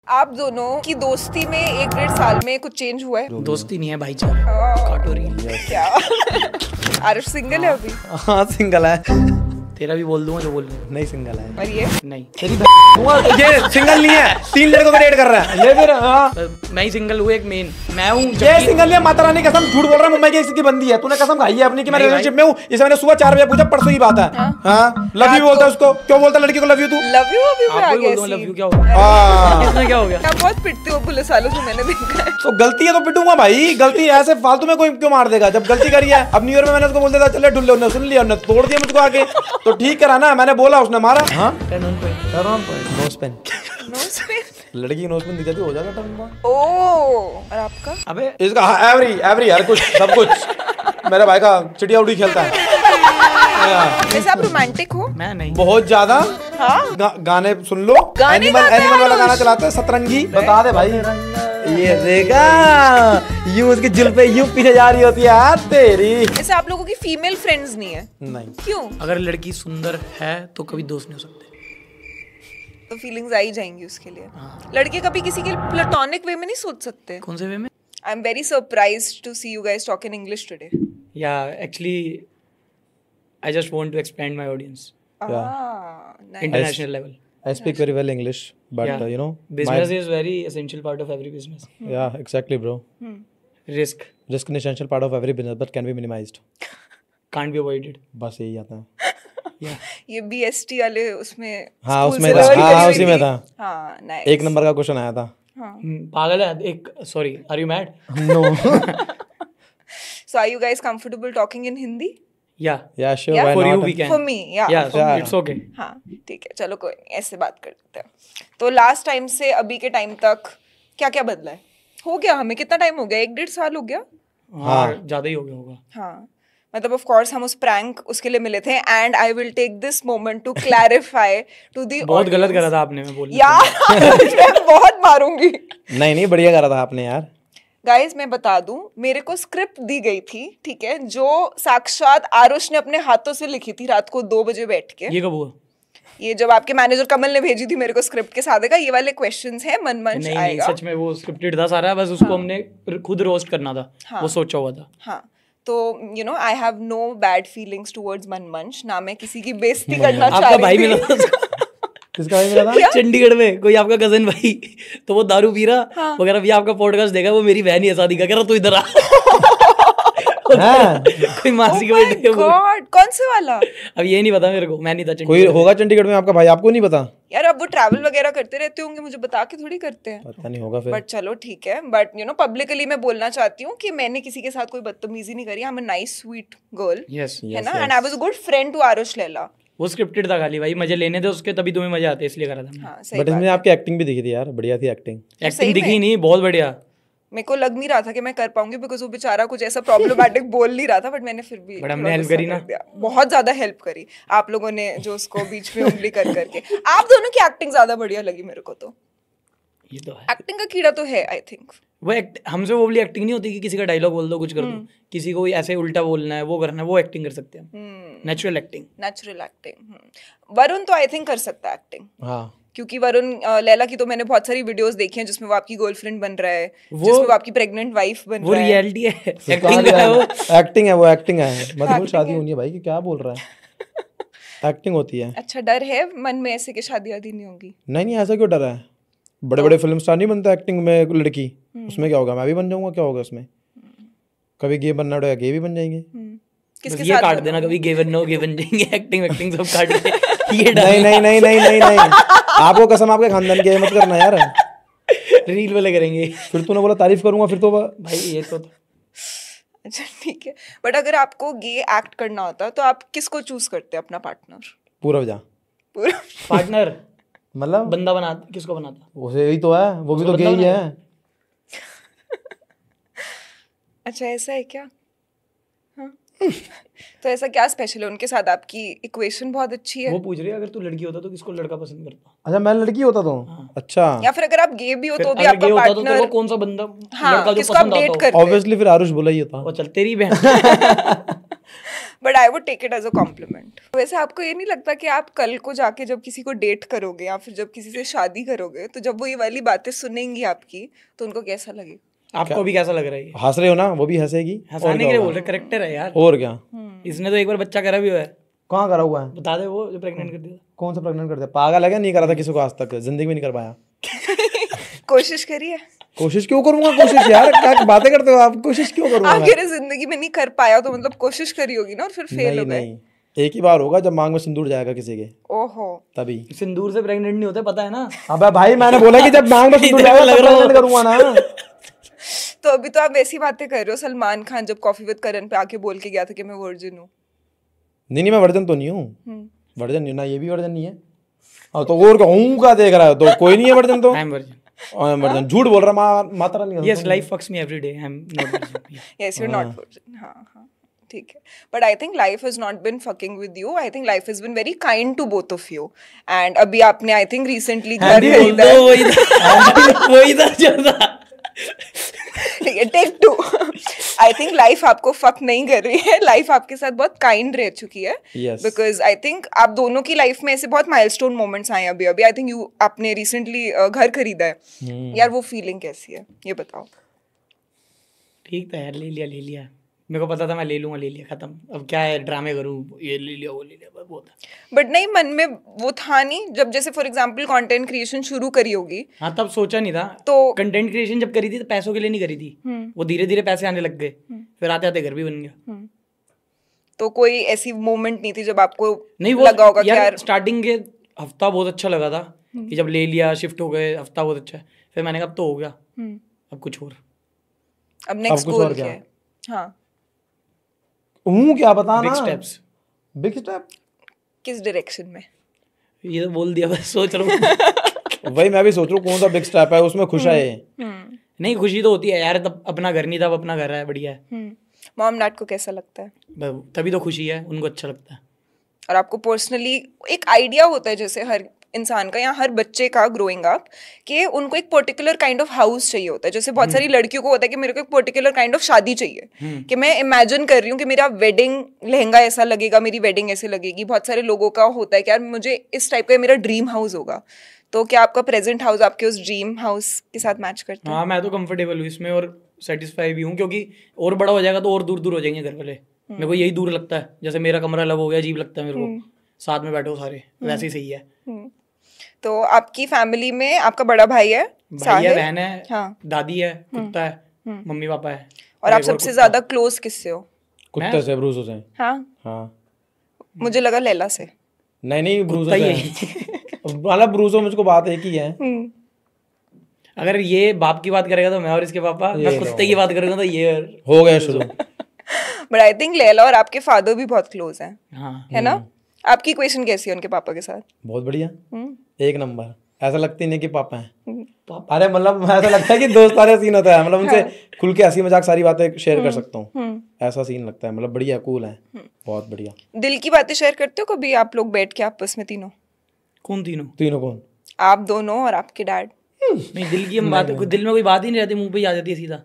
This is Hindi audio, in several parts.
आप दोनों की दोस्ती में 1-1.5 साल में कुछ चेंज हुआ है? दोस्ती नहीं है, भाईचारा। काटोरी क्या? आरुष सिंगल है अभी? हाँ सिंगल है। तेरा भी बोल दूंगा जो बोल रहा नहीं सिंगल है। और ये? नहीं, तेरी ये सिंगल नहीं है, 3 लड़कों को डेट कर रहा है ये फिर। हाँ मैं ही सिंगल हूँ, एक मेन मैं हूँ। ये सिंगल नहीं है, माता रानी कसम झूठ बोल रहा है, मुंबई की किसी की बंदी है। तूने कसम खाई है अपनी कि मैं रिलेशनशिप में हूँ। इसे मैंने सुबह 4 बजे पूछा, परसों की बात है। हाँ लव यू बोलता है उसको, क्यों बोलता लड़की को लव यू? तू लव यू अभी भी आ आपको गया बोल दूंगा लव scene? यू, क्या होगा? इसमें क्या हो गया? आप बहुत पिटते हो पुलिस वालों से, मैंने देखा है। तो गलती है तो पिटूंगा भाई, गलती ऐसे फालतू में कोई क्यों मार देगा जब गलती करी है। अब न्यू ईयर में मैंने उसको बोल दिया चले ढुल्ले, उन्होंने सुन लिया, उन्होंने तोड़ दिया मुझको आके। तो ठीक करा ना, मैंने बोला उसने मारा। हाँ नोज पेन नोज पे? लड़की की नोज पेन दिख जाती हो जाएगा टर्म। और आपका? अबे इसका एवरी हर कुछ सब कुछ। मेरे भाई का चिड़िया उड़ी खेलता है। वैसे आप रोमांटिक हो? मैं नहीं। बहुत ज्यादा। हाँ? गाने सुन लो, गाने एनिमल गाते हैं एनिमल वाला आरुष। गाना चलाते हैं सतरंगी। बता दे भाई, ये देखा यूं उसके जुल पे यूं पीछे जा रही होती है यार तेरी। वैसे आप लोगों की फीमेल फ्रेंड्स नहीं है? नहीं क्यों? अगर लड़की सुंदर है तो कभी दोस्त नहीं हो सकते। तो फीलिंग्स आ ही जाएंगी उसके लिए। लड़के कभी किसी के प्लेटोनिक वे में नहीं सोच सकते? कौन से वे में? I am very surprised to see you guys talk in English today. Yeah actually I just want to expand my audience international level. I speak very well English, but Yeah. you know, Business is very essential part of every business. yeah, exactly, bro. Risk Risk an essential part of every business, but can be minimized. can't be avoided. बस यही आता है। Yeah. ये BST वाले उसमें हाँ school उसमें से था, learn हाँ करी उसी हुई में थी। था। हाँ nice। 1 नंबर का क्वेश्चन आया था। पागल है एक। Sorry, are you mad? No. So are you guys comfortable talking in Hindi? या Yeah, sure. Yeah. Why for you not? we can. For me, yeah. Yeah, for me. it's okay. हाँ ठीक है, चलो कोई नहीं, ऐसे बात कर लेते हैं। तो लास्ट टाइम से अभी के टाइम तक क्या क्या बदला है? हो गया हमें कितना टाइम हो गया? 1-1.5 साल हो गया? हाँ ज्यादा ही हो गया होगा। हाँ मतलब ऑफ कोर्स हम उस प्रैंक उसके लिए मिले थे and I will take this moment to clarify to दी बहुत गलत करा था आपने, मैं बोल यार मैं बहुत मारूंगी। नहीं बढ़िया करा था आपने यार। गाइस मैं बता दूं, मेरे को स्क्रिप्ट दी गई थी, ठीक है, जो साक्षात आरुष ने अपने हाथों से लिखी थी रात को 2 बजे बैठ के। ये कब हुआ? ये जब आपके मैनेजर कमल ने भेजी थी मेरे को स्क्रिप्ट के साथ, देखा ये वाले क्वेश्चंस हैं, मन मंच नहीं आएगा। सच में वो स्क्रिप्टेड था सारा, बस उसको हमने खुद रोस्ट करना था। वो सोचा हुआ था। हाँ तो you know I have no bad feelings towards मन मंच, ना मैं किसी की बेइज्जती करना चाह आपका रही भाई थी। मिला था किसका भाई मिला था? चंडीगढ़ में कोई आपका कजन भाई, तो वो दारू पी रहा वगैरह भी आपका पॉडकास्ट देखा, वो मेरी बहन ही है शादी का, कह रहा तू इधर आ। हाँ। कोई मासी के Oh my बेटे वो। God, कौन से वाला? अब ये नहीं पता मेरे को, मैं नहीं था कोई चंडीगढ़ में। होगा चंडीगढ़ में आपका भाई, आपको नहीं पता? यार अब वो ट्रैवल वगैरह करते रहते होंगे, मुझे बता के थोड़ी करते हैं। पता नहीं होगा फिर। बट चलो ठीक है, बट यू नो पब्लिकली मैं बोलना चाहती हूँ कि मैंने किसी के साथ कोई बदतमीजी नहीं करी। I am a nice sweet girl, Yes, है ना, and I was a good friend to Aarush Laila. वो स्क्रिप्टेड था खाली भाई, मजे लेने थे उसके, तभी तुम्हें मजे आते, इसलिए करा था मैंने। हाँ सही बट बात इसमें है। आपकी एक्टिंग भी दिखी थी यार, बढ़िया थी एक्टिंग। एक्टिंग दिखी नहीं, बहुत बढ़िया। मेरे को लग नहीं रहा था कि मैं कर पाऊंगी, बिकॉज वो बेचारा कुछ ऐसा प्रॉब्लमेटिक बोल नहीं रहा था, बट मैंने फिर भी बट हमने थोड़ा help गुस्सा करी ना। कर दिया। बहुत ज्यादा हेल्प करी आप लोगों ने, जो उसको बीच में उंगली कर करके। आप दोनों की एक्टिंग ज्यादा बढ़िया लगी मेरे को। तो ये तो है। एक्टिंग का कीड़ा तो है आई थिंक। वो हमसे वो वाली एक्टिंग नहीं होती कि किसी का डायलॉग बोल दो, कुछ कर दो, किसी को ऐसे उल्टा बोलना है, वो करना है, वो एक्टिंग कर सकते हैं। Natural acting. Natural acting. Varun तो आई थिंक कर सकता है एक्टिंग, हाँ क्योंकि वरुण लैला की तो मैंने बहुत सारी वीडियोस देखी हैं जिसमें वो आपकी गर्लफ्रेंड बन रहा है, जिसमें वो आपकी प्रेग्नेंट वाइफ बन वो रहा है। रियलिटी है, एक्टिंग है वो। एक्टिंग है वो, एक्टिंग है। मत बोल शादी होनी है भाई, कि क्या बोल रहा है? एक्टिंग होती है। अच्छा डर है मन में ऐसे कि शादी आदि नहीं होगी? नहीं ऐसा क्यों डर है? बड़े बड़े फिल्म स्टार नहीं बनता एक्टिंग में लड़की, उसमें क्या होगा? मैं भी बन जाऊंगा, क्या होगा उसमें? कभी गे बनना पड़ेगा, गे भी बन जाएंगे। किसके ये साथ काट बनोगे? देना, कभी गिवन नो गिवन जाएंगे, एक्टिंग एक्टिंग सब काट दे। ये नहीं आपको कसम, आपके खानदान की मत करना यार। रील वाले करेंगे। फिर तूने बोला तारीफ करूंगा, फिर तो भाई ये तो अच्छा ठीक है, बट अगर आपको गे एक्ट करना होता तो आप किसको चूज करते अपना पार्टनर? पूरा जा पूरा पार्टनर मतलब बंदा बनाता, किसको बनाता? उसे ही तो है, वो भी तो गे ही है। अच्छा ऐसा है क्या? तो ऐसा क्या स्पेशल है उनके साथ? आपकी इक्वेशन बहुत अच्छी है। वो पूछ रही है अगर तू लड़की होता तो किसको लड़का पसंद करता? अच्छा मैं लड़की होता तो अच्छा, या फिर अगर आप गे भी हो फिर तो भी अगर आपका gay होता तो तेरे को पार्टनर कौन सा बंदा हाँ, लड़का जो किसको आप पसंद आता डेट हो? करते? ऑब्वियसली फिर आरुष बोला ही होता। वो चल तेरी बहन। But I would take it as a compliment. वैसे आपको ये नहीं लगता कि आप कल को जाके जब किसी को डेट करोगे या फिर जब किसी से शादी करोगे तो जब वो ये वाली बातें सुनेंगी आपकी तो उनको कैसा लगेगा? आपको भी कैसा लग रहा है ये? हंस रहे हो ना, वो भी हंसेगी। हंसाने के लिए बोल रहे, करेक्टर है यार। और क्या, इसने तो एक बार बच्चा करा भी हुआ है। कहाँ करा हुआ है? बता दे, वो जो प्रेग्नेंट कर दिया। कौन सा प्रेग्नेंट करते? पागल है क्या? नहीं करा था किसी को आज तक, जिंदगी में नहीं कर पाया। कोशिश करिए। कोशिश क्यों करूंगा? कोशिश यार क्या बातें करते हो आप? कोशिश क्यों करूंगा आप मैं? कह रहे जिंदगी में नहीं कर पाया तो मतलब कोशिश करी होगी ना और फिर फेल हो नहीं गए। नहीं, एक ही बार होगा जब मांग में सिंदूर जाएगा किसी के, ओहो। तभी। सिंदूर से प्रेग्नेंट नहीं होते, पता है ना? अबे भाई मैंने बोला कि जब मांग में सिंदूर इधर जाएगा लग तब रहा हो। प्रेग्नेंट करूंगा ना। तो अभी तो आप वैसी बातें कर रहे हो। सलमान खान जब कॉफी विद करण पे आके बोल के गया था कि मैं वर्जिन हूँ। नहीं मैं वर्जन तो नहीं हूँ, वर्जन नहीं ना, ये भी वर्जन नहीं है। तो और क्या हूँ का देख रहा है? तो कोई नहीं है वर्जन तो। I am virgin. वर्जन झूठ बोल रहा, Mata Rani. Yes, life fucks me every day. I am not virgin. Yes you are not virgin. हाँ हाँ ठीक है। But I think life has not been fucking with you. I think life has been very kind to both of you. And अभी आपने आई थिंक रिसेंटली घर खरीदा है। वही था जो था। ठीक है, टेक 2। आई थिंक लाइफ आपको फक नहीं कर रही है, लाइफ आपके साथ बहुत काइंड रह चुकी है। Yes. बिकॉज आई थिंक आप दोनों की लाइफ में ऐसे बहुत माइलस्टोन मोमेंट्स आए अभी अभी। आई थिंक यू आपने रिसेंटली घर खरीदा है। यार वो फीलिंग कैसी है ये बताओ। ठीक था यार, ले लिया। मेरे को पता था मैं ले लूंगा, ले लिया, खत्म। अब क्या है ड्रामे करूँ, ये ले लिया वो ले लिया, बस बहुत है। बट नहीं, मन में वो था नहीं जब जैसे फॉर एग्जांपल कंटेंट क्रिएशन शुरू करी होगी? हाँ तब सोचा नहीं था। तो कंटेंट क्रिएशन जब करी थी तो पैसों के लिए नहीं करी थी, वो धीरे धीरे पैसे आने लग गए, फिर आते आते घर भी बन गया। तो कोई ऐसी मोमेंट नहीं थी जब आपको नहीं वो लगा होगा कि यार स्टार्टिंग के हफ्ता बहुत अच्छा लगा था कि जब ले लिया, शिफ्ट हो गए, हफ्ता बहुत अच्छा है। फिर मैंने कहा अब तो हो गया, अब कुछ और, अब नेक्स्ट गोल क्या है? हाँ हूँ क्या बता ना। Big steps. बिग स्टेप किस डायरेक्शन में? ये तो बोल दिया, बस सोच रहा हूँ। वही मैं भी सोच रहा हूँ कौन सा बिग स्टेप है, उसमें खुश है। नहीं खुशी तो होती है यार, तब अपना घर नहीं था, अब अपना घर है, बढ़िया है। मॉम डैड को कैसा लगता है? तभी तो खुशी है, उनको अच्छा लगता है। और आपको पर्सनली एक आइडिया होता है जैसे हर इंसान का या हर बच्चे का ग्रोइंग अप कि उनको एक पर्टिकुलर काइंड ऑफ हाउस चाहिए होता है। जैसे बहुत सारी लड़कियों को होता है कि मेरे को एक पर्टिकुलर काइंड ऑफ शादी चाहिए, कि मैं इमेजिन कर रही हूँ कि मेरा वेडिंग लहंगा ऐसा लगेगा, मेरी वेडिंग ऐसे लगेगी। बहुत सारे लोगों का होता है कि यार मुझे इस टाइप का मेरा ड्रीम हाउस होगा। तो क्या आपका प्रेजेंट हाउस आपके उस ड्रीम हाउस के साथ मैच करता है? हाँ मैं तो कंफर्टेबल हूँ इसमें और सेटिस्फाई भी हूँ, क्योंकि और बड़ा हो जाएगा तो और दूर दूर हो जाएंगे घर वाले। मेरे को यही दूर लगता है, जैसे मेरा कमरा अलग हो गया, अजीब लगता है मेरे को, साथ में बैठो सारे, वैसे ही सही है। तो आपकी फैमिली में आपका बड़ा भाई है, भाई है, बहन है, हाँ, दादी है, कुत्ता है, मम्मी पापा है। और आप सबसे ज्यादा क्लोज किससे हो? कुत्ते से, ब्रूसो से। हाँ हाँ मुझे लगा लैला से। नहीं ब्रूसो से। मतलब ब्रूसो मुझको बात एक ही है। अगर ये बाप की बात करेगा तो मैं और इसके पापा, मैं कुत्ते की बात करूंगा तो ये हो गया शुरू। बट आई थिंक लैला और आपके फादर भी बहुत क्लोज हैं, हाँ। है ना? आपकी इक्वेशन कैसी है उनके पापा के साथ? बहुत बढ़िया, एक नंबर। ऐसा लगता ही नहीं कि पापा हैं। अरे मतलब ऐसा लगता है कि दोस्त सारे सीन होता है, मतलब उनसे खुल के हंसी मजाक सारी बातें शेयर कर सकता हूँ, ऐसा सीन लगता है। मतलब बढ़िया, कूल है, बहुत बढ़िया। दिल की बातें शेयर करते हो कभी आप लोग बैठ के आपस में तीनों? कौन तीनों? तीनों कौन? आप दोनों और आपके डैड? नहीं दिल की बात, दिल में कोई बात ही नहीं रहती, मुंह पे ही आ जाती है सीधा।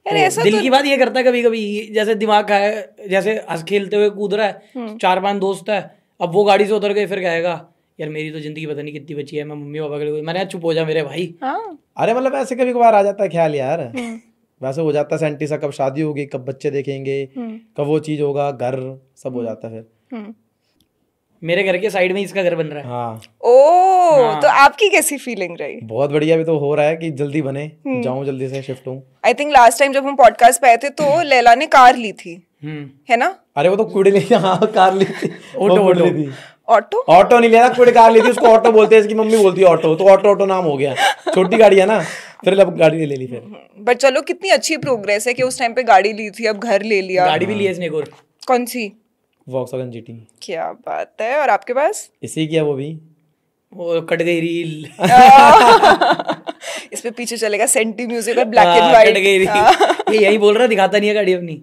यार ऐसा दिल की बात ये करता है कभी कभी, जैसे दिमाग का है, जैसे हंस खेलते हुए कूद रहा है, 4-5 दोस्त है, अब वो गाड़ी से उतर गए, फिर कहेगा यार मेरी तो जिंदगी पता नहीं कितनी बची है, मैं मम्मी पापा के लिए, मैंने चुप हो जा मेरे भाई। हाँ अरे मतलब ऐसे कभी कभार आ जाता है ख्याल यार, वैसे हो जाता है सेंटी सा, कब शादी होगी, कब बच्चे देखेंगे, कब वो चीज होगा, घर सब हो जाता है फिर। मेरे घर के साइड में इसका घर बन रहा है। हाँ। ओ तो आपकी कैसी फीलिंग रही? बहुत बढ़िया, अभी तो हो रहा है कि जल्दी बने, जाऊं जल्दी से, शिफ्ट हूं। आई थिंक लास्ट टाइम जब हम पॉडकास्ट पे आए थे तो लैला ने कार ली थी, है ना? अरे वो तो कुड़ी ली, हाँ कार ली थी, ऑटो ली थी। ऑटो नहीं लिया था, कुड़ी कार ली थी, उसको ऑटो बोलते हैं, इसकी मम्मी बोलती है ऑटो, तो ऑटो नाम हो गया, छोटी गाड़ी है ना, फिर अब गाड़ी ले ली फिर। बट चलो कितनी अच्छी प्रोग्रेस है कि उस टाइम पे गाड़ी ली थी, अब घर ले लिया। गाड़ी भी ली है इसने एक और। कौन सी? Volkswagen GT. क्या बात है। और आपके पास? इसी की है वो भी। वो कट गई रील। इस पे पीछे चलेगा सेंटी म्यूजिक और ब्लैक एंड व्हाइट। कट गई रील। ये यही बोल रहा, दिखाता नहीं है गाड़ी अपनी।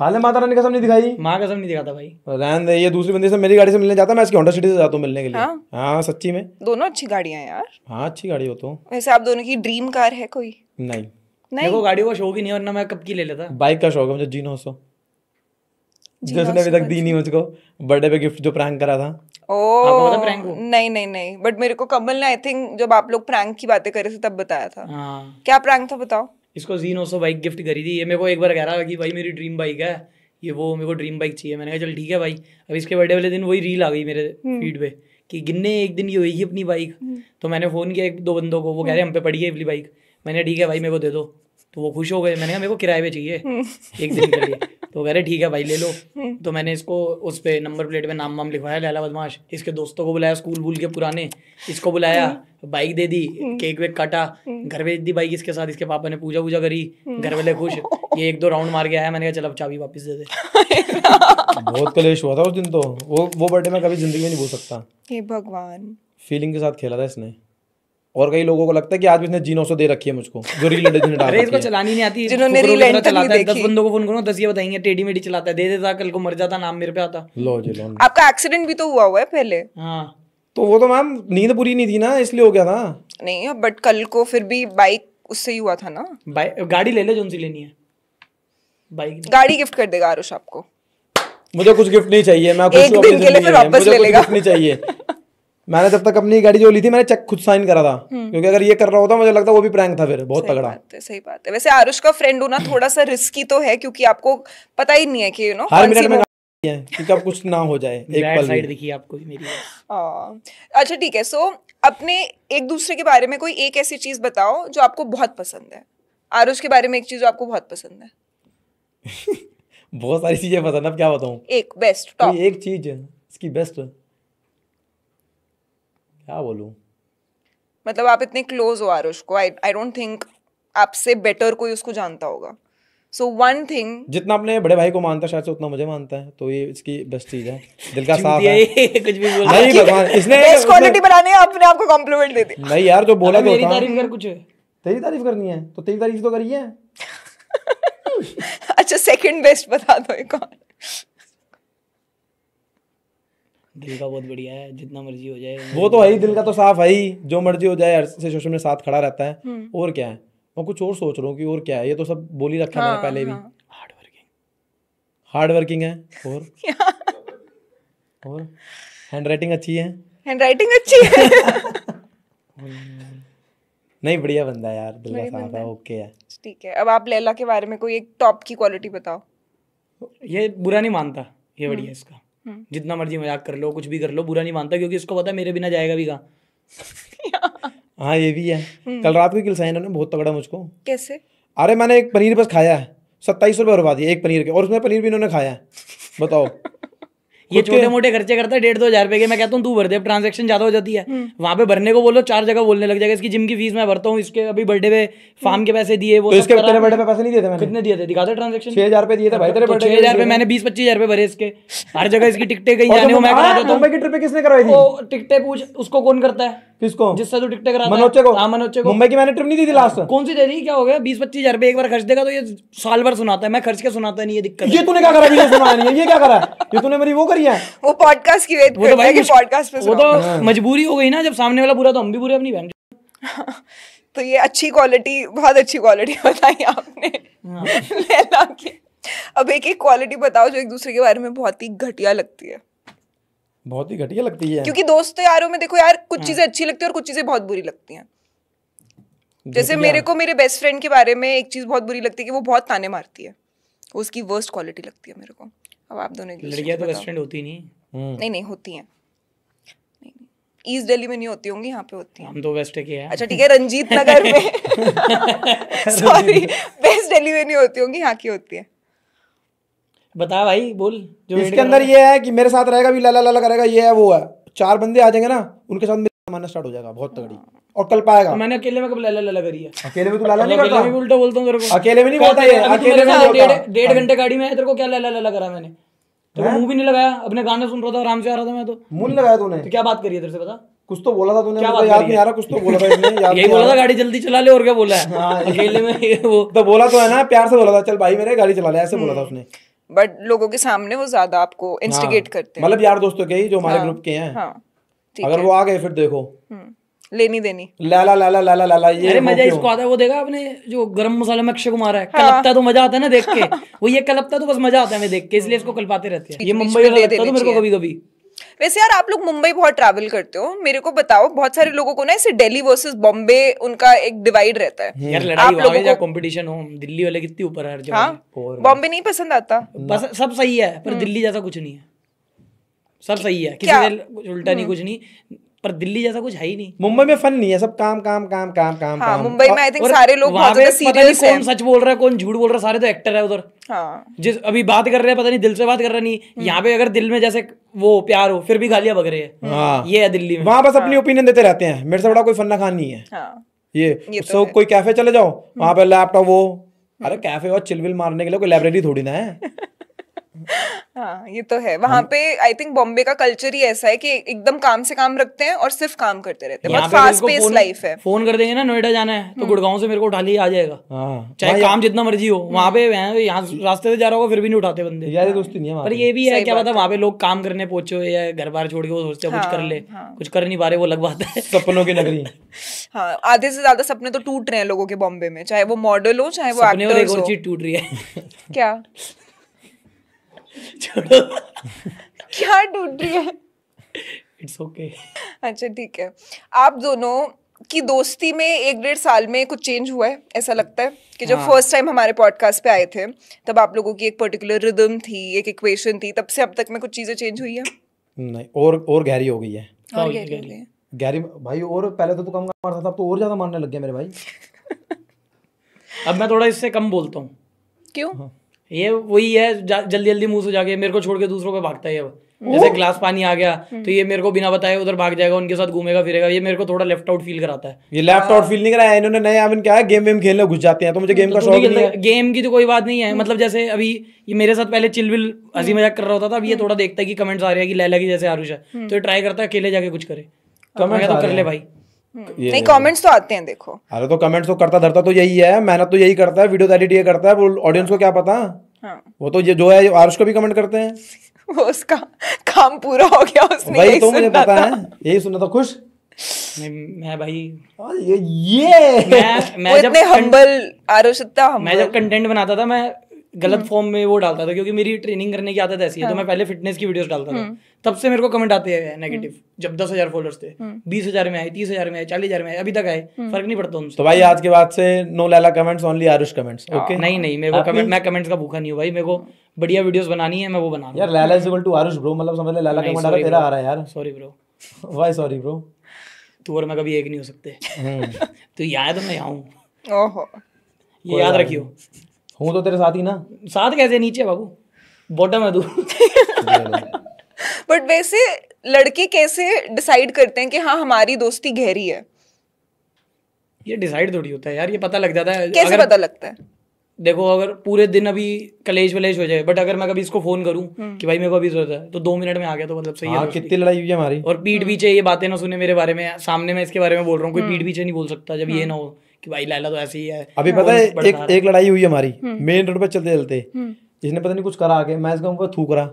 खाले माता रानी कसम नहीं दिखाई। माँ कसम नहीं दिखाता भाई। रहने दे, ये दूसरी बंदी से मेरी गाड़ी से मिलने जाता, मैं इसकी होंडा सिटी से जाता हूँ मिलने के लिए। हाँ सच्ची में। दोनों अच्छी गाड़ियां हैं यार। हाँ अच्छी गाड़ी हो तो। वैसे आप दोनों की ड्रीम कार है कोई? नहीं मेरे को गाड़ियों का शौक ही नहीं है, वरना मैं कब की ले लेता। बाइक का शौक है मुझे, G900, जिसने अभी तक दी नहीं मुझको, बर्थडे पे गिफ्ट जो प्रैंक करा था। आपको पता प्रैंक को? नहीं, बट मेरे को कमल ने आई थिंक जब आप लोग प्रैंक की बातें कर रहे थे तब बताया था। हाँ। क्या प्रैंक था बताओ। इसको G900 बाइक गिफ्ट करी थी। ये मेरे को एक बार कह रहा कि भाई मेरी ड्रीम बाइक है ये, वो मेरे को ड्रीम बाइक चाहिए। मैंने कहा चल ठीक है भाई। अब इसके बर्थडे वाले दिन वही रील आ गई मेरे फीड पे कि गिन्ने एक दिन ये होगी अपनी बाइक। तो मैंने फ़ोन किया 1-2 बंदों को, वो कह रहे हम पे पड़ी है अपनी बाइक। मैंने ठीक है भाई मेरे को दे दो, तो वो खुश हो गए। मैंने कहा मेरे को किराए पे चाहिए एक दिन के लिए, तो कह रहे ठीक है भाई ले लो। तो मैंने इसको उस पे नंबर प्लेट पे नाम लिखवाया लैला बदमाश। इसके दोस्तों को बुलाया स्कूल भूल के पुराने, इसको बुलाया, बाइक दे दी, केक वेक काटा, घर भेज दी बाइक इसके साथ। इसके पापा ने पूजा वूजा करी, घर वाले खुश। ये 1-2 राउंड मार के आया। मैंने कहा चल अब चाबी वापस दे दे। बहुत कलेश हुआ था उस दिन तो। वो बर्थडे मैं कभी जिंदगी में नहीं भूल सकता। हे भगवान, फीलिंग के साथ खेला था इसने। और कई लोगों को लगता है कि आज भी इसने G900 दे रखी है मुझको, जो रील ने डाल। अरे इसको चलानी नहीं आती, जिन्होंने रील एंड तक नहीं देखी। 10 बंदों को फोन करो 10 ये बताएंगे टेढ़ी मेढ़ी चलाता है, दे देता, कल को मर जाता, नाम मेरे पे आता। लो जी लो। आपका एक्सीडेंट भी तो हुआ है पहले। हाँ तो वो तो मैम नींद पूरी नहीं थी ना, इसलिए हो गया था। नहीं बट कल को फिर भी बाइक उससे ही हुआ था ना। गाड़ी ले ले जो सी लेनी है, बाइक गाड़ी गिफ्ट कर देगा आरुष आपको। मुझे कुछ गिफ्ट नहीं चाहिए, मैं एक दिन के लिए फिर वापस ले लेगा। नहीं चाहिए। मैंने जब तक अपनी गाड़ी जो ली थी मैंने चेक खुद साइन करा था, क्योंकि अगर ये कर रहा होता मुझे लगता वो भी प्रैंक था फिर बहुत तगड़ा। सही बात है। वैसे आरुष का फ्रेंड होना थोड़ा सा रिस्की तो है, क्योंकि आपको पता ही नहीं है कि हर मिनट में है कि कब कुछ ना हो जाए। एक पल साइड दिखी आपको मेरी। अच्छा ठीक है। सो अपने एक दूसरे के बारे में कोई एक ऐसी चीज बताओ जो आपको बहुत पसंद है। आरुष के बारे में एक चीज जो आपको बहुत पसंद है। बहुत सारी चीजें पसंद है, अब क्या बताऊं। एक बेस्ट टॉप एक चीज इसकी बेस्ट क्या बोलूं। मतलब आप इतने क्लोज हो आरुष को, आई डोंट थिंक आपसे बेटर कोई उसको जानता होगा। सो वन थिंग, जितना अपने बड़े भाई को मानता शायद से उतना मुझे मानता है, तो ये इसकी बेस्ट चीज है। दिल का साफ है। कुछ भी बोल नहीं भगवान, इसने बेस्ट क्वालिटी बनाने अपने आप को कॉम्प्लीमेंट दे दी। नहीं यार जो बोला मेरी तारीफ कर। कुछ तेरी तारीफ करनी है तो तेरी तारीफ तो करी है। अच्छा सेकंड बेस्ट बता दो एक और। दिल का बहुत बढ़िया है, जितना मर्जी हो जाए। वो तो है ही, दिल का तो साफ है ही, जो मर्जी हो जाए सिचुएशन में साथ खड़ा रहता है। और क्या है, मैं कुछ और सोच रहा हूँ कि और क्या है। ये तो सब बोल ही रखा है मैंने पहले भी। हार्ड वर्किंग है और हैंडराइटिंग अच्छी है। हैंडराइटिंग अच्छी है। नहीं बढ़िया बंदा है यार, दिल का साफ है, ओके है। ठीक है, अब आप लैला के बारे में कोई एक टॉप की क्वालिटी बताओ। ये बुरा नहीं मानता, ये बढ़िया है इसका। जितना मर्जी मजाक कर लो, कुछ भी कर लो, बुरा नहीं मानता, क्योंकि इसको पता है मेरे बिना जाएगा भी कहाँ। हाँ ये भी है। कल रात को किलसाया इन्होंने बहुत तगड़ा मुझको। कैसे? अरे मैंने एक पनीर बस खाया है, 27 रुपये बर्बाद दिए एक पनीर के, और उसमें पनीर भी इन्होंने खाया है। बताओ। ये छोटे मोटे खर्चे करता है 1,500-2,000 रुपए के। मैं कहता हूँ तू भर दे, ट्रांजैक्शन ज्यादा हो जाती है। वहां पे भरने को बोलो 4 जगह बोलने लग जाएगा। इसकी जिम की फीस मैं भरता हूँ, इसके अभी बर्थडे पे फार्म के पैसे दिए, वो तो इसके तेरे बर्थडे पे पैसे नहीं दिए थे मैंने? कितने दिए थे दिखा दे ट्रांजैक्शन। 6,000 रुपए दिए थे भाई तेरे बर्थडे पे। 6,000 रुपए मैंने 20-25,000 रुपए भरे इसके। हर जगह इसकी टिकटें कहीं जाने को मैं करा देता हूँ। मुंबई की ट्रिप किसने करवाई थी? वो टिकटें पूछ, उसको कौन करता है? किसको? जिससे तू टिकटें कराता है। मनोचे को। हाँ मनोचे को। मुंबई की मैंने ट्रिप नहीं दी थी लास्ट। कौन सी दे दी? क्या हो गया? 20-25,000 रुपए एक बार खर्च देगा तो ये साल भर सुनाता है। मैं खर्च के सुनाता नहीं, ये दिक्कत है। ये तूने क्या करा? वीडियो सुना नहीं है, ये क्या करा? ये तूने मेरी वो करी है, वो पॉडकास्ट की वेट करता है कि पॉडकास्ट पे वो तो मजबूरी हो गई ना, जब सामने वाला बुरा तो हम भी बुरे अपनी बहन। तो ये अच्छी क्वालिटी, बहुत अच्छी क्वालिटी बताई आपने लैला की। अब एक एक क्वालिटी बताओ जो एक दूसरे के बारे में बहुत ही घटिया लगती है। बहुत ही घटिया लगती है, क्योंकि दोस्तों यारों में देखो यार, कुछ चीजें अच्छी लगती है और कुछ चीजें बहुत बुरी लगती हैं। जैसे मेरे को मेरे बेस्ट फ्रेंड के बारे में एक चीज बहुत बुरी लगती है कि वो बहुत ताने मारती है। उसकी वर्स्ट क्वालिटी लगती है मेरे को। अब आप दोनों की लड़कियां तो बेस्ट फ्रेंड होती नहीं। नहीं होती हैं। ईस्ट दिल्ली में नहीं होती होंगी, यहाँ पे होती हैं। हम तो वेस्ट के हैं। अच्छा ठीक है, रंजीत नगर में सॉरी, वेस्ट दिल्ली में नहीं होती होंगी, यहाँ की होती है। बता भाई बोल। जो इसके अंदर ये है कि मेरे साथ रहेगा भी, लाला लाला करेगा, ये है वो है। 4 बंदे आ जाएंगे ना, उनके साथ मेरा मानना स्टार्ट हो जाएगा बहुत तगड़ी। और कल पाएगा। मैंने अकेले में कब लाला लाला करी है? अकेले में तू लाला नहीं करता? अकेले में उल्टा बोलता हूँ तेरे को। अकेले में नहीं बोलता ये, अकेले में बोलता। 1.5 घंटे गाड़ी में है, तेरे को क्या लाला लाला करा मैंने? तेरे को मुंह भी नहीं लगाया, अपने गाने सुन रहा था, आराम से आ रहा था मैं तो। मुंह लगाया तूने? तो क्या बात करी है तेरे से बता? कुछ तो बोला था तूने, क्या मुझे याद नहीं आ रहा। कुछ तो बोला था इसने, याद यही बोला था गाड़ी जल्दी चला ले, और क्या बोला है? अकेले में वो तो बोला तो है ना, प्यार से बोला था, चल भाई मेरे गाड़ी चला ले, ऐसे बोला था उसने। बट लोगों के सामने वो ज्यादा आपको इंस्टिगेट करते हैं। मतलब यार दोस्तों के ही जो हमारे ग्रुप के हैं, हाँ ठीक अगर है। वो आ गए फिर देखो लेनी देनी। लाला लाला लाला लाला ये अरे वो मजा क्यों? इसको आता है, वो देखा आपने जो गरम मसाला में अक्षय कुमार है, कलपता है तो मजा आता है ना देख के, वो ये कलपता है तो बस मजा आता है मैं देख के, इसलिए इसको कलपाते रहते हैं। ये बीच मुंबई में वाला दे लगता है तो देनी मेरे को चाहिए। कभी कभी। वैसे यार आप लोग मुंबई बहुत ट्रैवल करते हो, मेरे को बताओ, बहुत सारे लोगों को ना ऐसे दिल्ली वर्सेस बॉम्बे उनका एक डिवाइड रहता है। यार आप लड़ाई लोगों हो या को कंपीटिशन हो, दिल्ली वाले कितनी ऊपर है हर जगह। हाँ बॉम्बे नहीं पसंद आता? बस सब सही है पर दिल्ली जैसा कुछ नहीं है। सब सही है, किसी क्या? का कुछ उल्टा नहीं, कुछ नहीं, पर दिल्ली जैसा कुछ है ही नहीं। मुंबई में फन नहीं है, सब काम काम काम काम काम हाँ काम। मुंबई में आई थिंक और सारे लोग वहाँ बहुत पे ज्यादा पता नहीं सीरियस हैं। कौन सच बोल रहा है कौन झूठ बोल रहा है, सारे तो एक्टर है उधर। हाँ जिस अभी बात कर रहे हैं पता नहीं दिल से बात कर रहा नहीं, यहाँ पे अगर दिल में जैसे वो प्यार हो फिर भी गालियां बक रहे हैं। हाँ ये है दिल्ली में। वहां बस अपनी ओपिनियन देते रहते हैं, मेरे से बड़ा कोई फन्ना खान नहीं है। हाँ ये तो सो कोई कैफे चले जाओ, वहां पे लैपटॉप वो, अरे कैफे और चिलविल मारने के लिए कोई लाइब्रेरी थोड़ी ना है। हाँ ये तो है। वहां पे आई थिंक बॉम्बे का कल्चर ही ऐसा है कि एकदम काम से काम रखते हैं और सिर्फ काम करते रहते हैं। यहाँ बहुत पे फास्ट मेरे को पेस लाइफ है। फोन कर देंगे ना नोएडा जाना है तो गुड़गांव से मेरे को उठा लिया आ जाएगा, हाँ चाहे काम जितना मर्जी हो। वहां पे यहाँ रास्ते से जा रहा होगा फिर भी नहीं उठाते बंदे। यारी दोस्ती नहीं है वहाँ पर पे। ये भी है क्या पता वहां पे लोग काम करने पहुंचे या घर बार छोड़ के वो सोचते हैं कुछ कर ले, कुछ कर नहीं पा रहे, वो अलग बात है। सपनों की नगरी। हाँ आधे से ज्यादा सपने तो टूट रहे हैं लोगों के बॉम्बे में, चाहे वो मॉडल हो चाहे वो सपने और एक एक्टर्स और हो। चीज टूट रही है। क्या छोड़ो, क्या टूट रही है? It's okay. अच्छा ठीक है। आप दोनों की दोस्ती में 1-1.5 साल में कुछ चेंज हुआ है ऐसा लगता है कि जब फर्स्ट टाइम हमारे पॉडकास्ट पे आए थे तब आप लोगों की एक पर्टिकुलर रिदम थी, एक इक्वेशन थी, तब से अब तक में कुछ चीजें चेंज हुई है? नहीं और गहरी हो गई है। और क्या कह रहे हैं? गहरी भाई, और पहले तो तू कम मारता था, अब तो और ज्यादा मारने लग गया मेरे भाई। अब मैं थोड़ा इससे कम बोलता हूँ। क्यों? ये वही है जल्दी जल्दी मुंह से जाके मेरे को छोड़ के दूसरों पे भागता है। अब जैसे ग्लास पानी आ गया तो ये मेरे को बिना बताए उधर भाग जाएगा, उनके साथ घूमेगा फिरेगा, ये मेरे को थोड़ा लेफ्ट आउट फील कराता है। ये लेफ्ट आउट फील नहीं कराया इन्होंने, नए आमिन क्या है गेम वेम खेलने घुस जाते हैं, तो मुझे गेम का शौक नहीं है। गेम की तो कोई बात नहीं है, मतलब जैसे अभी ये मेरे साथ पहले चिलविल हंसी मजाक कर रहा होता था, अब ये थोड़ा देखता है कि कमेंट्स आ रहे हैं कि लैला की जैसे आरुष है, तो ये ट्राई करता है अकेले जाके कुछ करे। कमेंट्स तो कर ले भाई। नहीं कमेंट्स तो आते हैं देखो। अरे तो कमेंट्स तो करता धरता तो यही है, मेहनत तो यही करता है, वीडियो एडिट ये करता है, वो ऑडियंस को क्या पता। हाँ। वो तो ये जो है आरुष को भी कमेंट करते हैं, वो उसका काम पूरा हो गया, उसने वही यही तो मुझे सुनना पता था। है, यही सुनना था। खुश मैं भाई ये मैं वो जब इतने हम्बल, आरुष इतना मैं जब humble। कंटेंट बनाता था मैं गलत फॉर्म में वो डालता था, क्योंकि मेरी ट्रेनिंग करने की आदत ऐसी है, तो मैं पहले फिटनेस की वीडियोस डालता था। तब से मेरे को कमेंट आते हैं नेगेटिव, जब 10,000 फॉलोअर्स थे, 20,000 में आए, 30,000 में आए, 40,000 में आए, अभी तक आए, फर्क नहीं पड़ता उनसे। तो भाई आज के बाद से no Laila comments, only Aarush comments. Okay नहीं मेरे को कमेंट, मैं कमेंट्स का भूखा नहीं हूँ भाई, मेरे को बढ़िया वीडियोस बनानी है, मैं वो बना रहा यार Laila is equal to Aarush bro, मतलब समझ ले लैला कमेंट आ रहा है, तेरा आ रहा है यार। हूँ। Sorry bro, why sorry bro? तू और मैं कभी एक नहीं हो सकते। तू यहाँ है तो मैं यहाँ हूँ, ओहो ये याद रखियो। हूँ तो तेरे साथ ही ना। साथ कैसे, नीचे बाबू, बॉटम है तू। बट वैसे लड़के कैसे डिसाइड करते हैं कि हाँ हमारी दोस्ती गहरी है? ये डिसाइड थोड़ी होता है यार, ये पता लग जाता है। कैसे पता लगता है? देखो अगर पूरे दिन अभी कलेश वलेश हो जाए, बट अगर मैं कभी इसको फोन करूं कि भाई मेरे को अभी जरूरत है, तो 2 मिनट में आ गया तो मतलब सही है हाँ दोस्ती। कितनी लड़ाई हुई है हमारी। और पीठ पीछे ये बातें ना सुने मेरे बारे में, सामने मैं इसके बारे में बोल रहा हूँ, कोई पीठ पीछे नहीं बोल सकता जब ये ना हो कि भाई लैला तो ऐसी ही है। अभी पता है एक लड़ाई हुई हमारी मेन रोड पे चलते चलते, इसने पता नहीं कुछ करा आके, मैं इसका ऊपर थूक रहा,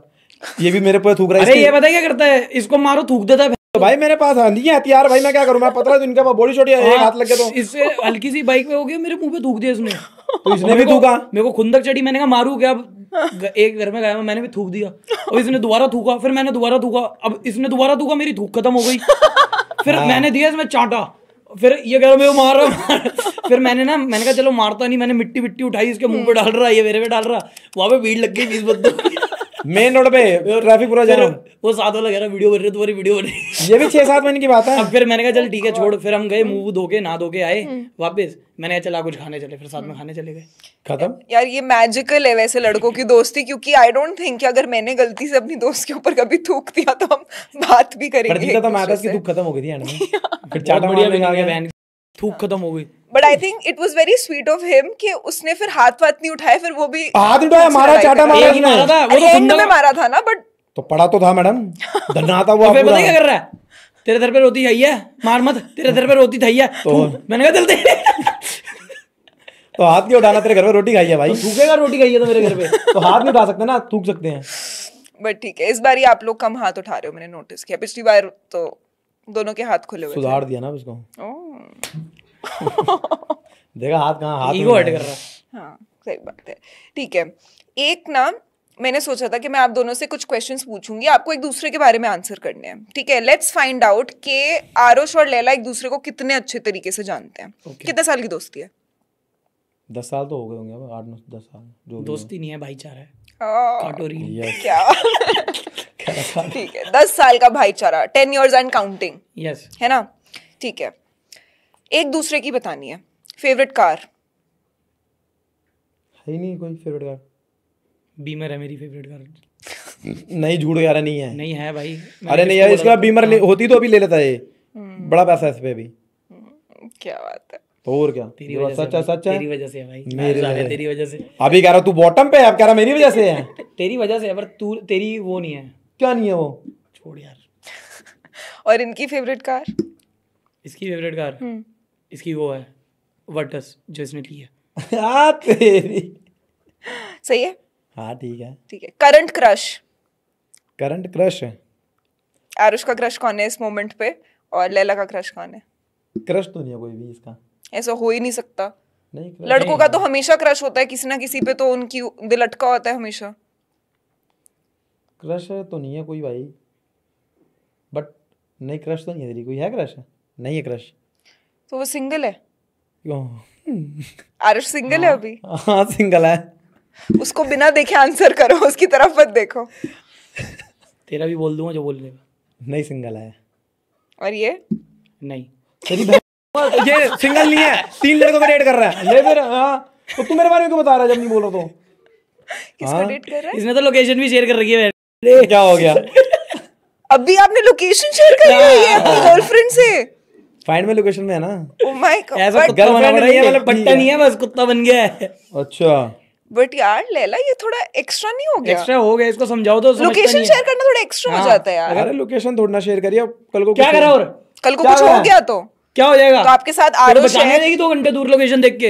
ये भी मेरे पे थूक रहा है। अरे ये पता है क्या करता है, इसको मारो थूक देता है। तो भाई मेरे पास नहीं है हथियार, भाई मैं क्या करूं, मैं पतला तो इनका बॉडी छोटी है, एक हाथ लग गया तो इससे हल्की सी बाइक पे हो गया, मेरे मुंह पे थूक दिया इसने। तो इसने भी थूका। मेरे को खुंदक चढ़ी, मैंने कहा मारू क्या, अब एक घर में गया मैंने भी थूक दिया, और इसने दोबारा थूका, फिर मैंने दोबारा थूका, अब इसने दोबारा थूका, मेरी थूक खत्म हो गई। फिर मैंने दिया इसमें चांटा, फिर ये कह रहा मेरे को मार रहा। फिर मैंने कहा चलो मारता नहीं, मैंने मिट्टी विट्टी उठाई इसके मुंह पे डाल रहा, ये मेरे पे डाल रहा, वहां पे भीड़ लग गई 20 बंदों। मेन रोड पे ट्रैफिक पूरा जाम। वो साथ वाला कह रहा वीडियो बन रही, तुम्हारी वीडियो बन रही। ये भी 6-7 महीने की बात है। अब फिर मैंने कहा चल ठीक है छोड़, फिर हम गए मुंह धो के, नहा धो के आए वापस, मैंने कहा चला कुछ खाने चले, फिर साथ में खाने चले गए, खत्म। यार ये मैजिकल है वैसे लड़कों की दोस्ती, क्योंकि आई डोंट थिंक कि अगर मैंने गलती से अपनी दोस्त के ऊपर कभी थूक दिया तो हम बात भी पर करेंगे जीता तो एक मैं था, दूसरे इसकी से। दुख खत्म हो गई थी एंड में। फिर बहुत चाटा बढ़िया मारने आ गया। बहन, थूक खत्म हो गई। But I think it was very sweet of him कि उसने फिर हाथ वाथ नहीं उठाए, फिर वो भी हाथ उठाया, मारा, चाटा मारा एक ही मारा था, वो तो एंड खुंदक में मारा था ना, बट तो पड़ा तो था मैडम, धरना था वो तो फिर पता पूरा। है क्या कर रहा है, तेरे दर पे रोती है, मार मत, तेरे दर पे रोती है, मैंने कहा चलते। तो हाथ नहीं उठाना, तेरे घर में रोटी खाई है भाई। थूकेगा रोटी खाइए तो मेरे घर पे। तो हाथ नहीं उठा सकते ना, थूक सकते हैं। बट ठीक है, इस बार ही आप लोग कम हाथ उठा रहे हो, मैंने नोटिस किया। पिछली बार तो दोनों के हाथ खुले हुए थे। सुधार दिया ना उसको। ओह। देखा हाथ कहाँ, हाथ ईगो हट कर रहा है। हाँ सही बात है। ठीक है, एक ना मैंने सोचा था कि मैं आप दोनों से कुछ क्वेश्चंस पूछूंगी, आपको एक दूसरे के बारे में आंसर करने हैं। ठीक है, लेट्स फाइंड आउट कि आरुष और लैला एक दूसरे को कितने अच्छे तरीके से जानते हैं। कितने साल की दोस्ती है? 10 साल तो हो गए होंगे अब, 8-9-10 साल जो भी दोस्ती नहीं है, भाईचारा है। काटोरी। क्या ठीक है, 10 साल का भाईचारा, 10 years एंड काउंटिंग, यस है ना? ठीक है, एक दूसरे की बतानी है। Favourite car? है ही नहीं कोई फेवरेट कार। बीमर है मेरी फेवरेट कार। नहीं, झूठ यार नहीं है। नहीं है भाई। अरे नहीं यार, इसके बाद बीमर होती तो अभी ले लेता है, बड़ा पैसा है इस पे अभी। क्या बात है। तो और क्या, तेरी वजह सच है, सच है। तेरी वजह से है भाई। मेरी वजह से। तेरी वजह से। अभी कह रहा तू बॉटम पे है, अब कह रहा मेरी वजह से है। तेरी वजह से है, पर तू तेरी वो नहीं है। क्या नहीं है वो? छोड़ यार। और इनकी फेवरेट कार? इसकी फेवरेट कार इसकी वो है वर्टस, जो इसने ली है। हाँ तेरी। सही है। हाँ ठीक है। ठीक है, करंट क्रश? करंट क्रश है? आरुष का क्रश कौन है इस मोमेंट पे, और लैला का क्रश कौन है? क्रश तो नहीं है कोई भी इसका। ऐसा हो ही नहीं सकता। नहीं, crush लड़कों का तो हमेशा क्रश होता है किसी ना किसी पे, तो उनकी दिल अटका होता है हमेशा। क्रश तो नहीं है कोई भाई, बट नहीं, क्रश तो नहीं है तेरी कोई। है क्रश? नहीं है क्रश। तो वो सिंगल है? क्यों? आरुष सिंगल है अभी? हाँ सिंगल है। उसको बिना देखे आंसर करो, उसकी तरफ मत देखो। तेरा भी बोल दूंगा जो बोल लेगा। नहीं सिंगल है। और ये? नहीं। तेरी ये सिंगल नहीं है, 3 लड़कों को डेट कर रहा है ये फिर। हाँ तो तू मेरे बारे में क्यों बता रहा है जब नहीं बोल रहा? तो किसको डेट कर रहा है? इसने तो लोकेशन भी शेयर कर रखी है। क्या हो गया? अभी आपने लोकेशन शेयर करी हुई है अपनी गर्लफ्रेंड से? फाइंड में लोकेशन में है ना। Oh my God. ऐसा कुत्ता बना girlfriend नहीं है, नहीं है, मतलब पट्टा नहीं है, बस कुत्ता बन गया है। अच्छा बट यार लैला, ये थोड़ा एक्स्ट्रा नहीं हो गया? एक्स्ट्रा हो गया, इसको समझाओ तो समझता लोकेशन नहीं है। शेयर करना थोड़ा एक्स्ट्रा हो जाता है यार। अरे लोकेशन थोड़ा ना शेयर करिए, कल को क्या कुछ- करा? और कल को क्या कुछ हुआ? हो गया तो क्या हो जाएगा? तो आपके साथ तो आरुष बचाने है। जाएगी 2 घंटे दूर लोकेशन देख के।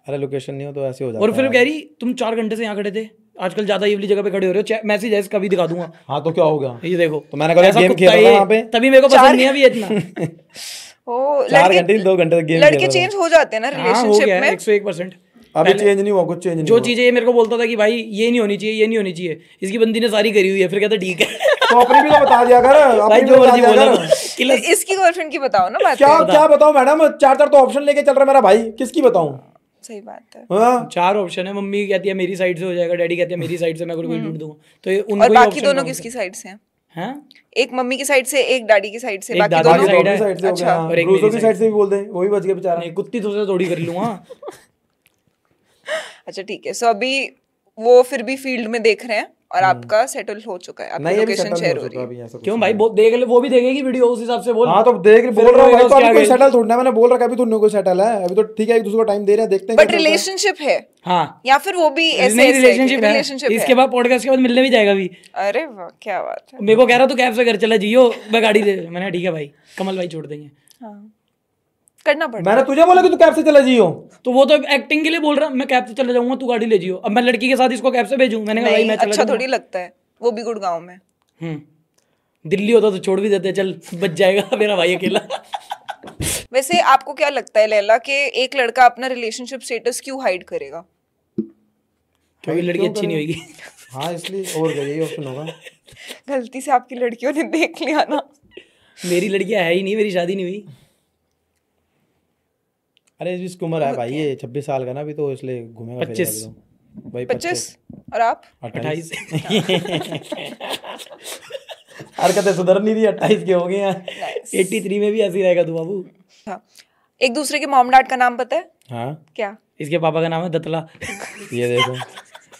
अरे लोकेशन नहीं हो तो ऐसे हो जाता और फिर है। कह रही तुम 4 घंटे से यहाँ खड़े थे, आजकल ज्यादा ये वाली जगह पे खड़े हो रहे हो। मैसेज है इसका भी दिखा दूंगा। हाँ तो क्या हो गया? ये देखो, तो मैंने कहा ऐसा गेम कुत्ता खेल रहा था ये, वहाँ पे। तभी मेरे को पसंद नहीं है अभी इतना। ओ 4 घंटे 2 घंटे तक गेम लड़के चेंज हो जाते हैं ना हाँ, हो रिलेशनशिप गया में। 101%। अभी चेंज नहीं हुआ, कुछ चेंज नहीं जो हुआ। चीजें ये मेरे को बोलता था कि भाई ये नहीं होनी चाहिए, ये नहीं होनी चाहिए, इसकी बंदी ने सारी करी हुई है, फिर कहता ठीक है। तो अपनी भी तो बता दिया कर, भाई अपनी जो भी बता मर्जी दिया बोला कर। किलस। इसकी गर्लफ्रेंड की बताओ ना बात। क्या क्या बताऊं मैडम, 4 तो ऑप्शन लेके चल रहा है मेरा भाई, किसकी बताऊं? सही बात है। हाँ 4 ऑप्शन है। मम्मी कहती है मेरी साइड से हो जाएगा, डैडी कहते हैं मेरी साइड से, मैं कोई ढूंढ दूंगा। तो ये उनको और ही बाकी option दोनों count किसकी साइड से हैं? है। हाँ? एक मम्मी की साइड से, एक डैडी की साइड से, एक बाकी दादा दोनों की side है। साइड से हो अच्छा। गया, और एक ब्रूसो मेरी की side साइड से भी बोल दे, वो भी बच गया बेचारा। नहीं, कुत्ती तो से थोड़ी कर लूंगा। अच्छा ठीक है, सो अभी वो फिर भी फील्ड में देख रहे हैं और आपका सेटल हो चुका है, आपकी नहीं अभी लोकेशन सेटल शेयर नहीं हो हो रही चुका है। अभी ऐसा कुछ क्यों नहीं। भाई, देख ले, वो भी देखेगी वीडियो, उस हिसाब से बोल। हाँ तो देख बोल रहा हूँ भाई, तो उसके अभी कोई आगे। सेटल थोड़ा, मैंने बोल रखा है अभी तो कोई सेटल है, अभी तो ठीक है, एक दूसरे को टाइम दे रहे हैं, देखते हैं बट क्या चलता है। रिलेशनशिप है हाँ, या फिर वो भी ऐसे नहीं रिलेशनशिप है। रिलेशनशिप इसके बाद पॉडकास्ट के बाद मिलने भी जाएगा अभी। अरे वाह क्या बात है। मेरे को कह रहा तू कैब से घर चला जियो, मैं गाड़ी दे। मैंने ठीक है भाई, कमल भाई छोड़ देंगे। हाँ करना पड़ता मैंने तुझे बोला कि तू कैब से चला जियो। तो वो तो एक्टिंग के लिए बोल रहा, मैं कैब से चले जाऊंगा, तू गाड़ी ले जियो। अब मैं लड़की के साथ इसको कैब से भेजूं? मैंने कहा भाई नहीं, मैं चला अच्छा जाऊंगा। थोड़ी लगता है, वो भी गुड़गांव में। दिल्ली होता तो छोड़ भी देते, चल बच जाएगा मेरा भाई अकेला। वैसे आपको क्या लगता है लैला कि एक लड़का अपना रिलेशनशिप स्टेटस क्यों हाइड करेगा? क्योंकि लड़की अच्छी नहीं होगी। हाँ इसलिए, और क्या यही ऑप्शन होगा। गलती से आपकी लड़कियों ने देख लिया ना। मेरी लड़कियां है ही नहीं, मेरी शादी नहीं हुई। अरे इसकी उम्र है भाई, ये 26 साल का ना अभी, तो इसलिए घूमेगा 25 फिरेगा अभी तो। भाई 25 और आप? 28। हरकतें सुधर नहीं रही, 28 के हो गए हैं। 83 में भी ऐसे ही रहेगा तू बाबू। हाँ। एक दूसरे के मॉम डैड का नाम पता है हाँ क्या? इसके पापा का नाम है दतला। ये देखो,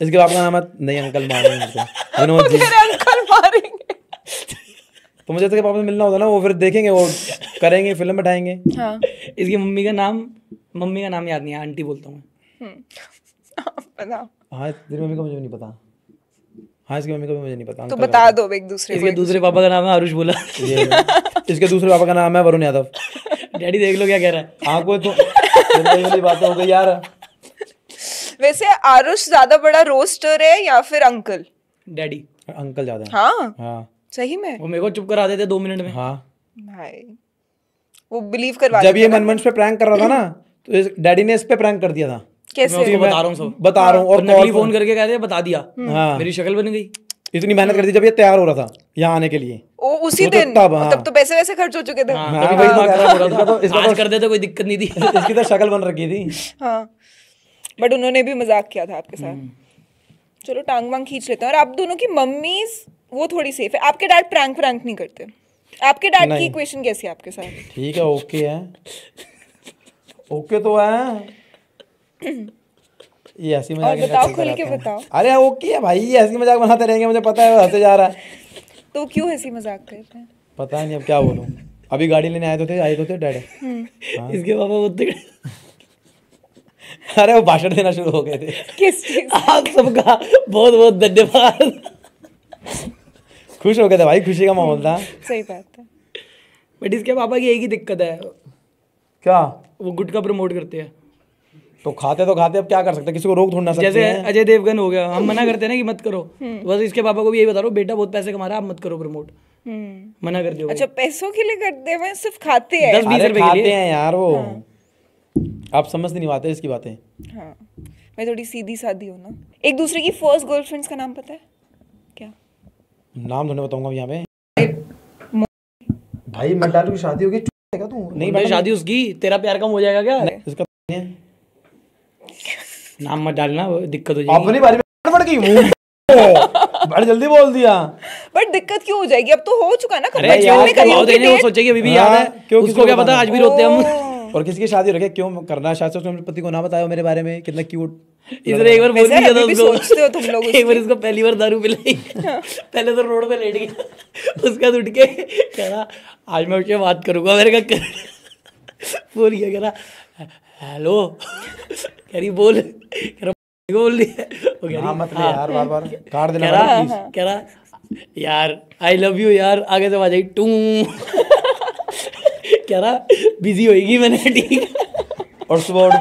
इसके बाप का नाम है, नहीं अंकल मारेंगे मेरे को, विनोद जी। मेरे अंकल मारेंगे। तो मुझे इसके पापा से मिलना होता ना, वो फिर देखेंगे, वो करेंगे, फिल्म बैठाएंगे। हाँ इसकी मम्मी का नाम याद नहीं है, आंटी बोलता हूँ मैं। बताओ। हाँ तेरी मम्मी का मुझे नहीं पता। हाँ इसकी मम्मी का भी मुझे नहीं पता। तो अंकल बता दो एक दूसरे को। इसके दूसरे पापा का नाम है आरुष बोला। ये इसके दूसरे पापा का नाम है वरुण यादव। डैडी देख लो क्या कह रहा है। हाँ कोई तो वही वाली बात हो गई यार। वैसे आरुष ज्यादा बड़ा रोस्टर है या फिर अंकल? डैडी। अंकल ज्यादा है। हाँ हाँ सही में? वो मेरे को चुप करा देते 2 मिनट में। हाँ भाई वो बिलीव करवा जब ये देते ना। मनमंच पे प्रैंक कर रहा था ना तो डैडी ने इस पे प्रैंक कर दिया था। मैं कैसे? उसको बता रहा हूँ सब, बता रहा हूँ और नकली फोन करके कहते हैं बता दिया, हाँ मेरी शक्ल बन गई। इतनी मेहनत कर दी जब ये तैयार हो रहा था यहाँ आने के लिए। ओ उसी तो दिन तब, हाँ। तब तो पैसे वैसे खर्च हो चुके थे। हाँ, हाँ, तभी वही दिमाग तो कह खराब हो रहा रहा था। इसका था। आज कर देते कोई दिक्कत नहीं थी। इसकी तो शक्ल बन रखी थी। हाँ बट उन्होंने भी मजाक किया था आपके साथ। चलो टांग वांग खींच लेते हैं। और आप दोनों की मम्मीज वो थोड़ी सेफ है। आपके डैड प्रैंक नहीं करते? आपके डैड की नहीं। इक्वेशन कैसी है आपके साथ? ठीक है ओके है, ओके तो है। ये ऐसी मजाक और इनका बताओ, चलता खुल के रहता है। बताओ। अरे ओके है भाई, ये ऐसी मजाक बनाते रहेंगे, मुझे पता है वो हंसे जा रहा है। तो क्यों हंसी मजाक कर रहे हैं? पता नहीं अब क्या बोलूं। अभी गाड़ी लेने आए तो थे डैड। इसके पापा बहुत तगड़े। अरे वो भाषण देना शुरू हो गए थे। किस चीज? आप सबका बहुत बहुत धन्यवाद। खुश हो गए थे भाई, खुशी का माहौल था। सही बात है। बट इसके पापा की एक ही दिक्कत है, क्या? वो गुटखा प्रमोट करते हैं। तो खाते अब क्या कर सकते हैं, किसी को रोक थोड़ा ना सकते जैसे हैं। अजय देवगन हो गया, हम मना करते हैं ना कि मत करो, बस इसके पापा को भी यही बता रहा हूँ, बेटा बहुत पैसे कमा रहा है, आप मत करो प्रमोट, मना कर दो। अच्छा पैसों के लिए करते हैं, सिर्फ खाते हैं? 10-20 अरे रुपए के खाते लिए। हैं यार वो। आप समझ नहीं पाते इसकी बातें। हाँ मैं थोड़ी सीधी सादी हूँ ना। एक दूसरे की फर्स्ट गर्लफ्रेंड्स का नाम पता है क्या? नाम तो नहीं बताऊंगा यहाँ पे। भाई मड्डालू की शादी होगी, चुप तू नहीं भाई शादी उसकी, तेरा प्यार कम हो जाएगा क्या? इसका है। नाम मत डालना, वो दिक्कत हो जाएगी। अपनी बारी में पड़ गई मुंह। बड़ी जल्दी बोल दिया। बट दिक्कत क्यों हो जाएगी? अब तो हो चुका ना। अरे यार उसको भाव देने, वो सोचेगी अभी भी याद है, क्यों उसको क्या पता आज भी रोते हम। और किसी की शादी रखे क्यों करना है? शायद से उसने अपने पति को ना बताया मेरे बारे में, कितना क्यूट। इसने एक बार बोल वैसे दिया था अभी भी उसको, सोचते हो तुम लोग एक बार इसको पहली बार दारू पिलाई, पहले तो रोड पे लेट गया, उसके बाद उठ के कह रहा आज मैं उससे बात करूंगा। मेरे का बोल गया, कह रहा हेलो, कह रही बोल, कह रहा बोल दिया, वो कह हाँ रही मत ले यार, बार बार काट देना कह रहा प्लीज। कह रहा यार आई लव यू यार, आगे से आवाज आई टू, कह रहा बिजी होएगी। मैंने ठीक। और सुबह उठ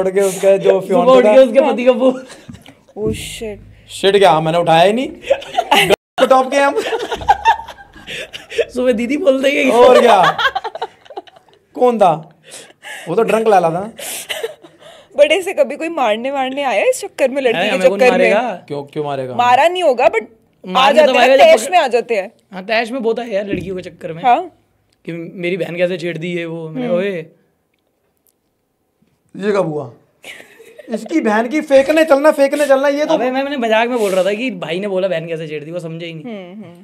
के उसका जो सुबह उठ के उसके पति का फोन, ओह शिट। शिट क्या मैंने उठाया ही नहीं। टॉप के हम सुबह दीदी बोल देंगे। और क्या? कौन था वो? तो ड्रंक लाला था। बट ऐसे कभी कोई मारने आया इस चक्कर में, लड़की अरे के हमें कौन चक्कर मारेगा? में? क्यों मारेगा? मारा नहीं होगा बट आ मारने तो जाते हैं, मारेगा जब तैश में आ जाते हैं। हाँ तैश में बहुत है यार लड़कियों के चक्कर में, हाँ कि मेरी बहन कैसे छेड़ दी है वो। मैंने ओए ये कब हुआ? इसकी बहन की फेंकने चलना ये तो। अबे मैंने मजाक में बोल रहा था कि भाई ने बोला बहन कैसे छेड़ दी, वो समझे ही नहीं।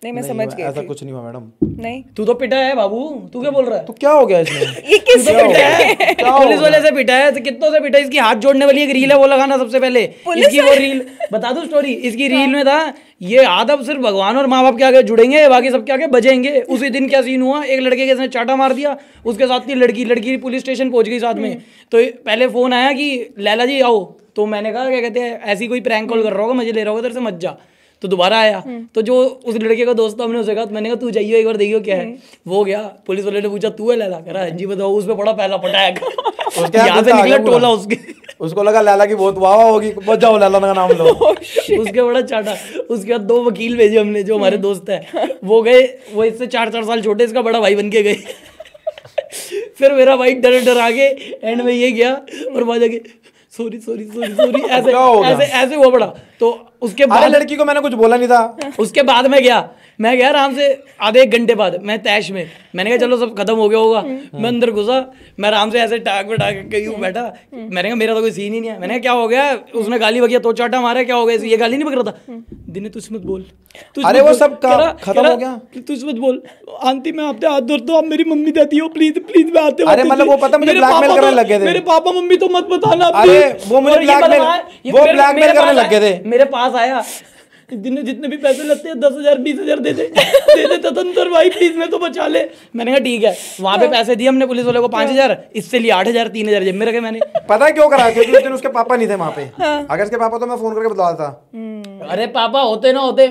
नहीं मैं नहीं, समझ गई ऐसा थी। कुछ नहीं हुआ मैडम। नहीं तू तो पिटा है बाबू, तू क्या बोल रहा है? तो क्या हो गया इसमें? ये किस तू तो पिटा है, पुलिस वाले से पिटा है, तो कितनों से पिटा है। इसकी हाथ जोड़ने वाली एक रील है, वो लगाना सबसे पहले। इसकी वो रील बता दूं स्टोरी, इसकी रील में था ये हाथ अब सिर्फ भगवान और माँ बाप के आगे जुड़ेंगे, बाकी सबके आगे बजेंगे। उसी दिन क्या सीन हुआ, एक लड़के के इसने चाटा मार दिया, उसके साथ थी लड़की पुलिस स्टेशन पहुंच गई साथ में। तो पहले फोन आया कि लैला जी आओ, तो मैंने कहा क्या कहते हैं ऐसी कोई प्रैंक कॉल कर रहा होगा, मुझे ले रहा होगा तेरे से, मत जा। तो दोबारा आया, तो जो उस लड़के का दोस्त था हमने उसे कहा, मैंने कहा तू जाइयो एक बार देखियो क्या है। वो गया, पुलिस वाले ने पूछा तू है लैला, कह रहा है जी बताओ। उस पे पड़ा पहला पटाक, यहाँ से निकला टोला उसके। उसको लगा लैला की बहुत वाह होगी, बच जाओ लैला का नाम लो। उसके बड़ा चाटा। उसके बाद 2 वकील भेजे हमने, जो हमारे दोस्त है वो गए, वो इससे 4 साल छोटे, इसका बड़ा भाई बन के गए। फिर मेरा भाई डर आगे एंड में ये गया और वहां जाके सॉरी ऐसे हुआ बड़ा। तो उसके बाद लड़की को मैंने कुछ बोला नहीं था। उसके बाद मैं गया आराम से आधे 1 घंटे बाद मैं तैश में, मैंने कहा चलो सब खत्म हो गया होगा। मैं अंदर घुसा, मैं आराम से ऐसे टाक पे टाक के यूं बैठा। मैंने कहा मेरा तो कोई सीन ही नहीं है। मैंने कहा क्या हो गया? उसने गाली बकिया, तो चाटा मारा, क्या हो गया? ये गाली नहीं बक रहा था। दिने तुझ मत बोल, अरे वो सब खत्म हो गया। तुझ मत बोल आंटी, मैं आपसे हाथ धरता हूं, आप मेरी मम्मी देती हो, प्लीज प्लीज मैं आते। अरे मतलब वो पता मुझे ब्लैकमेल करने लग गए थे। मेरे पापा मम्मी तो मत बताना। अरे वो मुझे ब्लैकमेल करने लग गए थे। मेरे पास आया, दिन जितने भी पैसे लगते हैं 10,000 20,000 दे दे ततंतर भाई प्लीज मैं तो बचा ले। मैंने कहा ठीक है। वहां पे पैसे दिए हमने पुलिस वाले को 5,000, इससे लिए 8,000 3,000 जेब में रखे मैंने। पता है क्यों करा? क्योंकि उस दिन उसके पापा नहीं थे वहां पे। अगर उसके पापा तो मैं फोन करके बता देता। अरे पापा होते ना होते,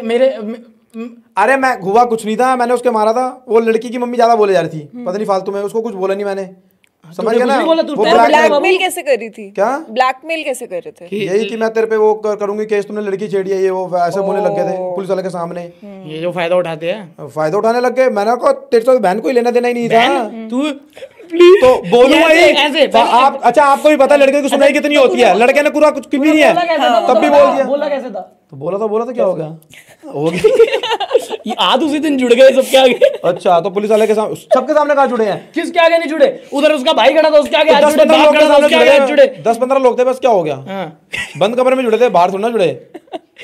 अरे मैं हुआ कुछ नहीं था, मैंने उसके मारा था, वो लड़की की मम्मी ज्यादा बोले जा रही थी, पता नहीं फालतू में, उसको कुछ बोला नहीं मैंने, समझ गया ना। वो ब्लैकमेल कैसे कर रही थी? क्या ब्लैकमेल कैसे कर रहे थे? यही कि मैं तेरे पे वो करूंगी केस, तुमने लड़की छेड़ी है, ये वो ऐसे बोलने लग गए थे पुलिस वाले के सामने। ये जो फायदा उठाते हैं, फायदा उठाने लग गए। मैंने कहा तेरे तो बहन को ही लेना देना ही नहीं था, तू तो बोलूंगा ही। ऐसे आप अच्छा, आपको भी पता है लड़के की सुनाई कितनी होती है, लड़के ने पूरा कुछ भी नहीं है तब भी बोल दिया। बोला कैसे था? तो बोला था क्या हो गया, हो गया। ये आज उसी दिन जुड़ गए सबके आगे। अच्छा, तो पुलिस वाले के सामने, सबके सामने कहाँ जुड़े हैं? किसके आगे नहीं जुड़े? उधर उसका भाई खड़ा था, उसके आगे तो 10-15 लोग के सामने जुड़े। 10-15 लोग थे बस, क्या हो गया? बंद कमरे में जुड़े थे, बाहर थोड़ा ना जुड़े।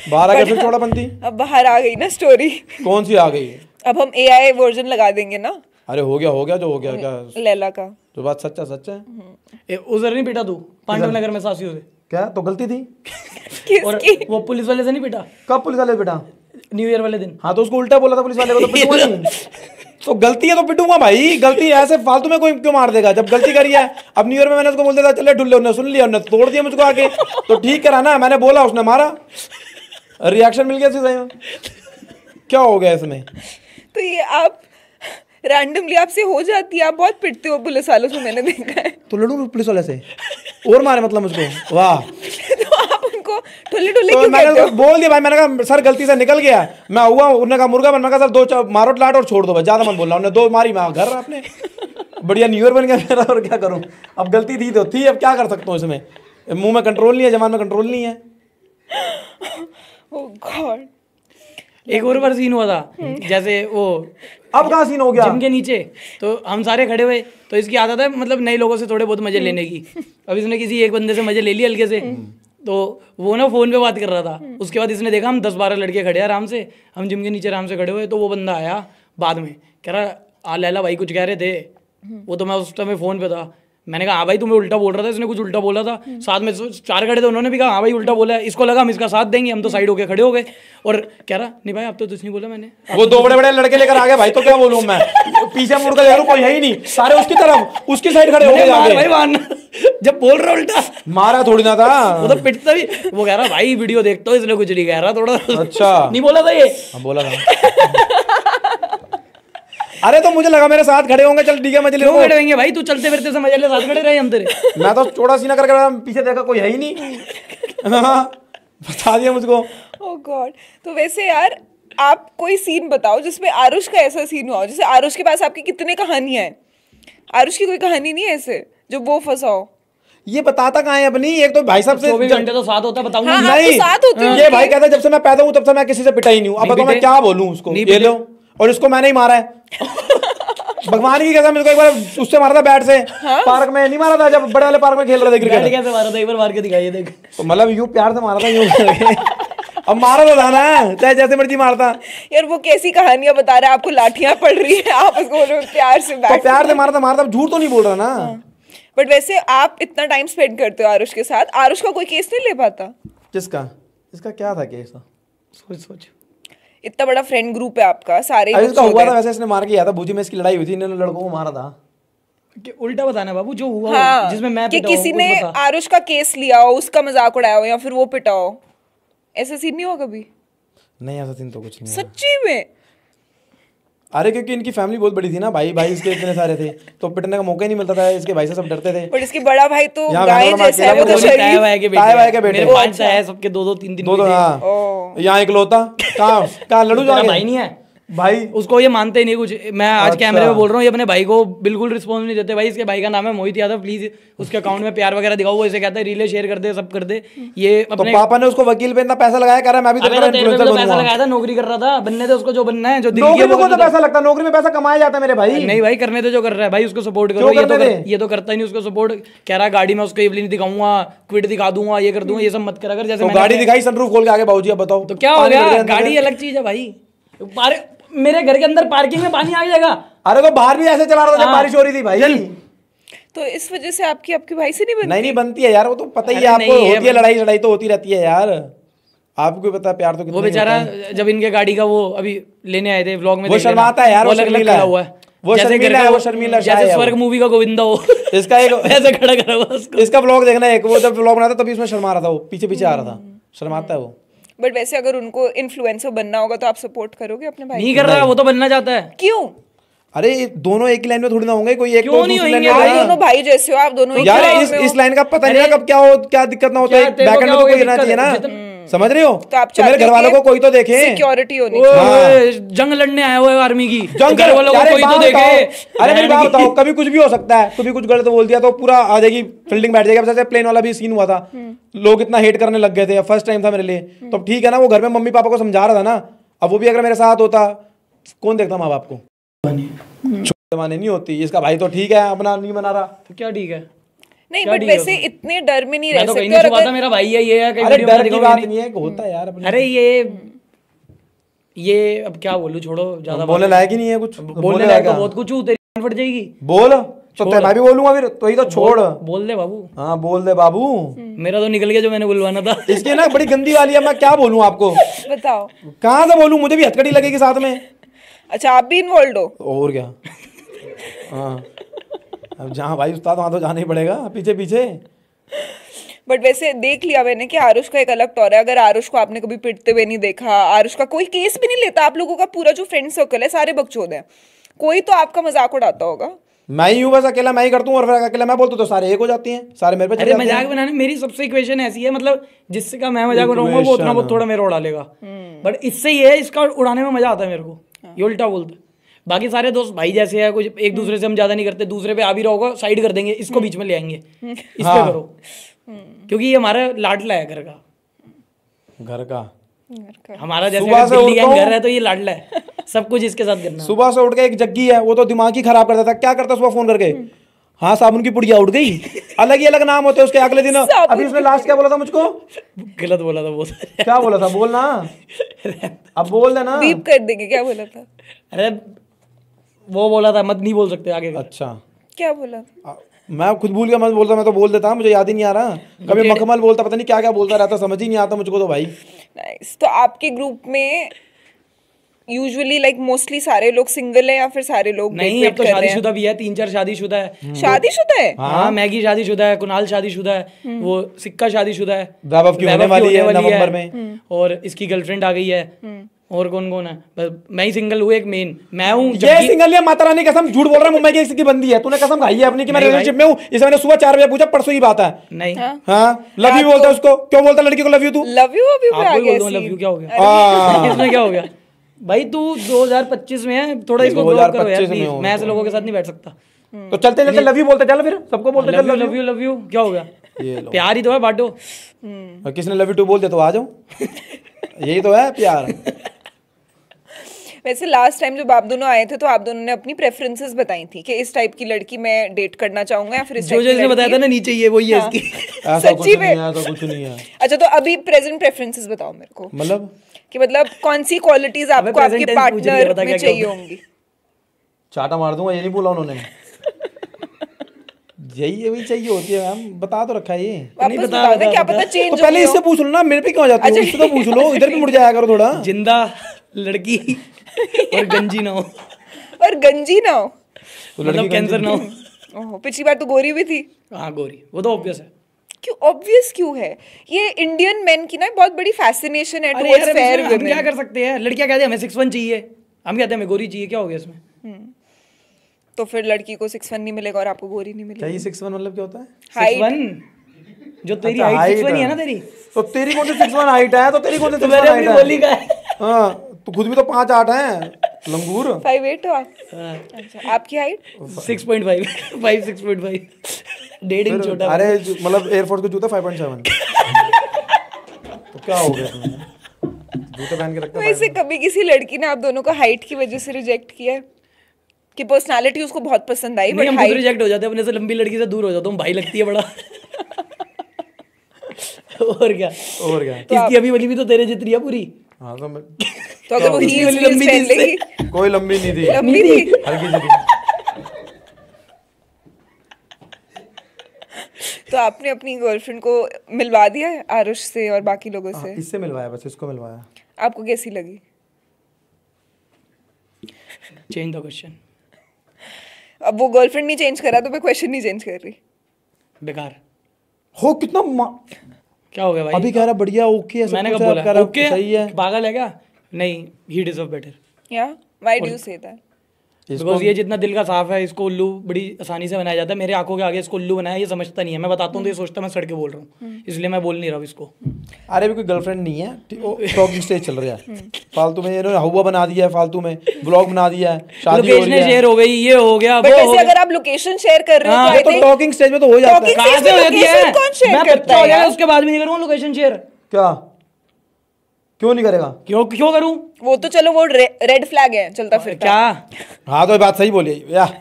बाहर आके फिर चौड़ा बनती। अब बाहर आ गई ना स्टोरी। कौन सी आ गई? अब हम AI वर्जन लगा देंगे ना। अरे हो गया जो हो गया, क्या लैला का जो बात सच है। उधर नहीं पिटा तू पांडव नगर में सासियों से? क्या तो गलती थी? और किसकी? वो पुलिस वाले से नहीं पिटा? कब पुलिस वाले बेटा? न्यू ईयर वाले दिन। हाँ तो उसको उल्टा बोला था पुलिस वाले को, तो पिटूंगा नहीं। तो गलती है तो पिटूंगा भाई, गलती ऐसे फालतू में कोई क्यों मार देगा जब गलती करी है। अब न्यू ईयर में मैंने उसको बोल दिया चले ढुल्ले, उन्होंने सुन लिया, उन्होंने तोड़ दिया मुझको आके, तो ठीक करा ना, मैंने बोला उसने मारा, रिएक्शन मिल गया सीधा। क्या हो गया इसमें? तो ये आप रैंडमली आपसे हो जाती है, आप बहुत पिटते हो पुलिस वालों से, मैंने देखा है। तो लड़ू पुलिस वाले से और मारे मतलब मुझको, वाह। तो आप उनको ठुल्ले ठुल्ले तो क्यों मैंने कहते हो? बोल दिया भाई, मैंने कहा सर गलती से निकल गया, मैं हुआ, उन्होंने कहा मुर्गा बन, मैं कहा सर दो मारो लाट और छोड़ दो बस, ज्यादा मत बोलना। उन्होंने दो मारी, मैं घर आपने बढ़िया न्यू ईयर बन गया मेरा, और क्या करूं, अब गलती थी तो थी, अब क्या कर सकता हूँ इसमें, मुंह में कंट्रोल नहीं है, जबान में कंट्रोल नहीं है। ओह गॉड। एक और बार सीन हुआ था, जैसे वो अब कहाँ सीन हो गया? जिम के नीचे तो हम सारे खड़े हुए, तो इसकी आदत है मतलब नए लोगों से थोड़े बहुत मजे लेने की। अब इसने किसी एक बंदे से मजे ले लिए हल्के से, तो वो ना फोन पे बात कर रहा था। उसके बाद इसने देखा हम 10-12 लड़के खड़े हैं आराम से, हम जिम के नीचे आराम से खड़े हुए, तो वो बंदा आया बाद में, कह रहा लैला भाई कुछ कह रहे थे। वो तो मैं उस समय फोन पे था, मैंने कहा हाँ भाई तुम्हें उल्टा बोल रहा था, इसने कुछ उल्टा बोला था। साथ में 4 खड़े थे, उन्होंने भी कहा हाँ भाई उल्टा बोला है, इसको लगा हम इसका साथ देंगे, हम तो साइड होके खड़े हो गए। और कह रहा नहीं भाई आप तो कुछ नहीं बोला मैंने। वो दो बड़े बड़े लड़के लेकर आ गए भाई, तो क्या बोलूं मैं, पीछे मुड़ कर देखूं कोई है ही नहीं, सारे उसकी तरफ, उसकी साइड खड़े हो गए मार आगे। भाई मारना, जब बोल रहा उल्टा मारा थोड़ी ना था वो तो पिटता भी। वो कह रहा भाई वीडियो देखता हूँ इसलिए कुछ नहीं कह रहा, थोड़ा अच्छा नहीं बोला था ये। हाँ बोला था। अरे तो मुझे लगा मेरे साथ खड़े होंगे, चल ठीक है मजे ले क्यों खड़े होंगे भाई, तू चलते फिरते से मजे ले, साथ खड़े रहे हम तेरे। मैं तो चौड़ा सीना करके पीछे देखा कोई है ही नहीं। हाँ, बता दिया मुझको। ओह गॉड। तो वैसे यार आप कोई सीन बताओ जिसमें आरुष का ऐसा सीन हुआ हो, जैसे आरुष के पास आपकी कितने कहानियां हैं, आरुष की कोई कहानी नहीं है ऐसे जो वो फंसा हो? ये बताता कहाँ है अपनी, एक तो भाई साहब से 24 घंटे तो साथ होता है, बताऊंगा हाँ, आप तो नहीं, साथ होते हो ये उनके। भाई कहता है जब से मैं पैदा हूँ तब से मैं किसी से पिटा ही नहीं हूँ। अब नहीं बताओ मैं पिटे। क्या बोलूँ उसको, नहीं ये पिटे। लो, और इसको मैंने ही मारा है। भगवान की कसम, इसको एक बार उससे मारा था बैट से, पार्क में नहीं मारा था जब बड़े वाले पार्क में खेल रहे थे बैठ क्रिकेट। कैसे मारा था, एक बार मार के दिखाइए देख। तो मतलब यूं प्यार से मारा था यूं करके। अब मारा तो था ना, चाहे जैसे मर्जी मारता। यार वो कैसी कहानियां बता रहा है, आपको लाठियां पड़ रही है, आप उसको बोल रहे हो प्यार से तो बैठ। प्यार से मारा था, झूठ तो नहीं बोल रहा ना। बट वैसे आप इतना टाइम स्पेंड करते हो आरुष के साथ, आरुष का कोई केस नहीं ले पाता? किसका? इसका क्या था केस? सोच इतना बड़ा फ्रेंड ग्रुप है आपका, सारे अरे लोग इसका सो हुआ गए। था वैसे, इसने मार के गया था, भूजी में इसकी लड़ाई हुई थी, इन्होंने लड़कों को मारा था। उल्टा बताना बाबू जो हुआ हाँ, जिसमें मैं कि पिटा हूँ, किसी कुछ ने बता। आरुष का केस लिया हो, उसका मजाक उड़ाया हो, या फिर वो पिटा हो, ऐसा सीन नहीं हुआ कभी? नहीं ऐसा सीन तो कुछ नहीं है। सच्ची में? अरे क्योंकि इनकी फैमिली बहुत बड़ी थी ना, भाई भाई इसके इतने सारे थे, तो पिटने का मौका ही नहीं मिलता था, इसके भाई से सब डरते थे। बट इसके बड़ा भाई तो यहाँ गाय वैनोला जैसा है, मार्केट वो तो है, शरीफ। ताया भाई के ताया भाई के बेटे, बेटे। मेरे 5 है, सबके 2-2 3-3 दो बेटे। हाँ, ओह। यहाँ इकलौता। कहाँ लड़ू तेरा जाके भाई नहीं है भाई? उसको ये मानते ही नहीं कुछ। मैं आज अच्छा। कैमरे में बोल रहा हूँ, ये अपने भाई को बिल्कुल रिस्पॉन्स नहीं देते। भाई इसके भाई का नाम है मोहित यादव, प्लीज उसके अकाउंट में प्यार वगैरह दिखाओ। वो इसे कहता है रीले शेयर कर दे, सब कर दे। ये तो अपने पापा ने उसको वकील पे इतना पैसा लगाया, कह रहा है मैं भी अबे तेरा तो तेरे पे इन्फ्लुएंसर तो पैसा बनूंगा। लगाया था, नौकरी कर रहा था, बनने दे उसको जो बनना है, जो दिल की नौकरी है में वो कौन सा करने दे। पैसा लगता है? नौकरी में पैसा कमाया जाता है मेरे भाई। नहीं भाई करने दे जो कर रहा है भाई, उसको सपोर्ट करो। क्यों ये तो करने दे? ये तो करता ही नहीं, उसको सपोर्ट। कह रहा है गाड़ी में उसको इवलिन दिखाऊंगा, क्विड दिखा दूंगा, ये कर दूंगा, ये सब मत करा कर। जैसे तो मैंने गाड़ी दिखाई सनरूफ खोल के आगे, बाबूजी अब बताओ तो क्या हो पानी भर गया? अंदर गाड़ी से। अलग चीज है भाई। मेरे घर के अंदर पार्किंग में पानी आ जाएगा। अरे तो बाहर भी ऐसे चला रहा था जब हाँ। बारिश हो रही थी भाई। तो इस वजह से आपकी भाई से नहीं बनती? नहीं बनती है यार, वो तो पता ही है अरे आपको, नहीं है होती है लड़ाई लड़ाई तो होती रहती है यार, आपको भी पता है प्यार तो कितना वो ही बेचारा होता है। जब इनके गाड़ी का वो अभी लेने आए थे व्लॉग में, वो देख लेना। शर्माता है यार, वो अलग अलग शर्मीला खड़ा है। हुआ है, वो जैसे शर्मीला घर है, का वो शर्मीला शाह जैसे है स्वर्ग वो। मूवी का गोविंदा हो। इसका एक ऐसे खड़ा करा हुआ उसको। इसका ब्लॉग देखना है, एक वो जब ब्लॉग बनाता तभी इसमें शर्मा रहा था, वो पीछे पीछे आ रहा था, शर्माता है वो। बट वैसे अगर उनको इन्फ्लुएंसर बनना होगा तो आप सपोर्ट करोगे अपने भाई नहीं कर रहा, वो तो बनना चाहता है। क्यों? अरे दोनों एक ही लाइन में थोड़ी ना होंगे, कोई एक क्यों तो नहीं दूसरी लाइन होंगे? में आप जाएगा। दोनों भाई जैसे हो, आप दोनों एक यार लाइन इस में हो। इस लाइन का पता नहीं ना कब क्या दिक्कत ना होता है, तेरे को बैकएंड क्या में तो होगा कोई रहना दिक्कत? चाहिए ना, समझ रहे हो? तो आप तो मेरे चाहते घर हो वालों कि को कोई तो देखे। सिक्योरिटी होनी ओए, चाहिए। ओए, जंग लड़ने आया हुआ है आर्मी की, जंग घर वालों को अरे कोई तो बात देखे। बताओ, अरे मेरी बात बताओ, कभी कुछ भी हो सकता है, कभी कुछ गलत बोल दिया तो पूरा आ जाएगी, फील्डिंग बैठ जाएगी। जैसे प्लेन वाला भी सीन हुआ था, लोग इतना हेट करने लग गए थे, फर्स्ट टाइम था मेरे लिए, तो ठीक है ना, वो घर में मम्मी पापा को समझा रहा था ना। अब वो भी अगर मेरे साथ होता, कौन देखता माँ बाप को? माने नहीं होती। इसका भाई तो ठीक है, अपना नहीं बना रहा, तो क्या ठीक है? नहीं क्या बट ठीक है वैसे उसमें? इतने डर में नहीं मैं रह तो कहीं सकते। नहीं और छुपाता, अगर मेरा भाई है, ये है, कहीं अरे वीडियो डर में की दिखाऊंगा बात नहीं। नहीं है, होता है यार अपने। अरे ये अब क्या बोलूं, छोड़ो ज्यादा बोलने लायक ही नहीं है कुछ, बोलने लायक तो बहुत कुछ हूँ, तेरी कान फट जाएगी। बोल तो मैं भी बोलूंगा फिर, तो ही तो छोड़। बोल दे बाबू। हाँ बोल दे बाबू। मेरा तो निकल गया जो मैंने बुलवाना था। इसकी ना बड़ी गंदी वाली है, मैं क्या बोलूं आपको, बताओ। कहाँ से बोलूं, मुझे भी हथकड़ी लगेगी साथ में। अच्छा आप भी इन्वॉल्व हो? और क्या। हाँ अब जहाँ भाई उस्ताद वहाँ तो जाना ही पड़ेगा, पीछे पीछे। बट वैसे देख लिया मैंने कि आरुष का एक अलग तौर है। अगर आरुष को आपने कभी पिटते हुए नहीं देखा, आरुष का कोई केस भी नहीं लेता, आप लोगों का पूरा जो फ्रेंड सर्कल है सारे बकचोद हैं, कोई तो आपका मजाक उड़ाता होगा। मैं ही हूँ बस, अकेला मैं ही करता हूँ, और फिर अकेला मैं बोलता हूँ तो सारे एक हो जाती हैं, सारे मेरे पे चले अरे जाते हैं। मजाक बनाने मेरी सबसे इक्वेशन ऐसी है, मतलब जिससे का मैं मजाक उड़ाऊंगा वो उतना बहुत थोड़ा मेरा उड़ा लेगा, बट इससे ये है, इसका उड़ाने में मजा आता है मेरे को, ये उल्टा बोलता है। बाकी सारे दोस्त भाई जैसे है, कुछ एक दूसरे से हम ज्यादा नहीं करते, दूसरे पे आ भी रहा होगा साइड कर देंगे, इसको बीच में ले आएंगे, इस पे करो, क्योंकि ये हमारा लाडला है घर का, घर का। हमारा जैसे सुबह से दिल्ली उठता का घर हूँ। है तो ये लाडला है, सब कुछ इसके साथ करना है। सुबह से उठ के एक जग्गी है, वो तो दिमाग ही खराब करता था। क्या करता सुबह फोन करके, हाँ साबुन की पुड़िया उठ गई, अलग ही अलग नाम होते हैं उसके। अगले दिन अभी उसने लास्ट क्या बोला था मुझको, गलत बोला था वो। क्या बोला था, बोलना अब बोल देना। बीप कर देंगे। क्या बोला था? अरे वो बोला था, मत नहीं बोल सकते आगे का। अच्छा क्या बोला था? मैं खुद भूल गया, मैं बोलता, मैं तो बोल देता, मुझे याद ही नहीं आ रहा। कभी मखमल बोलता, पता नहीं क्या क्या बोलता रहता, समझ ही नहीं आता मुझको तो भाई। नाइस। तो आपके ग्रुप में यूजुअली लाइक मोस्टली सारे लोग सिंगल हैं या फिर सारे लोग नहीं, अब तो शादीशुदा भी है, 3-4 शादीशुदा है। शादीशुदा है? हाँ, मैगी शादीशुदा है, कुणाल शादीशुदा है, वो सिक्का शादीशुदा है, वैभव की होने वाली है नवंबर में, और इसकी गर्लफ्रेंड आ गई है, और कौन कौन है, बस मैं ही सिंगल हूँ, एक मेन मैं हूँ। ये सिंगल है, माता रानी कसम झूठ बोल रहा है, मुंबई की किसी की बंदी है, तूने कसम खाई है अपनी कि मैं रिलेशनशिप में हूँ। इसे मैंने सुबह 4 बजे पूछा, परसों की बात है। नहीं, हाँ लव यू बोलता है उसको, क्यों बोलता लड़की को लव यू तू? लव यू अभी पे आ आपको गया बोल दूं लव यू, scene। क्या हो गया इसमें, क्या हो गया भाई? तू 2025 में है, थोड़ा इसको ग्रो करो यार प्लीज, मैं ऐसे लोगों के साथ नहीं बैठ सकता। तो चलते चलते लव यू बोलते चल, फिर सबको बोलते चल लव यू, लव यू क्या हो गया? प्यार ही तो है, बांटो। किसने लव यू टू बोल दिया तो आ जाओ, यही तो है प्यार। वैसे लास्ट टाइम जब आप दोनों आए थे तो आप दोनों ने अपनी प्रेफरेंसेस बताई थी कि इस टाइप की लड़की मैं डेट करना चाहूंगा या फिर इस जो टाइप जो की इसने बताया था ना लड़की। नीचे, ये वही है हाँ। इसकी। ऐसा कुछ सच्ची नहीं में? है, ऐसा कुछ नहीं है। अच्छा तो अभी प्रेजेंट प्रेफरेंसेस बताओ मेरे को, मतलब कि मतलब कौन सी क्वालिटीज आपको present आपके tense पूछ रही है, पार्टनर बता में क्या क्या चाहिए होता होंगी? चाटा मार दूंगा, ये नहीं बोला उन्होंने। यही वही चाहिए होती है मैम, बता तो रखा है ये। वापस बता, बताओ ना, बता, क्या बता। पता तो चेंज पहले इससे पूछ लो ना, मेरे पे क्यों आ जाती हो? इससे तो पूछ लो, इधर भी मुड़ जाया करो थोड़ा। जिंदा लड़की और गंजी ना हो, और गंजी ना हो। तो लड़की मतलब कैंसर ना हो। ओह, पिछली बार तो गोरी भी थी। हाँ गोरी, वो तो ऑब्वियस है। क्यों ऑब्वियस क्यों है? ये इंडियन मेन की ना बहुत बड़ी फैसिनेशन है अरे टुवर्ड्स यार, अब फेयर इसमें हम क्या वुमेन। कर सकते हैं? लड़कियां कहते हैं हमें 6'1" चाहिए, हम कहते हैं हमें गोरी चाहिए, क्या हो गया इसमें? तो फिर लड़की को 6'1" नहीं मिलेगा और आपको गोरी नहीं क्या मिलेगी। ये 6'1" मतलब क्या होता है? 6'1", जो तेरी अच्छा, हाइट height 6'1" ही है है। ना तेरी, तो तेरी कौन सी 6'1" हाइट है? तो तेरी कौन सी तो 6'1" मैंने अपनी हाइट बोली है? का है। हाँ तो खुद भी तो 5'8" है लंगूर। 5'8" हो आप? हाँ, अच्छा आपकी हाइट? 6.5 6.5 1.5 इंच छोटा। अरे मतलब एयरफोर्स का जूता 5.7। तो क्या हो गया तुमने? जूते पहन के रखते हैं। वैसे कभी किसी लड़की ने आप दोनों को हाइट की वजह से रिजेक्ट किया है कि पर्सनालिटी उसको बहुत पसंद आई नहीं, बट हम खुद हाइट? रिजेक्ट हो जाते हैं, अपने से लंबी लड़की से दूर हो जाता हूँ, भाई लगती है बड़ा। और क्या, और क्या? इसकी अभी वाली भी तो तेरे जितनी है पूरी। हाँ तो मैं तो अगर वो इसकी हील्स वाली लंबी पहन थी इससे। लेगी? कोई लंबी नहीं थी, लंबी थी? हल्की सी थी। तो आपने अपनी गर्लफ्रेंड को मिलवा दिया है आरुष से और बाकी लोगों से? इससे मिलवाया, बस इसको मिलवाया। आपको कैसी लगी? Change the question. अब वो गर्लफ्रेंड नहीं चेंज करा तो मैं क्वेश्चन नहीं चेंज कर रही। बेकार। हो कितना क्या हो गया भाई? अभी कह रहा बढ़िया ओके है, मैंने सब कब कुछ है, बोला कह रहा ओके? सही है। पागल है क्या? नहीं, ही डिजर्व बेटर। या why do you say that? Because ये जितना दिल का साफ है, इसको उल्लू बड़ी आसानी से बनाया जाता है। मेरे आंखों के आगे इसको उल्लू बनाया, ये समझता नहीं है। मैं बताता हूँ तो ये सोचता है मैं सड़ के बोल रहा हूँ, इसलिए मैं बोल नहीं रहा हूँ इसको। अरे भी कोई गर्लफ्रेंड नहीं है, टॉकिंग स्टेज चल रहा है फालतू में, इन्होंने हवा बना दिया है, फालतू में ब्लॉग बना दिया है, शादी हो रही लोकेशन है। शेयर हो गई, ये हो गया, बट वो हो वैसे गया। अगर आप लोकेशन शेयर कर रहे हो तो ये आई तो थिंक टॉकिंग स्टेज में तो हो जाता है। Talking कहाँ से हो जाती है? location कौन share मैं करता बच्चा है हो जाएगा यार? उसके बाद भी नहीं करूँगा लोकेशन शेयर। क्या क्यों नहीं करेगा? क्यों क्यों करूँ? वो तो चलो वो रेड फ्लैग है चलता फिरता। क्या? हाँ तो ये बात सही बोली या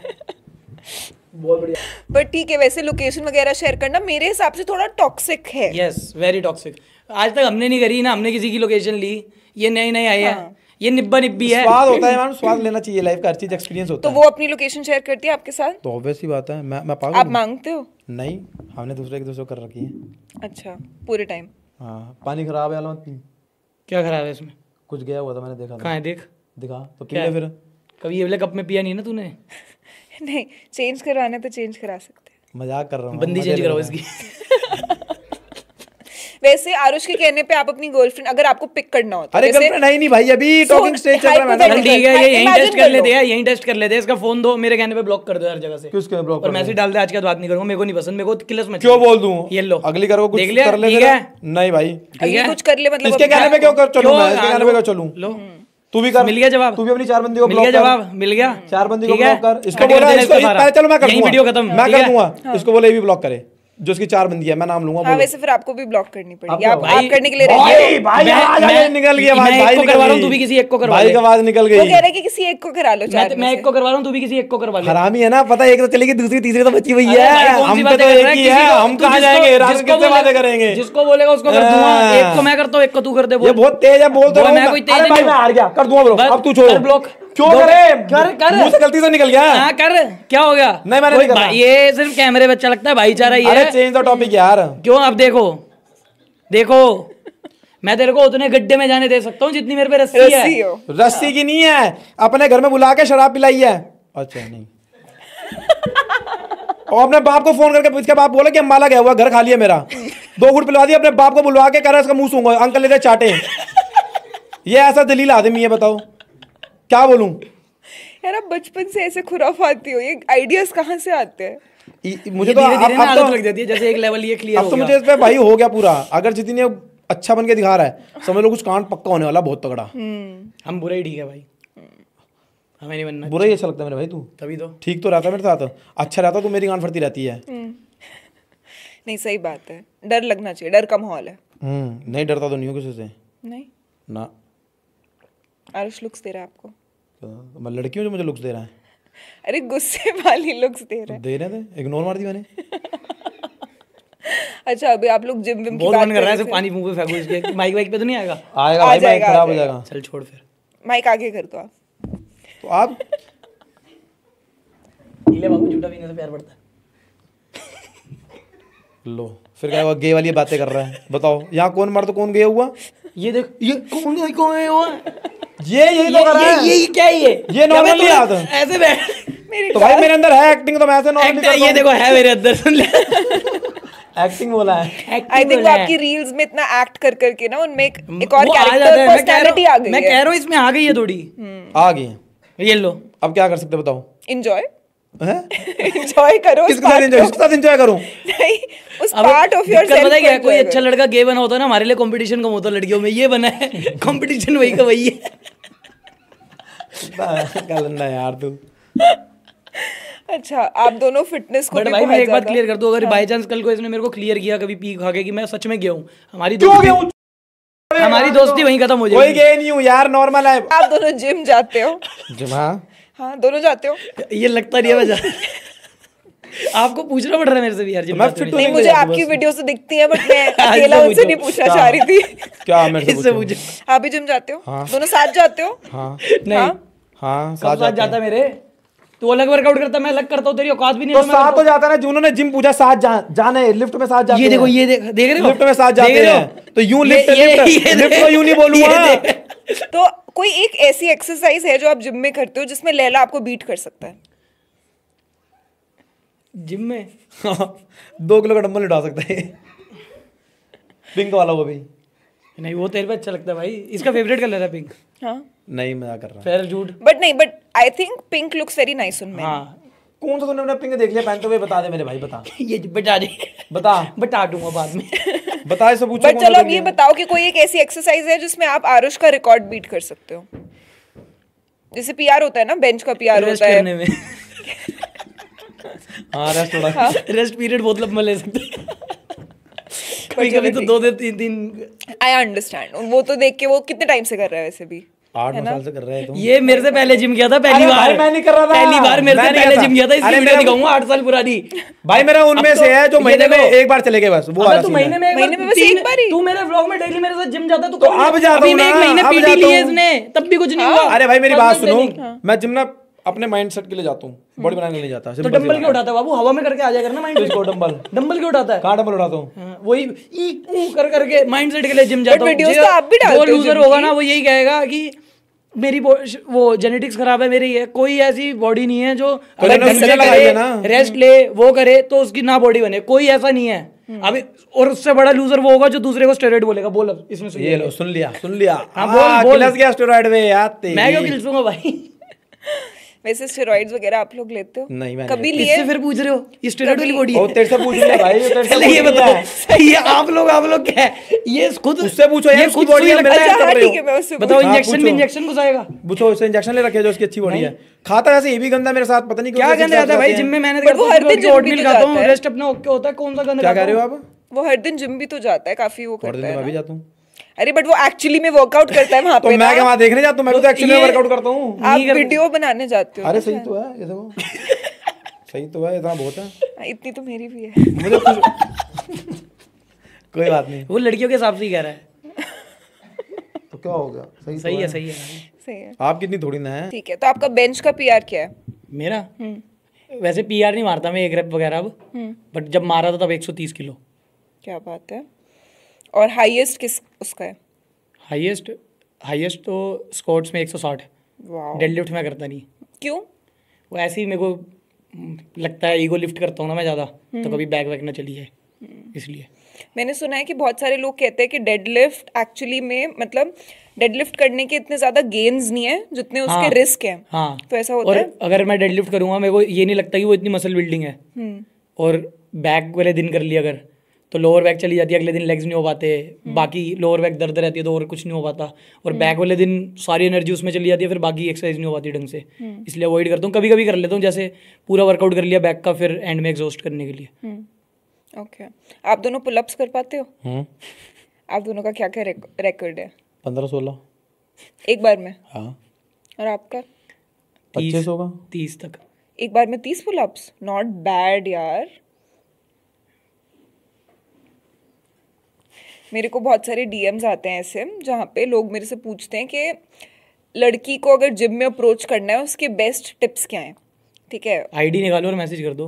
बहुत बढ़िया। बट ठीक है, वैसे लोकेशन वगैरह शेयर करना मेरे हिसाब से थोड़ा टॉक्सिक है। Yes, very toxic. आज तक हमने नहीं करी ना, हमने किसी की लोकेशन ली, ये नई नई आई है, ये निब्बा निब्बी है। स्वाद होता है मैम, स्वाद लेना चाहिए लाइफ का, हर चीज एक्सपीरियंस होता तो है। वो अपनी लोकेशन शेयर करती है आपके साथ? तो ऑब्वियस ही बात है, मैं पागल आप हूँ? मांगते हो? नहीं, हमने दूसरे के दूसरे कर रखी है। अच्छा, पूरे टाइम? हाँ, पानी खराब है अलमत, क्या खराब है इसमें? कुछ गया हुआ था, मैंने देखा था। कहाँ है देख? दिखा तो पी क्या ले है? फिर। कभी ये वाले कप में पिया नहीं ना तूने? नहीं, चेंज करवाना है तो चेंज करा सकते हैं। मजाक कर रहा हूँ, बंदी मजे चेंज ले कराओ रहा हूँ। इसकी। वैसे आरुष के कहने पे आप अपनी गर्लफ्रेंड अगर आपको पिक करना होता अरे गर्लफ्रेंड है ही नहीं भाई, अभी टॉकिंग स्टेज चल रहा है चल मैडम। ठीक है, ये यहीं Imagine टेस्ट कर कर लो। लेते हैं, यहीं टेस्ट कर लेते हैं। इसका फोन दो, मेरे कहने पे ब्लॉक कर दो हर जगह से। किसके ब्लॉक और मैसेज डाल दे, आज के बाद बात नहीं करूंगा, मेरे को नहीं पसंद, मेरे को किलस मत क्यों बोल दूं? ये लो, अगली करो कुछ देख लिया? कर ले ठीक तेरा। है? नहीं भाई, ठीक अगली है? कुछ कर ले मतलब इसके अपना- कहने पे क्यों कर चलूं क्यों? मैं? इसके कहने पे क्यों चलूं? लो, तू भी कर। मिल गया जवाब? तू भी अपनी चार बंदी को मिल ब्लॉक गया कर। जवाब? मिल गया? चार बंदी को ठीक है? ब्लॉक कर। इसको कट बोला, कर देना इसको सारा। पहले चलो मैं कर यहीं दूंगा, वीडियो खत्म, मैं ठीक कर है? दूंगा। इसको बोले ये भी ब्लॉक करे, जो इसकी चार बंदी है, मैं नाम लूंगा। हाँ, वैसे फिर आपको भी ब्लॉक करनी पड़ेगी। अब आप भाई- करने के लिए रेडी भाई हो? भाई आवाज निकल गई, आवाज मैं भाई एक को निकल करवा रहा हूँ, गई। तू भी किसी एक को करवा भाई ले। की आवाज निकल वो गई। कह रहे हैं कि किसी एक को करा लो चार मैं एक को करवा रहा हूँ, तू भी किसी एक को करवा ले। हरामी है ना, पता है, एक तो चलेगी, दूसरी तीसरी तो बची हुई अरे है। भाई, कौन सी हम पे बातें तो कर एक रहा है? ही किसी है, को- हम तू कहाँ जिसको- जाएंगे? रात जिसको किससे बातें करेंगे? जिसको बोलेगा उसको कर दूंगा। एक को मैं करता हूँ, एक को तू कर दे। ये बहुत तेज है, बोल तो वो रहा हूँ मैं कोई तेज अरे भाई नहीं मैं हूँ। हार गया, कर दूंगा ब्लॉक। बस अब तू छोड़ कर ब्लॉक। क्यों दो- करे? कर। मुंह से गलती से निकल गया। हाँ कर, क्या हो गया? नहीं, मैंने कोई नहीं करा। ये सिर्फ कैमरे पे अच्छा लगता है, भाईचारा ये अरे है। चेंज द टॉपिक यार। क्यों? अब देखो देखो, मैं तेरे को उतने गड्ढे में जाने दे सकता हूँ जितनी मेरे पे रस्सी रस्सी है। हो। रस्सी की नहीं है, अपने घर में बुला के शराब पिलाई है। अच्छा नहीं। और अपने बाप को फोन करके, इसके बाप बोले कि अम्बाला गया हुआ, घर खाली है मेरा, 2 घूंट पिलवा दिया। अपने बाप को बुलवा के कह रहा है इसका मुंह सूंघो, अंकल लेते चाटे। ये ऐसा दलील आदमी है, बताओ क्या बोलूं? यार आप बचपन से ऐसे खुराफाती हो, ये आइडियाज कहाँ से आते हैं? मुझे तो धीरे धीरे ना अब आदत तो लग जाती है, जैसे एक लेवल ये क्लियर अब हो तो गया। मुझे इस पे भाई हो गया पूरा। अगर जितनी अच्छा बन के दिखा रहा है, समझ लो कुछ कांड पक्का होने वाला, बहुत तगड़ा। हम बुरा ही ठीक है भाई, हमें नहीं बनना। बुरा ही अच्छा लगता है मेरे भाई। तू तभी तो ठीक तो रहता है मेरे साथ, अच्छा रहता, तू मेरी गांड फटती रहती है। नहीं, सही बात है, डर लगना चाहिए, डर का माहौल है। नहीं डरता तो नहीं हूँ किसी से नहीं, ना। आरुष लुक्स दे रहा है आपको? तो मैं लड़की हूँ जो मुझे लुक्स दे रहा है? अरे गुस्से वाली लुक्स दे रहा है। दे रहे थे, इग्नोर मार दी मैंने। अच्छा, अभी आप लोग जिम विम की बहुत बात मन कर रहा है, रहे सिर्फ थे। पानी मुंह पे फेंकू इसके। माइक वाइक पे तो नहीं आएगा? आएगा आ भाई, जाएगा, खराब हो आ जाएगा। चल छोड़ फिर। माइक आगे कर दो आप। तो आप ले बाबू, झूठा पीने से प्यार बढ़ता है। लो फिर क्या हुआ, गे वाली बातें कर रहा है? बताओ यहाँ कौन मर्द कौन गया हुआ? ये देख, ये कौन है वो? ये यही तो कर रहा है। ये क्या है ये normal नहीं आता। ऐसे बैठ। तो भाई मेरे अंदर है एक्टिंग, तो मैं ऐसे नॉर्मली करता ये हूँ। देखो है मेरे अंदर, सुन ले। एक्टिंग बोला है। आई थिंक वो आपकी रील्स में इतना एक्ट कर करके ना, उनमें एक और वो आ जाता कैरेक्टर है, पर्सनालिटी आ गई मैं है। कह रहा हूँ इसमें आ गई है थोड़ी। आ गई है। ये लो। अब क्या कर सकते हो बताओ? एंजॉय हैं? एंजॉय करो उस किसके साथ part एंजॉय, को। किसके साथ एंजॉय करूं? नहीं, उस अब पार्ट ऑफ योर दिक्कत पता है क्या है? कोई अच्छा लड़का गे बना होता है ना, हमारे लिए कंपटीशन कम होता है लड़कियों में। ये बना है कंपटीशन, वही का वही है। क्या लंडा है यार तू। अच्छा, आप दोनों फिटनेस को बट भी भाई मैं बहुत एक बात ज्यादा- क्लियर कर दूं, अगर बाय चांस कल को इसने मेरे को क्लियर किया कभी पी खा के कि मैं सच में गया हूँ, हमारी क्यों दोस्ती, गया हूं? हमारी दोस्ती वहीं खत्म हो कोई जाएगी। गए नहीं हूँ यार, नॉर्मल है। आप दोनों जिम जाते हो? हाँ हाँ, दोनों जाते हो? ये लगता नहीं है वजह। आपको पूछना पड़ रहा है मेरे से भी यार, जिम मैं जाते फिट हुए। नहीं, नहीं मुझे जाती आपकी बस। वीडियो से दिखती है, बट मैं इससे अकेला उनसे पूछो। नहीं पूछना चाह रही थी। क्या मेरे से इससे पूछो? पूछो। आप भी जिम जाते हो? हाँ। दोनों साथ जाते हो? हाँ नहीं, हाँ कब साथ जाता है मेरे? तू अलग वर्कआउट करता है, मैं अलग करता हूँ, तेरी औकात भी नहीं तो है, मैं साथ करता तो जाता है ना, जिन्होंने जिम पूछा साथ जाने, लिफ्ट में साथ हूँ। जाते ये देखो, हैं। ये देख रहे हो, लिफ्ट में साथ देख जाते रहे हो? हैं, तो यूं ये- लिफ्ट ये- लिफ्ट ये लिफ्ट देख- को यूं नहीं बोलूंगा। ये देख। तो कोई एक ऐसी एक्सरसाइज है जो आप जिम में करते हो जिसमें लैला आपको बीट कर सकता है? जिम में 2 किलो का डंबल उठा सकता है। पिंक वाला वो भी नहीं, वो तेरे पे अच्छा लगता है भाई, इसका फेवरेट कलर है पिंक। हाँ नहीं, मजाक कर रहा फिर झूठ। But I think pink looks very nice उन men. हाँ कौन सा तूने अपना पिंक देख लिया पहनते हुए? बता दे मेरे भाई, बता ये बता दे, बता दूंगा बाद में। बता, इससे पूछो बट चलो अब ये बताओ कि कोई एक ऐसी एक्सरसाइज है जिसमें आप आरुष का रिकॉर्ड बीट कर सकते हो। जैसे पीआर होता है ना, बेंच का पीआर रेस्ट होता है। करने में हाँ, रेस्ट थोड़ा। रेस्ट पीरियड बहुत लंबा ले सकते हैं। कभी तो 2 दिन 3 आई अंडरस्टैंड, वो तो देख के वो कितने टाइम से कर रहा है वैसे भी। 8-9 साल से कर रहे हैं तुम। ये मेरे से पहले जिम किया था पहली अरे बार। भाई, मैं नहीं कर रहा था। पहली बार मेरे से मैं नहीं पहले करता। जिम किया था, इसलिए अरे वीडियो मेरा- दिखाऊंगा 8 साल पुरानी। भाई मेरा उनमें से है जो ये महीने में देखो। एक बार चले गए बस, वो अबे वाला तू सीन महीने है। में महीने में बस एक बार ही? तू मेरे व्लॉग में डेली मेरे साथ जिम जाता है, तू तो अब जाता अभी हूँ मैं एक ना, महीने अब पीटी जाता ली है हूँ। इसने, तब भी कुछ नहीं हुआ। अरे भाई मेरी बात सुनो, ट्रेनिंग। मैं जिम ना अपने माइंडसेट के लिए जाता हूँ, बॉडी बनाने के लिए नहीं जाता। तो डंबल क्यों उठाता है बाबू? हवा में करके आ जाएगा ना माइंड। इसको डंबल डंबल क्यों उठाता है? कहाँ डंबल उठाता हूँ? हाँ, वही ई ऊ कर करके माइंड सेट के लिए जिम जाता हूँ। videos तो आप भी डालते जो हो लूजर gym होगा की। ना, वो यही कहेगा कि मेरी वो जेनेटिक्स खराब है मेरी है। कोई ऐसी बॉडी नहीं है जो अगर उन्होंने ढंग से मुझे लगाई है करे, ना। रेस्ट ले, वो करे तो उसकी ना बॉडी बने। कोई ऐसा नहीं है अभी। और उससे बड़ा लूजर वो होगा जो दूसरे को स्टेरॉइड बोलेगा। बोल अब इसमें सुन ये लो, सुन लिया। हाँ, बोल। गिलास गया स्टेरॉइड में यार तेरी। मैं क्यों खिलसूंगा भाई? वैसे स्टेरॉइड्स वगैरह आप लोग लेते हो? नहीं, मैंने कभी लिए? किससे फिर पूछ रहे हो? ये स्टेरॉइड वाली बॉडी ओ है। तेरे से पूछ लिया भाई, तेरे से चलो पूछ ये लिया। बताओ, सही है आप लोग क्या है? ये खुद उससे पूछो यार, ये उसकी खुद body सुई है, लगता मेरा है। अच्छा कर हाँ रहे हो। ठीक है, मैं उससे बताओ, हाँ, इंजेक्शन पूछो। भी इंजेक्शन घुसाएगा? पूछो, उससे इंजेक्शन ले रखे जो उसकी अच्छी बॉडी है। खाता वैसे ये भी गंदा मेरे साथ, पता नहीं क्या गंद आता है भाई? जिम में मेहनत But वो हर दिन gym भी ओटमील तो खाता जाता हूँ, है। रेस्ट अपना ओके होता है। कौन सा गंद क्या खाता कह रहे हो हूँ? आप? वो हर दिन जिम भी तो जाता है, काफी वो और करता दिन है में मैं भी ना। जाता हूँ। अरे बट वो एक्चुअली में वर्कआउट करता है वहां तो पे मैं ना। क्या वहाँ देखने जाता हूँ? मैं भी तो एक्चुअली ये- वर्कआउट करता हूँ। आप वीडियो बनाने जाते हो अरे ना सही शायद। तो है ये, देखो सही तो है, इतना बहुत है। हाँ, इतनी तो मेरी भी है। मुझे कोई बात नहीं। वो लड़कियों के हिसाब से ही कह रहा है। तो क्या हो गया? सही सही तो है, है। सही है भाई। सही है, आप कितनी थोड़ी ना है। ठीक है। तो आपका बेंच का पीआर क्या है? मेरा वैसे पीआर नहीं मारता मैं, 1 रेप वगैरह अब। बट जब मारा था तब 130 किलो। क्या बात है। और हाईएस्ट किस उसका है? हाईएस्ट तो स्क्वाट्स में 160। वाओ, डेडलिफ्ट में करता नहीं। क्यों? वो ऐसे ही मेरे को लगता है, ईगो लिफ्ट करता हूँ ना मैं ज़्यादा, तो कभी बैक वैक ना चली जाए, इसलिए। मैंने सुना है कि बहुत सारे लोग कहते हैं कि डेडलिफ्ट एक्चुअली में मतलब डेडलिफ्ट करने के इतने ज्यादा गेन्स नहीं है जितने उसके हाँ, रिस्क हैं। हाँ। तो ऐसा होता और है? अगर मैं डेडलिफ्ट करूँगा, मेरे को ये नहीं लगता कि वो इतनी मसल बिल्डिंग है। और बैक वाले दिन कर लिया अगर, तो लोअर बैक चली जाती है, अगले दिन लेग्स नहीं हो पाते, बाकी लोअर बैक दर्द रहती है तो और कुछ नहीं हो पाता। और बैक वाले दिन सारी एनर्जी उसमें चली जाती है, फिर बाकी एक्सरसाइज नहीं हो पाती ढंग से। इसलिए अवॉइड करता हूँ। कभी कभी कर लेता हूँ, जैसे पूरा वर्कआउट कर लिया बैक का, फिर एंड में एग्जॉस्ट करने के लिए। ओके। आप दोनों पुलअप्स कर पाते हो? आप दोनों का क्या क्या रिकॉर्ड है 15-16। एक बार में? हाँ, और आपका? 25 होगा। 30 तक। एक बार में 30 पुलअप्स? नॉट बैड यार। मेरे को बहुत सारे डीएम्स आते हैं ऐसे, जहाँ पे लोग मेरे से पूछते हैं कि लड़की को अगर जिम में अप्रोच करना है उसके बेस्ट टिप्स क्या हैं। ठीक है, आईडी निकालो और मैसेज कर दो।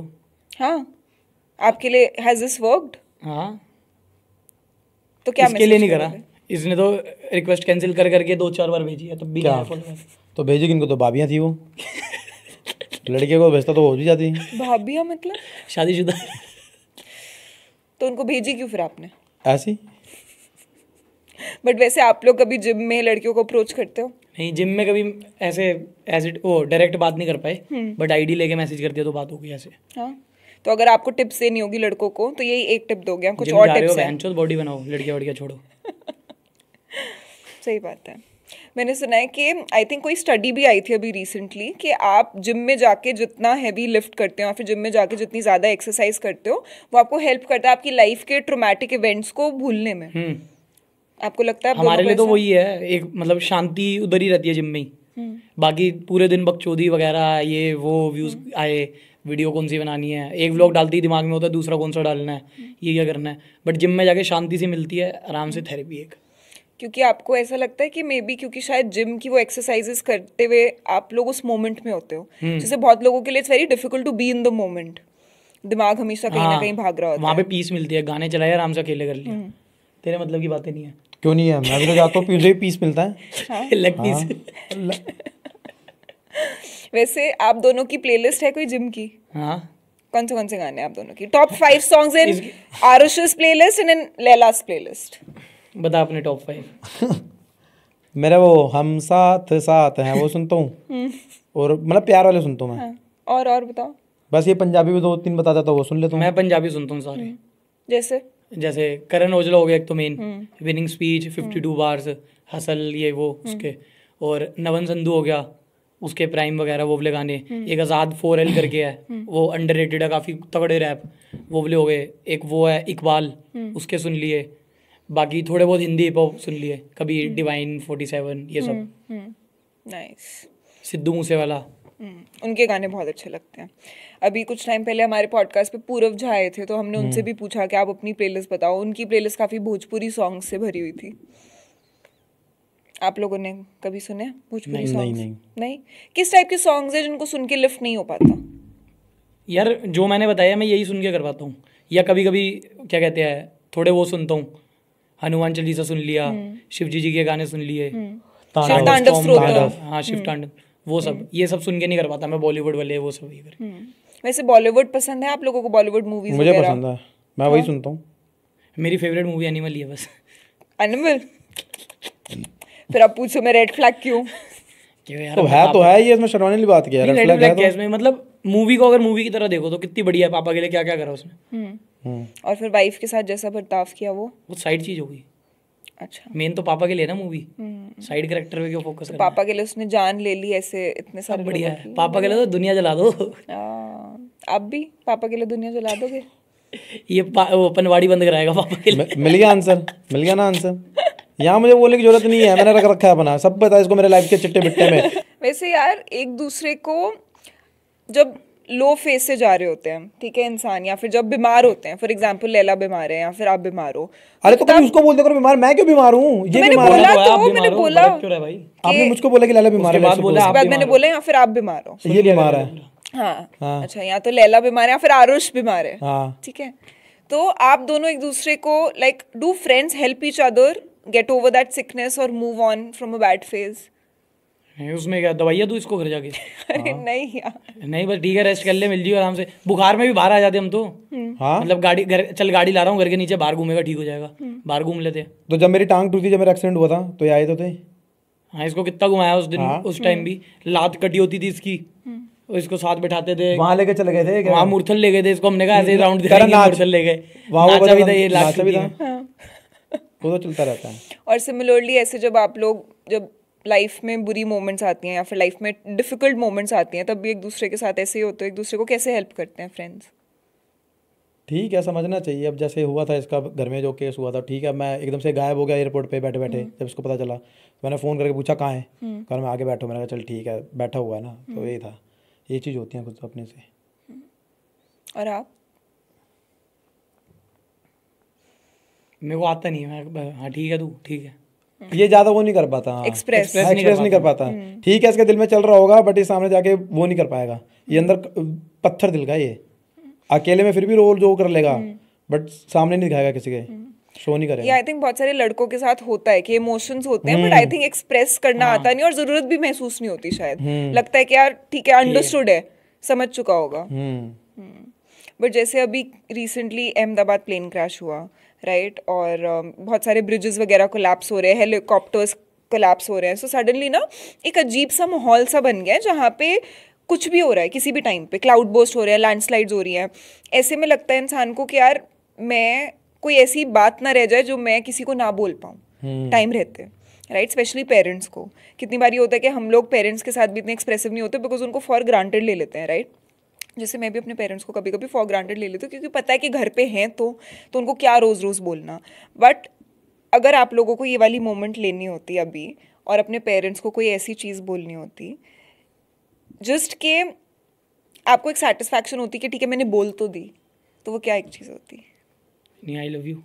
हाँ आपके लिए हैज दिस वर्कड? हाँ, तो क्या इसके लिए message नहीं करा। करोगे? इसने तो रिक्वेस्ट कैंसिल कर करके 2-4 बार भेजी है, तब भी क्या? नहीं follower। तो भेजी किनको? तो भाभियाँ थी वो। लड़के को भेजता तो हो भी जाती। भाभिया मतलब? शादीशुदा। तो उनको भेजी क्यों फिर आपने? ऐसी बट वैसे आप लोग कभी जिम में लड़कियों को अप्रोच करते हो? नहीं, जिम में कभी ऐसे वो डायरेक्ट बात नहीं कर पाए, बट आईडी लेके मैसेज कर दिया तो बात हो गई ऐसे। हाँ, तो अगर आपको टिप्स देनी होगी लड़कों को तो यही एक टिप दोगे, कुछ जिम और जा रहे हो, टिप्स हैं? बहनचोद बॉडी बनाओ, लड़कियां वड़कियां छोड़ो। सही बात है। मैंने सुना है कि आई थिंक कोई स्टडी भी आई थी अभी रिसेंटली कि आप जिम में जाके जितना हैवी लिफ्ट करते हो या फिर जिम में जाके जितनी ज़्यादा एक्सरसाइज करते हो वो आपको हेल्प करता है आपकी लाइफ के ट्रोमैटिक इवेंट्स को भूलने में। आपको लगता है आप हमारे दोनों लिए को तो वही है, एक मतलब शांति उधर ही रहती है जिम में ही। बाकी पूरे दिन बकचोदी वगैरह ये वो व्यूज आए, वीडियो कौन सी बनानी है, एक व्लॉग डालती ही दिमाग में होता है दूसरा कौन सा डालना है, ये क्या करना है। बट जिम में जाके शांति से मिलती है, आराम से थेरेपी एक। क्योंकि आपको ऐसा लगता है कि मे बी क्योंकि शायद जिम की वो एक्सरसाइजेस करते हुए आप लोग उस मोमेंट में होते हो, जैसे बहुत लोगों के लिए it's very difficult to be in the moment. दिमाग हमेशा कहीं ना कहीं भाग रहा होता वहाँ है। पे पीस मिलती है, गाने चलाए आराम से अकेले कर लिया। तेरे मतलब की बातें नहीं है। क्यों नहीं है? मैं भी तो जाता हूँ, मुझे भी पीस मिलता है। Leg piece. वैसे आप दोनों की प्लेलिस्ट है कोई जिम की? हाँ, कौन से गाने हैं आप दोनों की top 5 songs in Aarush's playlist and in Laila's playlist? बता अपने टॉप 5। मेरा वो हम साथ साथ हैं वो सुनता हूँ और मतलब प्यार वाले सुनता हूँ मैं। हाँ, और बताओ। बस ये पंजाबी भी 2-3 बता देता हूँ, वो सुन लेता हूँ। मैं पंजाबी सुनता हूँ सारे, जैसे करण औजला हो गया एक तो main, winning speech, 52 bars, hustle, ये वो उसके, और नवन संधू हो गया उसके प्राइम वगैरह वो वाले गाने। एक आज़ाद 4L करके है, वो अंडररेटेड है, काफ़ी तगड़े रैप, वो वाले हो गए। एक वो है इकबाल, उसके सुन लिए। बाकी थोड़े बहुत हिंदी हिप हॉप सुन लिए, कभी डिवाइन 47 ये सब। नाइस। सिद्धू मूसेवाला, उनके गाने बहुत अच्छे लगते हैं। अभी कुछ टाइम पहले हमारे पॉडकास्ट पे पूरव झा आए थे, तो हमने उनसे भी पूछा कि आप अपनी प्लेलिस्ट बताओ। उनकी प्लेलिस्ट काफ़ी भोजपुरी सॉन्ग्स से भरी हुई थी। आप लोगों ने कभी सुने भोजपुरी सॉन्ग्स? नहीं। किस टाइप के सॉन्ग्स हैं जिनको सुन के लिफ्ट नहीं हो पाता? यार जो मैंने बताया मैं यही सुन के करवाता हूँ, या कभी कभी क्या कहते हैं थोड़े वो सुनता हूँ, हनुमान चालीसा सुन लिया, शिव जी के गाने सुन लिए, तांडव स्तोत्र, हाँ शिव तांडव, वो सब, ये सब सुन के नहीं कर पाता मैं, बॉलीवुड वाले वो सब ये कर। वैसे बॉलीवुड पसंद है आप लोगों को? बॉलीवुड मूवीज मुझे पसंद है, मैं वही सुनता हूँ। मेरी फेवरेट मूवी एनिमल ही है बस। एनिमल? फिर आप पूछो मैं रेड फ्लैग क्यों? क्यों यार, तो है ये, इसमें शर्माने वाली बात क्या है? रेड फ्लैग है इसमें, मतलब मूवी को अगर मूवी की तरह देखो तो कितनी बढ़िया है, पापा के लिए क्या क्या करा उसने। और फिर वाइफ के साथ जैसा बर्ताव किया वो साइड चीज होगी। अच्छा, मेन तो पापा के लिए ना मूवी, साइड कैरेक्टर पे क्यों फोकस करना? पापा के लिए उसने जान ले ली ऐसे इतने सारे बढ़िया है। पापा के लिए तो दुनिया जला दो। आप भी पापा के लिए दुनिया जला दोगे? ये वो पनवाड़ी बंद कराएगा पापा के लिए। मिल गया आंसर, मिल गया ना आंसर। यहाँ मुझे बोलने की जरूरत नहीं है, मैंने रख रखा है अपना, सब पता है इसको मेरे लाइफ के चिट्टे बिट्टे में। वैसे यार एक दूसरे को जब लो फेज से जा रहे होते हैं, ठीक है इंसान, या फिर जब बीमार होते हैं, फॉर एग्जांपल लैला बीमार है या फिर आप बीमार हो, अरे तो कभी उसको बोल दे करो बीमार, मैं क्यों बीमार हूँ? ये मैंने बीमार बोला है तो मैंने बोला क्यों रहा भाई? आपने मुझको बोला कि लैला बीमार है, बोला उसके बाद मैंने बोला या फिर आप बीमार हो। ये बीमार है। हाँ अच्छा, या तो लैला बीमार है या फिर आरुष बीमार है, हाँ ठीक है। तो आप दोनों एक दूसरे को like do friends help each other get over that sickness और move on from a bad phase? उसमें क्या दवाइयाँ तू इसको घर जाके? अरे नहीं यार, नहीं बस ठीक है, रेस्ट कर ले, मिल जियो आराम से। बुखार में भी बाहर आ जाते हम तो। हाँ मतलब गाड़ी गाड़ी ला रहा हूँ घर के नीचे, बाहर घूमेगा ठीक हो जाएगा, बाहर घूम लेते। तो जब मेरी टांग टूटी, जब मेरा एक्सीडेंट हुआ था तो ये आए तो थे। हाँ इसको कितना घुमाया उस दिन, उस टाइम भी लात कटी होती थी इसकी, और इसको साथ बैठाते थे, वहाँ लेके चले गए थे, वहाँ मूर्थल ले गए थे इसको, हमने कहा ऐसे राउंड दिखाएंगे, मूर्थल ले गए, नाचा भी था, ये लास्ट भी था, वो तो चलता रहता है। और सिमिलरली ऐसे जब आप लोग जब लाइफ में बुरी मोमेंट्स आती हैं या फिर लाइफ में डिफिकल्ट मोमेंट्स आती हैं, तब भी एक दूसरे के साथ ऐसे ही होते हैं, एक दूसरे को कैसे हेल्प करते हैं फ्रेंड्स? ठीक है, समझना चाहिए। अब जैसे हुआ था इसका घर में जो केस हुआ था, ठीक है, मैं एकदम से गायब हो गया एयरपोर्ट पे बैठे बैठे, जब इसको पता चला तो मैंने फ़ोन करके पूछा कहाँ है, कल मैं आगे बैठो, मैंने कहा चल ठीक है, बैठा हुआ है ना, तो यही था। ये चीज़ होती है कुछ अपने से। और आप? मेरे को आता नहीं है, मैं हाँ ठीक है तू ठीक है, ये ज़्यादा वो नहीं कर पाता, एक्सप्रेस नहीं कर पाता। ठीक है, इसके दिल में चल रहा होगा, बट ये सामने जाके वो नहीं कर पाएगा। ये अंदर पत्थर दिल का, ये अकेले में फिर भी रोल जो कर लेगा, बट सामने नहीं दिखाएगा किसी के, शो नहीं करेगा। आई थिंक बहुत सारे लड़कों के साथ होता है कि इमोशंस होते हैं, बट आई थिंक एक्सप्रेस करना आता नहीं, और जरूरत भी महसूस नहीं होती शायद। लगता है कि यार ठीक है, अंडरस्टूड है, समझ चुका होगा। बट जैसे अभी रिसेंटली अहमदाबाद प्लेन क्रैश हुआ, राइट, और बहुत सारे ब्रिजेस वगैरह कोलैप्स हो रहे हैं, हेलीकॉप्टर्स कोलैप्स हो रहे हैं, सो सडनली ना एक अजीब सा माहौल सा बन गया है जहाँ पे कुछ भी हो रहा है किसी भी टाइम पे, क्लाउड बर्स्ट हो रहे हैं, लैंडस्लाइड्स हो रही हैं। ऐसे में लगता है इंसान को कि यार मैं कोई ऐसी बात ना रह जाए जो मैं किसी को ना बोल पाऊँ टाइम रहते, राइट, स्पेशली पेरेंट्स को। कितनी बार ये होता है कि हम लोग पेरेंट्स के साथ भी इतने एक्सप्रेसिव नहीं होते बिकॉज उनको फॉर ग्रांटेड ले लेते हैं, राइट। जैसे मैं भी अपने पेरेंट्स को कभी कभी फॉर ग्रांटेड ले लेती हूँ, क्योंकि पता है कि घर पे हैं तो उनको क्या रोज़ रोज़ बोलना। बट अगर आप लोगों को ये वाली मोमेंट लेनी होती अभी और अपने पेरेंट्स को कोई ऐसी चीज़ बोलनी होती जस्ट के आपको एक सेटिस्फैक्शन होती कि ठीक है मैंने बोल तो दी, तो वो क्या एक चीज़ होती? नहीं आई लव यू।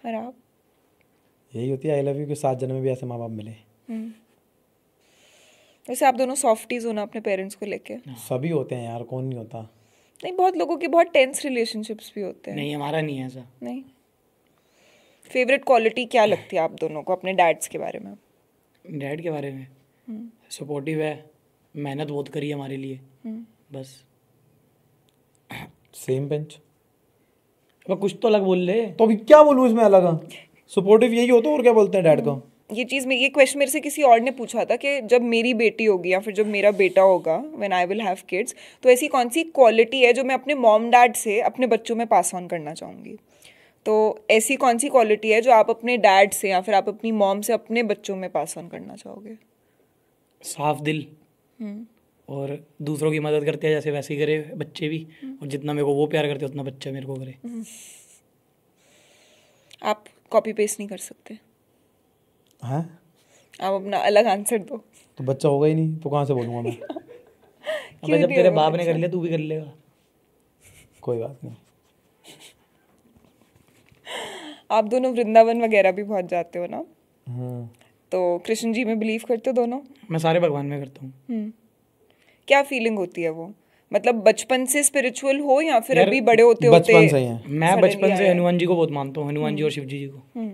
और आप? यही होती है आई लव यू, के 7 जन्म में भी ऐसे माँ बाप मिले। वैसे आप दोनों सॉफ्टीज हो ना अपने पेरेंट्स को लेके? सभी होते हैं यार, कौन नहीं होता। नहीं, बहुत लोगों के बहुत टेंस रिलेशनशिप्स भी होते हैं। नहीं हमारा नहीं है ऐसा। नहीं। फेवरेट क्वालिटी क्या लगती है आप दोनों को अपने डैड्स के बारे में? डैड के बारे में सपोर्टिव है, मेहनत बहुत करी हमारे लिए, बस। Same bench. अब कुछ तो अलग बोल ले। तो अभी क्या बोलूँ इसमें अलग? सपोर्टिव यही होता है, और क्या बोलते हैं डैड को? ये क्वेश्चन मेरे से किसी और ने पूछा था कि जब मेरी बेटी होगी या फिर जब मेरा बेटा होगा, when I will have kids, तो ऐसी कौन सी क्वालिटी है जो मैं अपने मॉम डैड से अपने बच्चों में पास ऑन करना चाहूँगी? तो ऐसी कौन सी क्वालिटी है जो आप अपने डैड से या फिर आप अपनी मॉम से अपने बच्चों में पास ऑन करना चाहोगे? साफ दिल, और दूसरों की मदद करते हैं जैसे वैसे ही करे बच्चे भी, और जितना मेरे को वो प्यार करते उतना बच्चा मेरे को करे। आप कॉपी पेस्ट नहीं कर सकते? हैं? आप अपना अलग आंसर दो। तो बच्चा होगा ही नहीं तो कहाँ से बोलूँगा मैं? अब जब तेरे बाप ने कर लिया तू भी कर लेगा। कोई बात नहीं। आप दोनों वृंदावन वगैरह भी बहुत जाते हो ना, तो कृष्ण जी में बिलीव करते हो दोनों? मैं सारे भगवान में करता हूँ। क्या फीलिंग होती है वो? मतलब बचपन से स्पिरिचुअल हो या फिर अभी बड़े होते होते? बचपन से ही है। मैं बचपन से हनुमान जी को बहुत मानता हूँ, हनुमान जी और शिव जी को।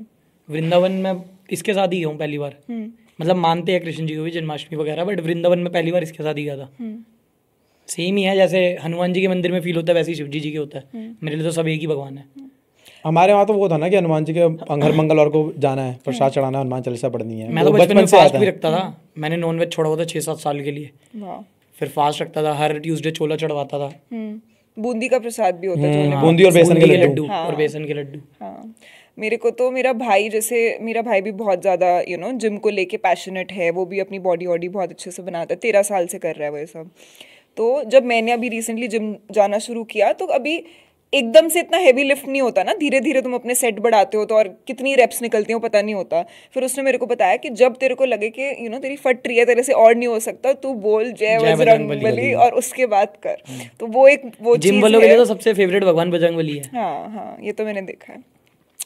वृंदावन में इसके साथ ही गया हूँ पहली बार। मतलब मानते हैं कृष्ण जी को भी, जन्माष्टमी वगैरह, बट वृंदावन में पहली बार इसके साथ ही गया था। सेम ही है, जैसे हनुमान जी के मंदिर में फील होता है वैसे ही शिव जी के होता है। मेरे लिए तो सब एक ही भगवान है। हमारे वहाँ तो वो था ना कि हनुमान जी के हर मंगलवार को जाना है, प्रसाद चढ़ाना, हनुमान चालीसा पढ़नी है। मैं तो बचपन में फास्ट भी रखता था। मैंने नॉनवेज छोड़ा हुआ था 6-7 साल के लिए। फिर फास्ट रखता था, हर ट्यूसडे छोला चढ़वाता था। बूंदी का प्रसाद भी होता है, बूंदी और बेसन के लड्डू। और बेसन के लड्डू। हाँ, मेरे को तो मेरा भाई, जैसे मेरा भाई भी बहुत ज़्यादा जिम को लेके पैशनेट है। वो भी अपनी बॉडी वॉडी बहुत अच्छे से बनाता है, 13 साल से कर रहा है वो ये सब। तो जब मैंने अभी रिसेंटली जिम जाना शुरू किया, तो अभी एकदम से इतना हैवी लिफ्ट नहीं होता ना, धीरे धीरे तुम अपने सेट बढ़ाते हो तो, और कितनी रेप्स निकलती हैं वो पता नहीं होता। फिर उसने मेरे को बताया कि जब तेरे को लगे कि तेरी फट रही है, तेरे से और नहीं हो सकता, तू बोल जय बजरंगबली और उसके बाद कर। तो वो जिम वालों के लिए तो सबसे फेवरेट भगवान बजरंगबली है। हाँ, ये तो मैंने देखा है।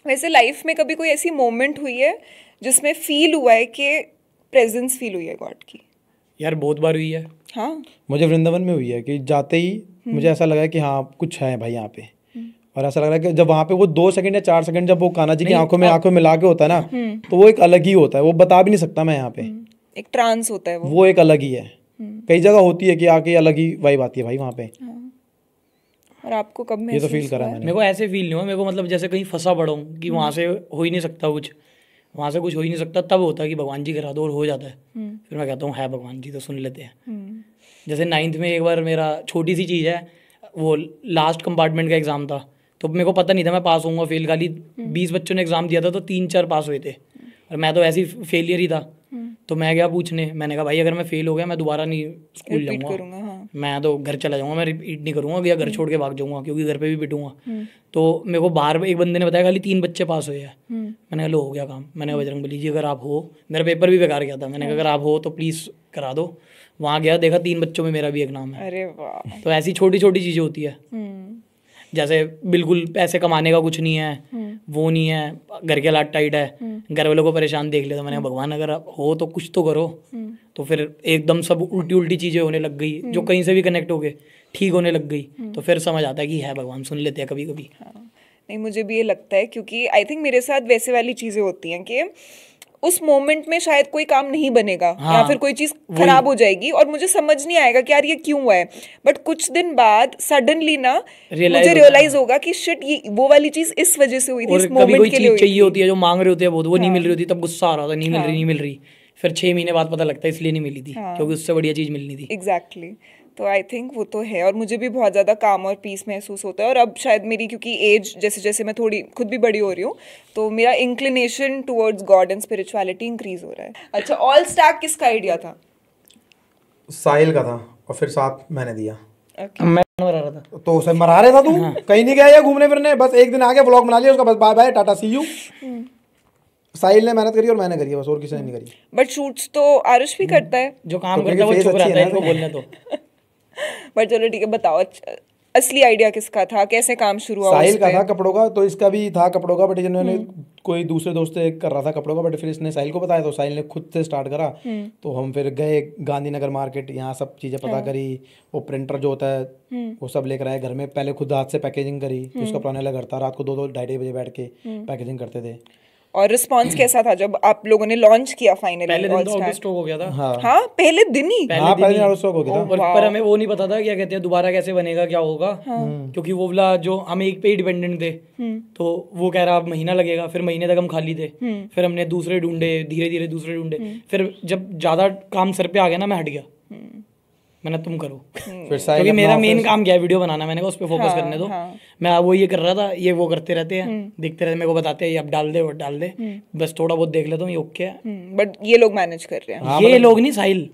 वैसे लाइफ में कभी कोई ऐसी मोमेंट हुई है जिसमें फील हुआ है कि प्रेजेंस फील हुई है गॉड की? यार बहुत बार हुई है। हाँ, मुझे वृंदावन में हुई है कि जाते ही मुझे ऐसा लगा कि हाँ कुछ है भाई यहाँ पे। और ऐसा लग रहा है कि जब वहाँ पे वो 2 सेकंड या 4 सेकंड जब वो कान्हा जी की आंखों में लाके होता है ना, तो वो एक अलग ही होता है। वो बता भी नहीं सकता मैं यहाँ पे। एक ट्रांस होता है वो एक अलग ही है। कई जगह होती है कि आके अलग ही वाइब आती है भाई वहाँ पे। और आपको कब में ये तो फील करा मैंने। मेरे को ऐसे फील नहीं हुआ। मेरे को मतलब जैसे कहीं फंसा पड़ा हूँ कि वहाँ से हो ही नहीं सकता कुछ, वहाँ से कुछ हो ही नहीं सकता, तब होता है कि भगवान जी करा दो और हो जाता है। फिर मैं कहता हूँ है भगवान जी तो सुन लेते हैं। जैसे 9th में एक बार मेरा छोटी सी चीज़ है, वो लास्ट कंपार्टमेंट का एग्ज़ाम था, तो मेरे को पता नहीं था मैं पास होऊंगा फेल। खाली 20 बच्चों ने एग्ज़ाम दिया था तो 3-4 पास हुए थे, और मैं तो ऐसे ही फेलियर ही था। तो मैं गया पूछने, मैंने कहा भाई अगर मैं फेल हो गया मैं दोबारा नहीं स्कूल जाऊँगा। हाँ। मैं तो घर चला जाऊँगा, मैं रिपीट नहीं करूँगा, या घर छोड़ के भाग जाऊँगा, क्योंकि घर पे भी पिटूंगा। तो मेरे को बाहर एक बंदे ने बताया खाली 3 बच्चे पास हुए हैं। मैंने कहा लो हो गया काम। मैंने कहा बजरंगबली जी अगर आप हो, मेरा पेपर भी बेकार गया था, मैंने कहा अगर आप हो तो प्लीज़ करा दो। वहाँ गया, देखा 3 बच्चों में मेरा भी एक नाम है। अरे वाह। तो ऐसी छोटी छोटी चीज़ें होती है। जैसे बिल्कुल पैसे कमाने का कुछ नहीं है, वो नहीं है, घर के हालात टाइट है, घर वालों को परेशान देख लिया, तो मैंने कहा भगवान अगर हो तो कुछ तो करो। तो फिर एकदम सब उल्टी उल्टी चीज़ें होने लग गई, जो कहीं से भी कनेक्ट हो गए ठीक होने लग गई। तो फिर समझ आता है कि है भगवान, सुन लेते हैं कभी कभी। नहीं, मुझे भी ये लगता है, क्योंकि आई थिंक मेरे साथ वैसे वाली चीज़ें होती हैं कि उस मोमेंट में शायद कोई काम नहीं बनेगा, या फिर कोई चीज़ खराब हो जाएगी और मुझे समझ नहीं आएगा कि यार ये क्यों हुआ है। बट कुछ दिन बाद सडनली ना मुझे रियलाइज होगा कि शिट ये वो वाली चीज़ इस वजह से हुई थी, इस मोमेंट के लिए चाहिए होती है जो मांग रहे होते हैं वो नहीं मिल रही होती, तब गुस्सा आ रहा था नहीं मिल रही। फिर 6 महीने बाद पता लगता है इसलिए नहीं मिली थी, क्योंकि उससे बढ़िया चीज़ मिलनी थी। एग्जैक्टली। तो आई थिंक वो तो है, और मुझे भी बहुत ज़्यादा काम और पीस महसूस होता है। और अब शायद मेरी, क्योंकि एज जैसे जैसे मैं थोड़ी खुद भी बड़ी हो रही हूँ, तो मेरा inclination towards God and spirituality increase हो रहा है। अच्छा, ऑल स्टैक किसका आइडिया था? साहिल का था, और फिर साथ मैंने दिया। मैं मरा रहा था तो उसे मरा रहा था तू। कहीं नहीं गया या घूमने फिरने, बस एक दिन आके व्लॉग बना लिया उसका, बस bye bye tata see you. Sahil ने मेहनत करी और मैंने करी है, बस और किसी ने नहीं करी। बट शूट्स तो आरुष भी करता है, जो काम करता है वो चुप रहता है इनको बोलने तो। बट चलो ठीक है, बताओ असली आइडिया किसका था, कैसे काम शुरू हुआ? साहिल का था कपड़ों का, तो इसका भी था कपड़ों का, बट जिन्होंने कोई दूसरे दोस्त से कर रहा था कपड़ों का, बट फिर इसने साहिल को बताया, तो साहिल ने खुद से स्टार्ट करा। तो हम फिर गए गांधीनगर मार्केट, यहाँ सब चीज़ें पता करी। वो प्रिंटर जो होता है वो सब लेकर आए घर में, पहले खुद हाथ से पैकेजिंग करी। उसका पुराने वाला घर था, रात को 2-2 ढाई बजे बैठ के पैकेजिंग करते थे। और रिस्पांस कैसा था जब आप लोगों ने लॉन्च किया फाइनली? पहले दिन तो आउट ऑफ स्टॉक हो गया था। हाँ पहले दिन ही। पहले दिन आउट ऑफ स्टॉक हो गया था। पर हमें वो नहीं पता था क्या कहते हैं दोबारा कैसे बनेगा, क्या होगा, क्योंकि वो वाला जो हम एक पे ही डिपेंडेंट थे, तो वो कह रहा अब महीना लगेगा, फिर महीने तक हम खाली थे, फिर हमने दूसरे ढूंढे, धीरे धीरे दूसरे ढूंढे, फिर जब ज्यादा काम सर पे आ गया ना, मैं हट गया, मैंने तुम करो, क्योंकि मेरा मेन काम क्या है, वीडियो बनाना, मैंने कहा उस पर फोकस करने दो। मैं वो ये कर रहा था, ये वो करते रहते हैं, देखते रहते, मेरे को बताते हैं ये अब डाल दे और डाल दे, बस थोड़ा बहुत देख लेता हूँ ये ओके है। बट ये लोग मैनेज कर रहे हैं, ये लोग नहीं, साहिल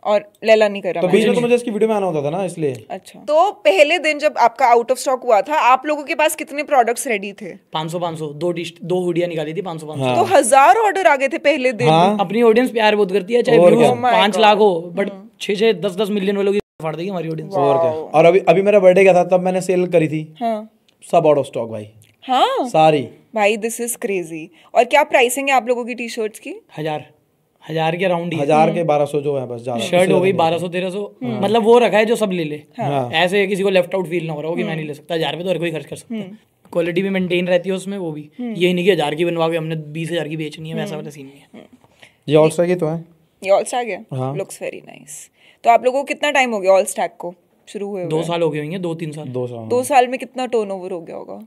और लैला नहीं कर रहा। तो बीच में तो मुझे इसकी वीडियो में आना होता था ना, इसलिए। अच्छा, तो पहले दिन जब आपका आउट ऑफ स्टॉक हुआ था, आप लोगों के पास कितने प्रोडक्ट्स रेडी थे? 500 दो हुडियां निकाली थी, 500 तो 1000 ऑर्डर आ गए थे पहले दिन। अपनी ऑडियंस प्यार बहुत करती है, चाहे व्यूज 5 लाख हो, बट 6-6 10-10 मिलियन वालों की फाड़ देगी हमारी ऑडियंस। और क्या। और अभी मेरा बर्थडे क्या था, तब मैंने सेल करी थी, सब आउट ऑफ स्टॉक भाई। हाँ सारी भाई, दिस इज क्रेजी। और क्या प्राइसिंग है आप लोगों की टी शर्ट्स की? 1000 के राउंड ही, 1000 के 1200 जो है बस, ज्यादा शर्ट हो गई 1200-1300, मतलब वो रखा है जो सब ले ले, ऐसे किसी को लेफ्ट आउट फील ना हो रहा हो कि मैं नहीं ले सकता। 1000 पे तो हर कोई खर्च कर सकता है, क्वालिटी भी मेंटेन रहती है उसमें, वो भी ये नहीं कि 1000 की बनवा के हमने 20,000 की बेचनी है, वैसा वाला सीन नहीं है। ये ऑल स्टैक ही तो है, ये ऑल स्टैक है, लुक्स वेरी नाइस। तो आप लोगों को कितना टाइम हो गया ऑल स्टैक को शुरू हुए? 2 साल हो गए होंगे, 2-3 साल। 2 साल में कितना टर्नओवर हो गया होगा?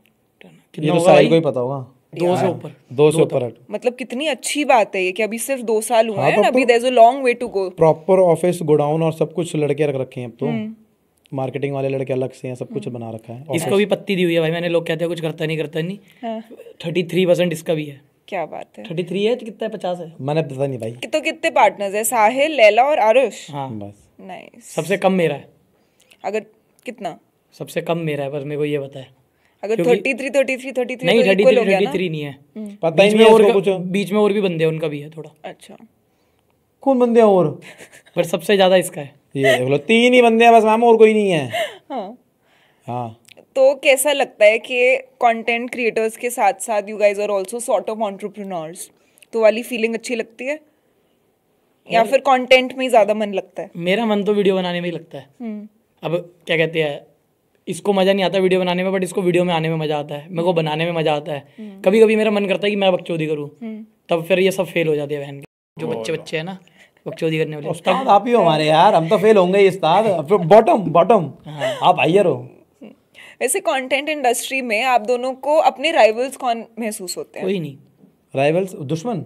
ये तो साहिल को ही पता होगा। 2 से ऊपर, 2 से ऊपर। मतलब कितनी अच्छी बात है ये कि अभी सिर्फ 2 साल हुए हैं, अभी there is a long way to go. Proper office, godown और सब कुछ लड़के रख रखे हैं अब तो, मार्केटिंग वाले लड़के अलग से हैं, सब कुछ बना रखा है। इसको भी पत्ती दी हुई है भाई मैंने, लोग कहते हैं कुछ करता नहीं 33% इसका भी है। क्या बात है, 33 है, कितना है, 50 है, मैंने पता नहीं भाई। तो कितने पार्टनर्स है? साहिल, लैला और आरुष। हाँ बस नाइस। सबसे कम मेरा है। अगर कितना? सबसे कम मेरा है, बस मेरे को ये पता है। अगर 33 नहीं, तो equal हो गया ना? 33 नहीं है, पता ही नहीं है इसको कुछ। बीच में और भी बंदे हैं, उनका भी है थोड़ा। अच्छा, कौन बंदे हैं और? पर सबसे ज्यादा इसका है। ये देख लो, 3 ही बंदे हैं बस मैम, और कोई नहीं है। हाँ। तो कैसा लगता है कि कंटेंट क्रिएटर्स के साथ साथ you guys are also sort of entrepreneurs? तो वाली फीलिंग अच्छी लगती है या फिर कंटेंट में ही ज्यादा मन लगता है? मेरा मन तो वीडियो बनाने में ही लगता है। अब क्या कहते हैं, इसको मजा नहीं आता वीडियो बनाने में, बट इसको वीडियो में आने में मजा आता है, मेरे को बनाने में मजा आता है। कभी कभी मेरा मन करता है कि मैं बकचोदी करूँ, तब फिर ये सब फेल हो जाते हैं बहन के, जो बच्चे हैं ना बकचोदी करने वाले। उस्ताद आप ही हो हमारे यार, हम तो फेल होंगे ही उस्ताद। बॉटम आप हायर हो। वैसे कंटेंट इंडस्ट्री में आप दोनों को अपने राइवल्स कौन महसूस होते हैं? कोई नहीं। राइवल्स, दुश्मन?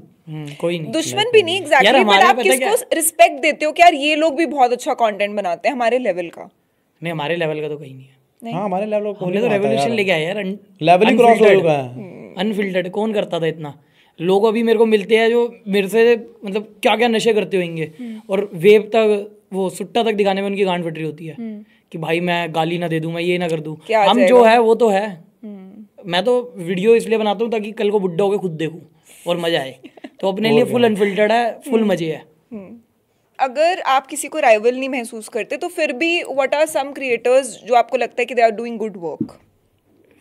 कोई नहीं। दुश्मन भी नहीं एग्जैक्टली, बट आप किसको रिस्पेक्ट देते हो कि यार ये लोग भी बहुत अच्छा कंटेंट बनाते हैं हमारे लेवल का? नहीं, हमारे लेवल का तो कहीं नहीं है। हाँ, हमारे लेवल को हमने तो रेवोल्यूशन लेके आए यार, लेवल ही क्रॉस हो चुका है। अनफिल्टर्ड कौन करता था इतना? लोग अभी मेरे को मिलते हैं जो मेरे से मतलब क्या क्या नशे करते होंगे, और वेब तक, वो सुट्टा तक दिखाने में उनकी गांड फट रही होती है कि भाई मैं गाली ना दे दूं, मैं ये ना कर दूं। हम जो है वो तो है। मैं तो वीडियो इसलिए बनाता हूँ ताकि कल को बुड्ढा होकर खुद देखूं और मजा आए। तो अपने लिए फुल अनफिल्टर्ड है, फुल मजे है। अगर आप किसी को राइवल नहीं महसूस करते तो फिर भी व्हाट आर सम क्रिएटर्स जो आपको लगता है कि they are doing good work?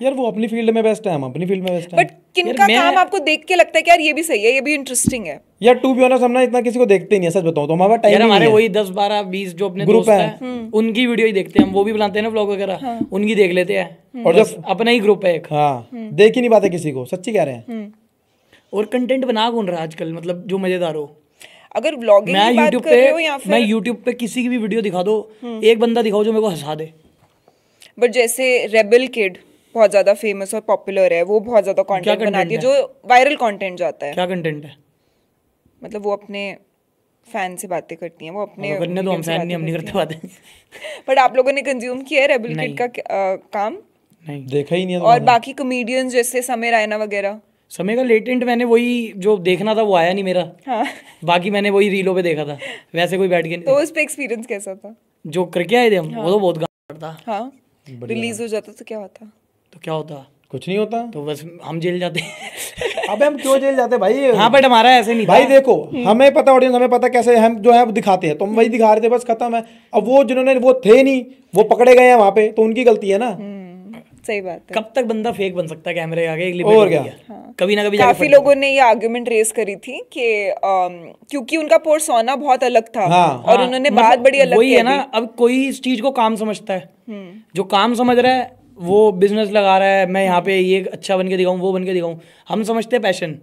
यार वो अपनी फील्ड में बेस्ट है, हम अपनी फील्ड में बेस्ट है। बट किनका काम आपको देख के लगता है कि यार ये भी सही है, ये भी इंटरेस्टिंग है? यार टू बी ऑनेस्ट, हम ना इतना किसी को देखते ही नहीं है, सच बताऊं तो हमारा टाइम नहीं है। हमारे वही 10 12 20 जो अपने दोस्त हैं, उनकी वीडियो ही देखते हैं हम। वो भी बनाते हैं ना व्लॉग वगैरह, उनकी देख लेते हैं। और जब अपना ही ग्रुप है एक, हाँ, देख ही नहीं पाते किसी को, सच्ची कह रहे हैं। और कंटेंट बना कौन रहा आजकल, मतलब जो मजेदार हो? अगर व्लॉगिंग की बात कर रहे हो या फिर मैं यूट्यूब पे किसी की भी वीडियो दिखा दो, एक बंदा दिखाओ जो मेरे को हंसा दे। बट जैसे रेबल किड बहुत ज्यादा फेमस और पॉपुलर है, वो बहुत ज्यादा कंटेंट बनाती है जो वायरल कंटेंट जाता है। क्या कंटेंट है? मतलब वो अपने फैन से बातें करती हैं, वो अपने करने तो हम फैन नहीं, हम नहीं करते बातें। बट आप लोगों ने कंज्यूम किया है रेबल किड का काम? नहीं, देखा ही नहीं है। और बाकी कॉमेडियंस जैसे समय रैना वगैरह? समय का लेटेंट मैंने वही जो देखना था वो आया नहीं मेरा। हाँ। बाकी मैंने वही रीलों पे देखा था, वैसे कोई बैठ के नहीं। तो उस पे एक्सपीरियंस कैसा था? जो करके आए थे हम, वो तो बहुत गांड था। हाँ, रिलीज हो जाता तो क्या होता? तो क्या होता? कुछ नहीं होता, तो बस हम जेल जाते। अबे हम क्यों जेल जाते भाई? हाँ, बट हमारा ऐसे नहीं भाई। देखो, हमें पता, ऑडियंस हमें पता कैसे हम जो है वो दिखाते हैं, तो हम वही दिखा रहे थे, बस खत्म है। अब वो जिन्होंने वो थे नहीं, वो पकड़े गए हैं वहां पे, तो उनकी गलती है ना। सही बात है। कब तक बंदा फेक बन सकता है कैमरे आगे? एक और क्या, कभी ना कभी काफी लोगों ने ये आर्गुमेंट रेस करी थी कि क्योंकि उनका पर्सोना बहुत अलग था। और उन्होंने बात बड़ी अलग वही है ना। अब कोई इस चीज को काम समझता है, जो काम समझ रहा है वो बिजनेस लगा रहा है, मैं यहाँ पे ये अच्छा बन के दिखाऊं, वो बन के दिखाऊं, हम समझते हैं पैशन।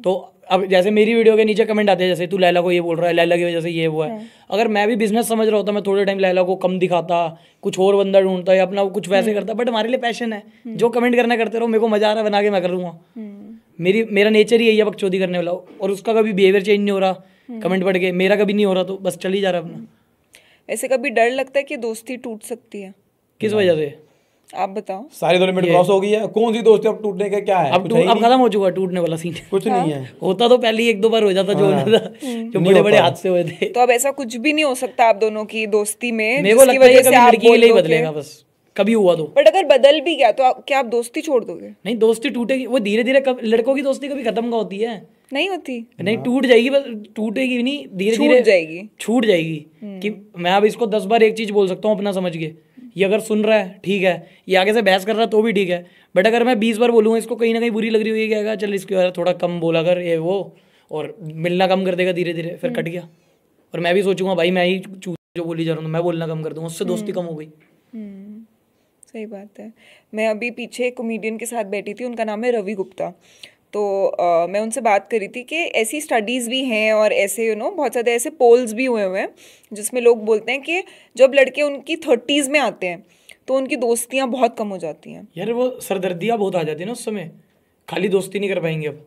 तो अब जैसे मेरी वीडियो के नीचे कमेंट आते हैं, जैसे तू लैला को ये बोल रहा है, लैला की वजह से ये हुआ है। अगर मैं भी बिजनेस समझ रहा होता, मैं थोड़े टाइम लैला को कम दिखाता, कुछ और बंदा ढूंढता या अपना कुछ वैसे करता। बट हमारे लिए पैशन है, जो कमेंट करना करते रहो, मेरे को मजा आ रहा है बना के मैं कर लूँगा। मेरा नेचर ही यही है बकचोदी करने वाला, और उसका कभी बिहेवियर चेंज नहीं हो रहा कमेंट पढ़ के, मेरा कभी नहीं हो रहा, तो बस चल ही जा रहा अपना। ऐसे कभी डर लगता है कि दोस्ती टूट सकती है? किस वजह से? आप बताओ। सारी तो लिमिट क्रॉस हो गई है, कौन सी दोस्ती अब टूटने का क्या है? अब खत्म हो चुका टूटने वाला सीन, कुछ नहीं है। होता तो पहले ही 1-2 बार हो जाता जो होना था, जो बड़े बड़े हादसे हुए थे। तो अब ऐसा कुछ भी नहीं हो सकता आप दोनों की दोस्ती में? मेरे को लगता है कभी लड़की के लिए ही बदलेगा, बस कभी हुआ तो। बट अगर बदल भी गया तो क्या आप दोस्ती छोड़ दोगे? नहीं, दोस्ती टूटेगी, वो धीरे धीरे। लड़कों की दोस्ती कभी खत्म का होती है? नहीं होती। नहीं, टूट जाएगी, बस टूटेगी नहीं, धीरे धीरे छूट जाएगी। कि मैं अब इसको 10 बार एक चीज बोल सकता हूँ अपना समझ के, ये अगर सुन रहा है ठीक है, ये आगे से बहस कर रहा है तो भी ठीक है। बट अगर मैं 20 बार बोलूँगा, इसको कहीं ना कहीं बुरी लग रही हुई, क्या चल इसके बारे थोड़ा कम बोला कर ये वो, और मिलना कम कर देगा धीरे धीरे, फिर कट गया। और मैं भी सोचूंगा भाई मैं ही जो बोली जा रहा हूँ, मैं बोलना कम कर दूंगा, उससे दोस्ती कम हो गई। सही बात है। मैं अभी पीछे एक कॉमेडियन के साथ बैठी थी, उनका नाम है रवि गुप्ता। तो मैं उनसे बात करी थी कि ऐसी स्टडीज़ भी हैं और ऐसे बहुत ज़्यादा ऐसे पोल्स भी हुए हैं जिसमें लोग बोलते हैं कि जब लड़के उनकी 30s में आते हैं तो उनकी दोस्तियां बहुत कम हो जाती हैं। यार वो सरदर्दियाँ बहुत आ जाती है ना उस समय, खाली दोस्ती नहीं कर पाएंगे अब,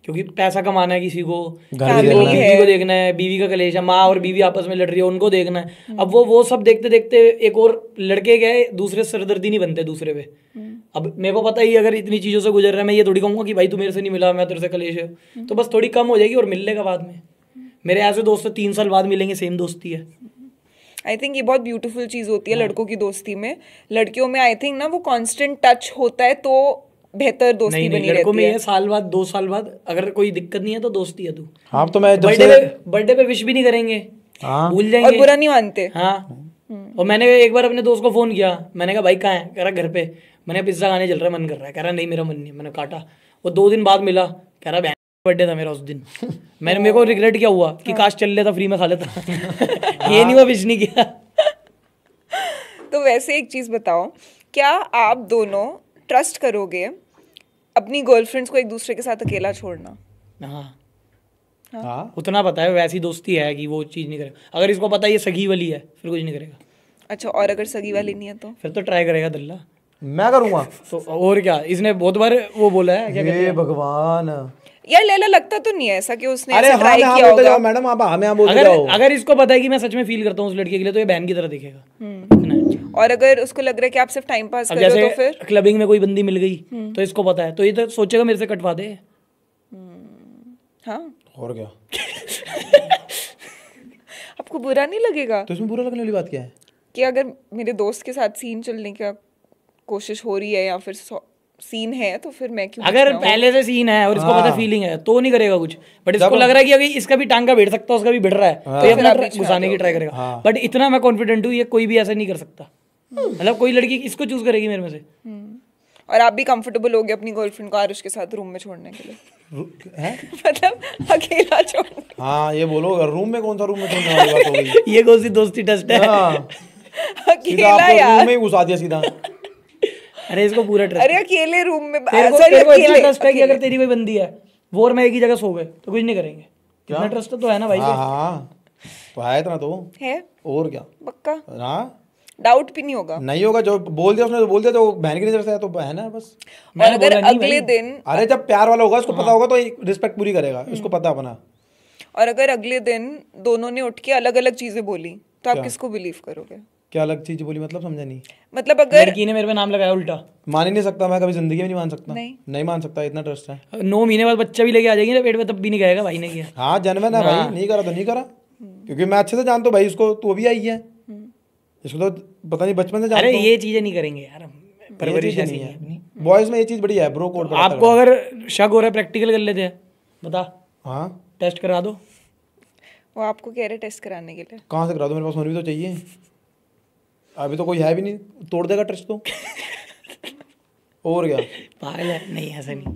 क्योंकि पैसा कमाना है किसी को, बीवी को देखना है, बीवी का कलेश है, माँ और बीवी आपस में लड़ रही है उनको देखना है। अब वो सब देखते देखते एक और लड़के गए, दूसरे सरदर्दी नहीं बनते दूसरे पे। अब मेरे को पता ही अगर इतनी चीज़ों से गुजर रहा है, मैं ये थोड़ी कहूँगा कि भाई तू मेरे से नहीं मिला, मैं तेरे से कलेश है, तो बस थोड़ी कम हो जाएगी और मिल लेगा बाद में। मेरे ऐसे दोस्त 3 साल बाद मिलेंगे, सेम दोस्ती है। आई थिंक ये बहुत ब्यूटीफुल चीज़ होती है लड़कों की दोस्ती में। लड़कियों में आई थिंक ना वो कांस्टेंट टच होता है तो बेहतर दोस्ती बनी रहती है। लड़कों में ये साल बाद 2 साल बाद अगर कोई दिक्कत नहीं है तो दोस्ती है तू। हाँ तो मैं बर्थडे पे विश भी नहीं करेंगे, भूल जाएंगे और बुरा नहीं मानते। हाँ। और मैंने एक बार अपने दोस्त को फोन किया, मैंने कहा भाई कहाँ है? कह रहा घर पे। मैंने पिज्जा खाने चल रहा है, मन कर रहा है। कह रहा नहीं मेरा मन नहीं। मैंने काटा। वो 2 दिन बाद मिला, कह रहा बर्थडे था मेरा उस दिन। मेरे को रिग्रेट क्या हुआ कि काश चल लेता, फ्री में खा लेता। ये नहीं हुआ, विश नहीं किया। तो वैसे एक चीज़ बताओ, क्या आप दोनों ट्रस्ट करोगे अपनी गर्लफ्रेंड्स को एक दूसरे के साथ अकेला छोड़ना? हाँ, उतना पता है, वैसी दोस्ती है कि वो चीज़ नहीं करेगा। अगर इसको पता है ये सगी वाली है फिर कुछ नहीं करेगा। अच्छा, और अगर सगी वाली नहीं है तो फिर तो ट्राई करेगा दल्ला। मैं करूँगा तो और क्या, इसने बहुत बार वो बोला है। क्या कहते हैं भगवान यार, लैला लगता तो नहीं है ऐसा कि उसने अरे ऐसा ट्राई किया होगा। मैडम आप हमें यहाँ बोलते जाओ। अगर इसको पता है कि मैं सच में फील करता हूँ उस लड़के के लिए, तो ये बहन की तरह दिखेगा। और अगर उसको लग रहा है कि आप सिर्फ टाइम पास कर रहे हो तो फिर क्लबिंग में कोई बंदी मिल गई तो इसको पता है, तो ये तो सोचेगा मेरे से कटवा दे। हाँ, और क्या आपको बुरा नहीं लगेगा? तो इसमें बुरा लगने वाली बात क्या है? कि अगर मेरे दोस्त के साथ सीन चलने की कोशिश हो रही है या फिर सीन है तो फिर मैं क्यों? अगर पहले से सीन है और इसको पता फीलिंग है तो नहीं करेगा कुछ। बट इसको लग रहा है कि अगर इसका भी टांग का भिड़ सकता है, उसका भी भिड़ रहा है, तो ये अपना घुसाने की ट्राई करेगा। बट इतना मैं कॉन्फिडेंट हूँ, ये कोई भी ऐसा नहीं कर सकता। मतलब कोई लड़की इसको चूज करेगी मेरे में से। और आप भी कंफर्टेबल हो गए अपनी गर्लफ्रेंड को आरुष के साथ रूम में छोड़ने के लिए? मतलब अकेला छोड़ना? हाँ, ये बोलो रूम में, कौन सा रूम में छोड़ने वाली बात हो गई? ये कौन सी दोस्ती टेस्ट है? अकेला यार, रूम में ही घुसा दिया सीधा। अरे इसको पूरा ट्रस्ट। अरे अकेले रूम में तेरे को इतना ट्रस्ट है कि अगर तेरी कोई बंदी है वो और मैं एक ही जगह सो गए तो कुछ नहीं करेंगे। कितना ट्रस्ट तो है ना भाई। हाँ तो है इतना तो है। और क्या पक्का? हाँ, डाउट भी नहीं होगा? नहीं होगा। जो बोल दिया उसने, तो बोल दिया, तो बहन की नजर से है तो बहन है बस। और अगर अगले दिन, अरे जब प्यार वाला होगा उसको पता होगा तो रिस्पेक्ट पूरी करेगा, उसको पता अपना। और अगर अगले दिन दोनों ने उठ के अलग अलग चीजें बोली तो आप किसको बिलीव करोगे? क्या अलग चीज बोली मतलब? समझा नहीं। मतलब अगर लड़की ने मेरे पे नाम लगाया उल्टा, मान ही नहीं सकता मैं, कभी जिंदगी में नहीं मान सकता। नहीं मान सकता, इतना ट्रस्ट है। 9 महीने बाद बच्चा भी लेके आ जाएगी ना पेट में, तब भी नहीं कहेगा भाई ने किया। हाँ जनमन है भाई, नहीं करा तो नहीं करा, क्योंकि मैं अच्छे से जानता हूँ भाई इसको। तो अभी आई है, इसको तो पता नहीं बचपन से जानता हूँ। अरे ये चीजें नहीं करेंगे यार, परवरिश नहीं है। बॉयज में ये चीज बढ़िया है ब्रो कोड। आपको अगर शक हो रहा है प्रैक्टिकल कर लेते हैं, बता। हाँ, टेस्ट करा दो। वो आपको कह रहे टेस्ट कराने के लिए? कहाँ से करा दो? मेरे पास होनी भी तो चाहिए। अभी तो कोई है भी नहीं, तोड़ देगा ट्रस्ट तो। और क्या पागल है? नहीं ऐसा नहीं।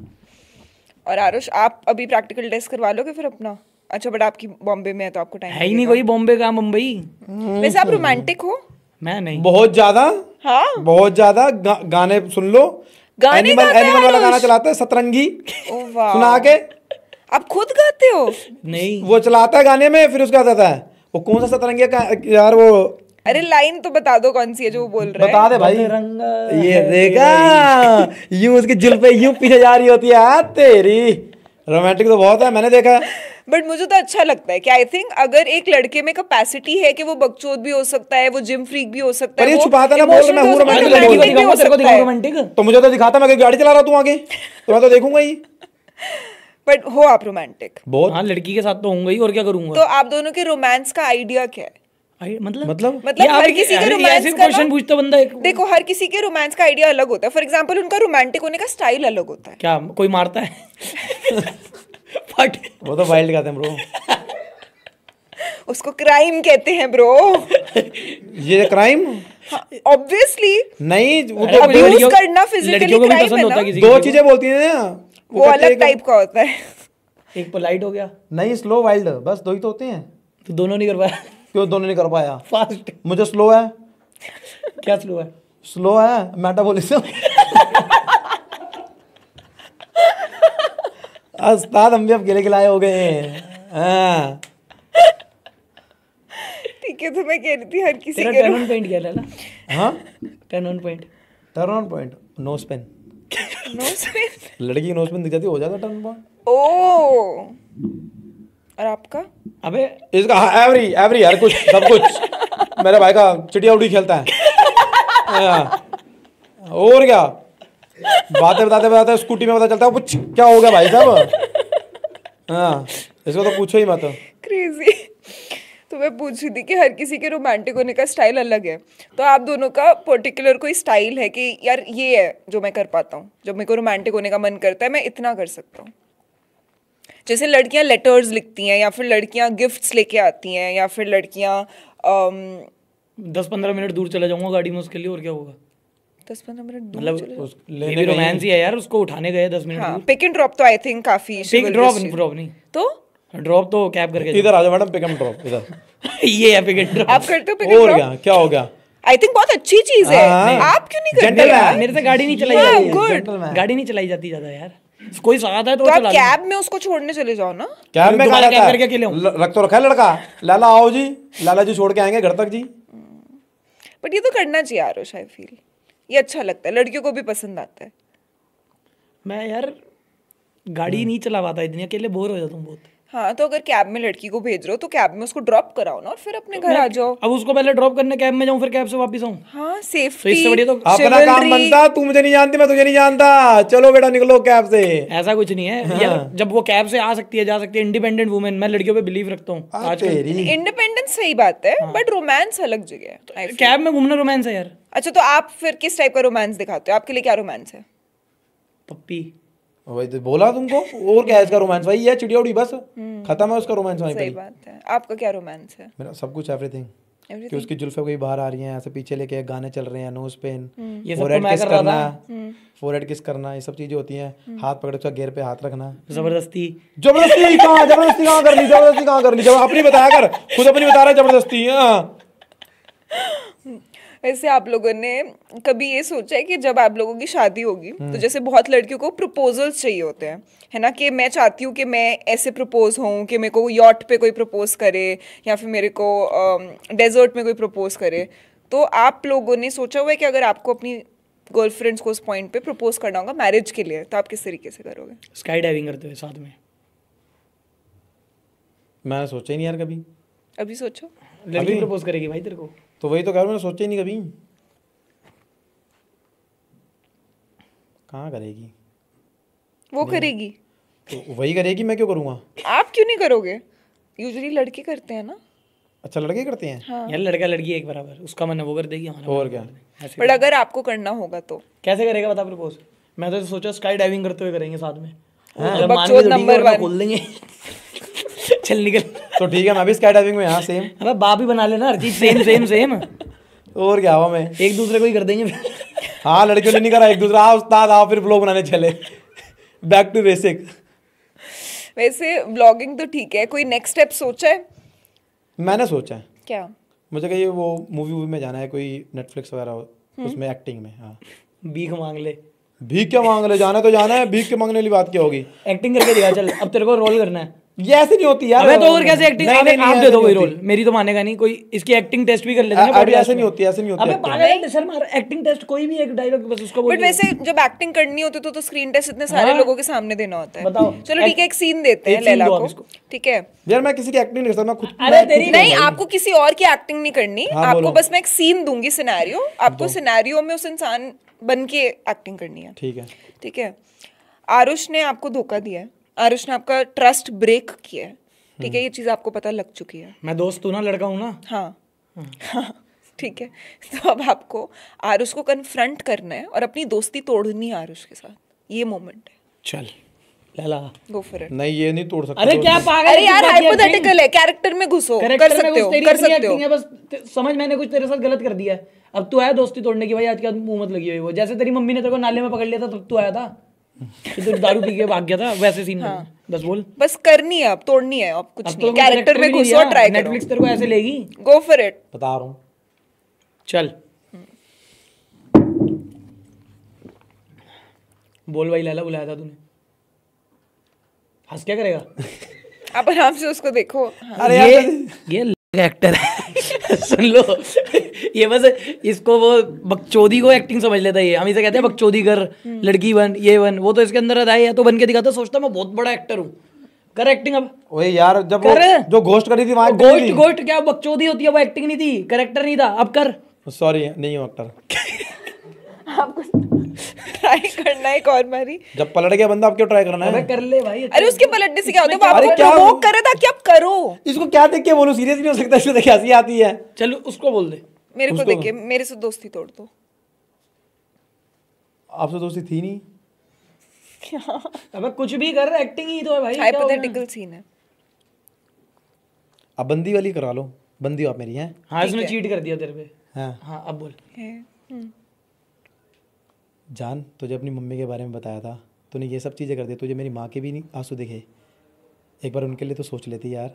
और आरुष, आप अभी प्रैक्टिकल टेस्ट करवा लोगे फिर अपना? अच्छा, बट आपकी बॉम्बे में है तो आपको टाइम है ही नहीं कोई। बॉम्बे का मुंबई। वैसे आप रोमांटिक हो? मैं नहीं, बहुत ज्यादा। हाँ बहुत ज्यादा गाने सुन लो, गाने एनिमल गाता है एनिमल वाला गाना आरुष? चलाता है सतरंगी, ओ वाह सुना के आप खुद गाते हो? नहीं वो चलाता है गाने में, फिर उसका आता है वो कौन सा सतरंगी का यार वो, अरे लाइन तो बता दो कौन सी है जो वो बोल रहा है। बता दे भाई। बजरंगा ये है देखा यूं उसकी जुल्फे यूं पीछे जा रही होती है, तेरी रोमांटिक तो बहुत है, मैंने देखा है। बट मुझे तो अच्छा लगता है कि आई थिंक अगर एक लड़के में कैपेसिटी है कि वो बकचोद भी हो सकता है, वो जिम फ्रीक भी हो सकता पर है, ये वो छुपाता ना, बोल रहा मैं हूँ emotional भी हो romantic, सकता है, मैं romantic भी हो तेरे को सकता है। रोमांटिक। तो मुझे तो दिखाता, मैं गाड़ी चला रहा हूँ तू आगे, तो मैं तो देखूंगा ही बट हो आप रोमांटिक, बहुत। हाँ लड़की के साथ तो होऊंगा ही, और क्या तो करूंगा। आप दोनों के रोमांस का आइडिया क्या है? मतलब मतलब हर किसी के रोमांस का क्वेश्चन पूछता बंदा एक। देखो हर किसी के रोमांस का आइडिया अलग होता है। फॉर एग्जांपल उनका रोमांटिक होने का स्टाइल अलग होता है। क्या कोई मारता है फट वो तो वाइल्ड गाते हैं ब्रो, उसको क्राइम कहते हैं ब्रो। ये क्राइम ऑब्वियसली नहीं, वो अरे तो abuse लड़कियों- करना physically लड़कियों को भी crime पसंद है होता है ना? किसी दो किसी चीजें बोलती हैं ना, वो कहते हैं अलग टाइप का होता है। को। एक पोलाइट हो गया, नहीं स्लो वाइल्ड, बस दो ही तो होते हैं। तो दोनों नहीं कर पाया क्यों दोनों नहीं कर पाया? फास्ट। मुझे स्लो है, क्या स्लो है? स्लो है मेटाबॉलिज्म। उस्ताद हम भी अब गिले गिलाए हो गए हैं। हाँ। ठीक है, तो मैं कह रही थी हर किसी तेरा के टर्न ऑन पॉइंट क्या है ना? हाँ turn on point turn on point nose pain, nose पे। लड़की की नोज पेन दिख जाती, हो जाता टर्न पॉइंट। ओ और आपका? अबे इसका एवरी एवरी हर कुछ सब कुछ। मेरे भाई का चिड़िया उड़ी खेलता है। हाँ। और क्या बातें बताते बताते स्कूटी में पता चलता है कुछ क्या हो गया भाई साहब। हाँ इसको तो पूछो ही मत। क्रेजी। तो मैं पूछ रही थी कि हर किसी के रोमांटिक होने का स्टाइल अलग है, तो आप दोनों का पर्टिकुलर कोई स्टाइल है कि यार ये है जो मैं कर पाता हूँ, जब मेरे को रोमांटिक होने का मन करता है मैं इतना कर सकता हूँ। जैसे लड़कियां लेटर्स लिखती हैं, या फिर लड़कियां गिफ्ट्स लेके आती हैं, या फिर लड़कियां 10-15 मिनट दूर चला जाऊंगा गाड़ी में उसके लिए, और क्या होगा? 10-15 मिनट दूर मतलब चले जाओ। ये भी रोमांस ही है यार, उसको उठाने गए 10 मिनट हाँ दूर। पिक एंड ड्रॉप तो आई थिंक काफी पिक ड्रॉप नहीं, तो ड्रॉप तो कैब करके इधर आ जाओ मैडम, पिक एंड ड्रॉप इधर। ये है पिक एंड ड्रॉप। आप करते हो पिक एंड और ड्रॉप? क्या क्या हो गया? आई थिंक बहुत अच्छी चीज है। हाँ। आप क्यों नहीं करते Gentleman। यार? मेरे से गाड़ी नहीं चलाई Yeah, जाती good। Gentleman। गाड़ी नहीं चलाई जाती ज्यादा यार, कोई साथ है तो तो आप चला लूं। कैब में उसको छोड़ने चले जाओ ना। कैब में दोबारा कहा कैब जाता करके अकेले हूँ। है? रख तो रखा है लड़का, लाला आओ जी, लाला जी छोड़ के आएंगे घर तक जी। बट ये तो करना चाहिए आरुष, आई फील ये अच्छा लगता है, लड़कियों को भी पसंद आता है। मैं यार गाड़ी नहीं चला पाता, इतनी अकेले बोर हो जाता हूँ बहुत। हाँ तो अगर कैब में लड़की को भेज रहे हो तो कैब में उसको ड्रॉप कराओ ना, और फिर अपने घर आ जाओ। अब उसको पहले ड्रॉप करने कैब में जाऊँ, फिर कैब से वापस आऊँ? हाँ तो सेफ्टी, इससे बढ़िया तो अपना काम बनता, तू मुझे नहीं जानती मैं तुझे नहीं जानता, चलो बेटा निकलो कैब से। ऐसा कुछ नहीं है यार, जब वो कैब से आ सकती है जा सकती है, इंडिपेंडेंट वुमेन, मैं लड़कियों पे बिलीव रखता हूँ आजकल। तेरी इंडिपेंडेंस सही बात है, बट रोमांस अलग जगह है I feel। कैब में घूमना रोमांस है यार। अच्छा तो आप फिर किस टाइप का रोमांस दिखाते हो? आपके लिए क्या रोमांस है? पप्पी। वही तो बोला तुमको, और क्या है इसका रोमांस? वही है चिड़िया उड़ी, बस खत्म है उसका रोमांस वहीं सही पर। बात है। आपका क्या रोमांस है? मेरा सब कुछ एवरीथिंग, कि Everything? उसकी जुल्फे कोई बाहर आ रही हैं, ऐसे पीछे लेके गाने चल रहे हैं, नोज पेन, ये सब फोरहेड तो मैं किस कर रहा करना, फोरहेड किस करना, ये सब चीजें होती हैं। हाथ पकड़ उसका गेयर पे हाथ रखना। जबरदस्ती। जबरदस्ती कहाँ, जबरदस्ती कहाँ करनी, जबरदस्ती कहाँ करनी, जब अपनी बताया कर, खुद अपनी बता रहा है जबरदस्ती। हाँ वैसे आप लोगों ने कभी ये सोचा है कि जब आप लोगों की शादी होगी तो जैसे बहुत लड़कियों को प्रपोजल्स चाहिए होते हैं, है ना, कि मैं चाहती हूँ कि मैं ऐसे प्रपोज हूँ कि मेरे को यॉट पे कोई प्रपोज करे, या फिर मेरे को डेजर्ट में कोई प्रपोज करे। तो आप लोगों ने सोचा हुआ है कि अगर आपको अपनी गर्लफ्रेंड्स को उस पॉइंट पे प्रपोज करना होगा मैरिज के लिए, तो आप किस तरीके से करोगे? स्काई डाइविंग करते हुए साथ में। मैंने सोचा ही नहीं यार कभी। अभी सोचो। लड़की प्रपोज करेगी भाई तेरे को? तो वही तो कह रहा हूं, मैंने सोचा ही नहीं कभी। कहाँ करेगी वो करेगी, तो वही करेगी, मैं क्यों करूँगा? आप क्यों नहीं करोगे? यूजुअली लड़के करते हैं ना। अच्छा लड़के करते हैं। हाँ यार लड़का लड़की एक बराबर, उसका मन है वो कर देगी, हमारा और मन क्या? कर देगी। ऐसे बट अगर आपको करना होगा तो कैसे करेगा बता प्रपोज? मैं तो सोचा स्काई डाइविंग करते हुए करेंगे साथ में। हाँ, जब मान बकचोद गए तो ठीक है, number वरना one। खोल देंगे। चल निकल। तो ठीक है, मैं भी स्काई डाइविंग में यहाँ सेम। अबे बाप ही बना लेना, हर चीज सेम सेम सेम, और क्या हुआ, मैं एक दूसरे को ही कर देंगे। हाँ लड़कियों ने नहीं करा एक दूसरा, आओ उस्ताद आओ फिर ब्लॉग बनाने चले, बैक टू बेसिक। वैसे व्लॉगिंग तो ठीक है, कोई नेक्स्ट स्टेप सोचा है? मैंने सोचा है क्या? मुझे कहीं वो मूवी में जाना है, कोई नेटफ्लिक्स वगैरह उसमें एक्टिंग में। हाँ भीख मांग ले। भीख क्या मांग ले, जाना तो जाना है, भीख के मांगने वाली बात क्या होगी? एक्टिंग करके दिखा चल, अब तेरे को रोल करना है। ये ऐसे नहीं होती यार। अबे तो और कैसे एक्टिंग? नहीं, अबे नहीं, आप ऐसे दे दो नहीं कोई होती। रोल, मेरी तो मानेगा नहीं कोई। इसकी एक्टिंग टेस्ट भी कर लेते हैं ना अरे podcast ऐसे नहीं में। होती, ऐसे नहीं होती अबे acting। पागल है शर्मा, एक्टिंग टेस्ट कोई भी एक डायलॉग बस उसको बोल बट वैसे जब एक्टिंग करनी होती है तो स्क्रीन टेस्ट इतने सारे हाँ। लोगों के सामने देना होता है। बताओ। चलो ठीक है, एक सीन देते हैं एक scene लैला दो आप को, इसको। ठीक है? यार मैं किसी की एक्टिंग नहीं कर सकता, मैं खुद अरे मैं तेरी खुद नहीं, करूंगा। आपको किसी और की एक्टिंग नहीं करनी, हाँ, आपको बोलो। बस मैं एक सीन दूंगी, सिनेरियो, आपको सिनेरियो में उस इंसान बन के एक्टिंग करनी है। ठीक है। ठीक है? आरुष ने आपको धोखा दिया है, आरुष ने आपका ट्रस्ट ब्रेक किया है, ठीक है? ये चीज आपको पता लग चुकी है। मैं दोस्त हूँ ना, लड़का हूँ ना। हाँ हाँ, ठीक है। तो अब आपको आरुष को कन्फ्रंट करना है और अपनी दोस्ती तोड़नी है आरुष के साथ। ये मोमेंट है, चल लैला। Go for it. नहीं ये नहीं तोड़ सकता। अरे क्या पागल अरे है, यार किस बात की acting? हाइपोथेटिकल है, कैरेक्टर में घुसो, कर Character में सकते कुछ हो, तेरी कर अपनी सकते हो। acting है, बस समझ मैंने कुछ तेरे साथ गलत कर दिया है। अब तू आया दोस्ती तोड़ने की, भाई आज के बाद मुंह मत लगी हुई वो। जैसे तेरी मम्मी ने तेरे को नाले में पकड़ लिया था तब तू आया था, कि तू दारू पी के भाग गया था, वैसे सीन बस बोल। बस करनी है, अब तोड़नी है, अब कुछ अब नहीं, तो कैरेक्टर में घुसो, ट्राई करो, नेटफ्लिक्स तेरे को ऐसे लेगी। Go for it. बता रहा हूँ। चल बोल भाई, लैला बुलाया था तूने, हंस क्या करेगा? आप आराम से उसको देखो। हाँ। अरे ये एक्टर है सुन लो, ये बस इसको वो बकचोदी को एक्टिंग समझ लेता है। ये हम इसे कहते हैं बकचोदी कर, लड़की बन, ये बन, वो तो इसके अंदर अदा है, या तो बन के दिखाता, सोचता मैं बहुत बड़ा एक्टर हूँ। कर एक्टिंग अब। ओए यार जब वो कर। जो घोस्ट करी थी वहां गोस्ट गोस्ट क्या बकचोदी होती है, वो एक्टिंग नहीं थी, करेक्टर नहीं था। अब कर। सॉरी नहीं हूँ एक्टर। आपको ट्राई करना है एक और बारी। जब पलट गया बंदा अब क्यों ट्राई करना अबे है? कर ले भाई। अरे उसके पलटने से क्या होता है, वो अरे आपको क्या- प्रोवोक करे ताकि आप करो। इसको क्या देख के बोलूं, सीरियस नहीं हो सकता, इसमें देख हंसी आती है। चल उसको बोल दे। मेरे को उसको- देख के मेरे से दोस्ती तोड़ दो। आपसे दोस्ती थी नहीं। अबे कुछ भी कर, एक्टिंग ही तो है भाई। क्या हो गया? हाइपोथेटिकल सीन है। अब बंदी वाली करा लो, बंदी हो आप मेरी हैं। हाँ इसने चीट कर दिया तेरे पे। हाँ हाँ अब बोल। जान, तुझे अपनी मम्मी के बारे में बताया था, तूने ये सब चीज़ें कर दी, तुझे मेरी माँ के भी नहीं आंसू दिखे। एक बार उनके लिए तो सोच लेती यार।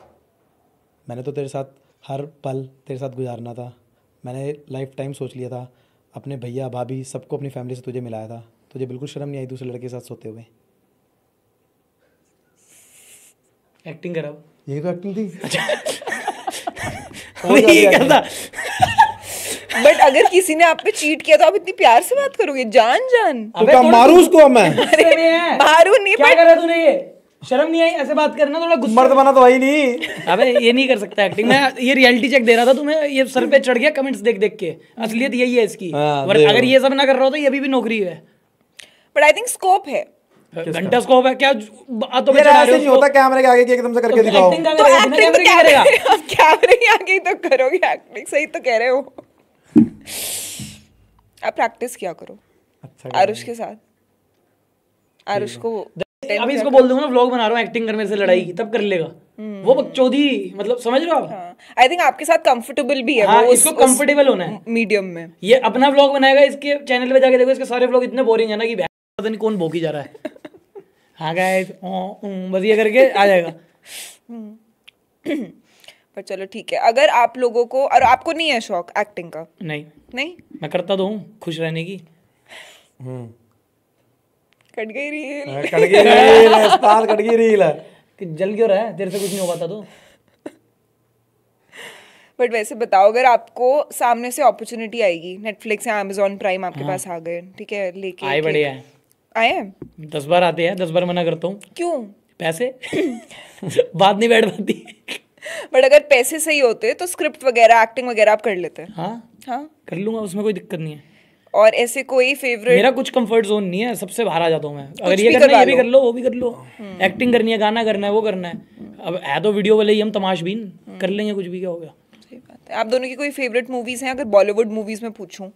मैंने तो तेरे साथ हर पल तेरे साथ गुजारना था, मैंने लाइफ टाइम सोच लिया था, अपने भैया भाभी सबको अपनी फैमिली से तुझे मिलाया था। तुझे बिल्कुल शर्म नहीं आई दूसरे लड़के के साथ सोते हुए? एक्टिंग कर अब। यही तो एक्टिंग थी। ये क्या था? बट अगर किसी ने आप पे चीट किया तो आप इतनी प्यार से बात करोगे, जान जान। तो क्या मारूं उसको अब मैं? गुस्से में है। मारू नहीं, क्या करा तूने? ये शर्म नहीं आई ऐसे बात करना? थोड़ा गुस्सा। मर्द बना तो वही नहीं। अबे ये नहीं कर सकता एक्टिंग। मैं ये रियलिटी चेक दे रहा था तुम्हें, ये सर पे चढ़ गया कमेंट्स देख देख के। असलियत यही है इसकी। हाँ, और देखो। अगर ये सब ना कर रहा हो तो ये अभी भी नौकरी है। बट आई थिंक स्कोप है। घंटा स्कोप है क्या? बातों पे यार चढ़ा ऐसे रहे नहीं हो होता कैमरे के आगे कि एकदम से करके दिखाओ। एक्टिंग का तो करेगा, बिना एक्टिंग तो कैमरे की करेगा। कैमरे आप कैमरे के आगे ही तो करोगे एक्टिंग। सही तो कह रहे हो। आप प्रैक्टिस किया करो अच्छा आरुष के साथ। आरुष को अभी इसको बोल दूंगा ना व्लॉग बना रहा हूँ एक्टिंग कर मेरे से लड़ाई की, तब कर लेगा वो बकचोदी। मतलब समझ रहे हो आप? आई थिंक आपके साथ कंफर्टेबल भी है हाँ, वो इसको कंफर्टेबल होना है मीडियम में। ये अपना व्लॉग बनाएगा, इसके चैनल पे जाके देखो, इसके सारे व्लॉग इतने बोरिंग है ना कि पता नहीं कौन भोगी जा रहा है। हाँ गाइस बस ये करके आ जाएगा। पर चलो ठीक है, अगर आप लोगों को, और आपको नहीं है शौक एक्टिंग का? नहीं नहीं, मैं करता तो हूँ खुश रहने की। कट गई रील। कट गई रील है, उस्ताद कट गई रील है। कि जल क्यों रहा है? तेरे से कुछ नहीं हो पाता तो। बट वैसे बताओ, अगर आपको सामने से अपॉर्चुनिटी आएगी, नेटफ्लिक्स या अमेजोन प्राइम आपके पास आ गए, ठीक है, लेके आए बढ़िया है, आए हैं? 10 बार आते हैं, 10 बार मना करता हूँ। क्यों? पैसे बात नहीं बैठ पाती। बट अगर पैसे सही होते तो स्क्रिप्ट वगैरह, एक्टिंग वगैरह आप कर लेते हैं। हाँ हाँ, कर लूंगा, उसमें कोई दिक्कत नहीं है। और ऐसे कोई फेवरेट? मेरा कुछ कंफर्ट जोन नहीं है, सबसे बाहर आ जाता हूँ मैं। अगर भी ये करना है करवा ये भी लो। कर लो, वो भी कर लो। एक्टिंग करनी है, गाना करना है, वो करना है। अब है तो वीडियो वाले ही हम तमाशबीन, कर लेंगे कुछ भी, क्या हो गया। सही बात है। आप दोनों की कोई फेवरेट मूवीज हैं? अगर बॉलीवुड मूवीज में पूछूं,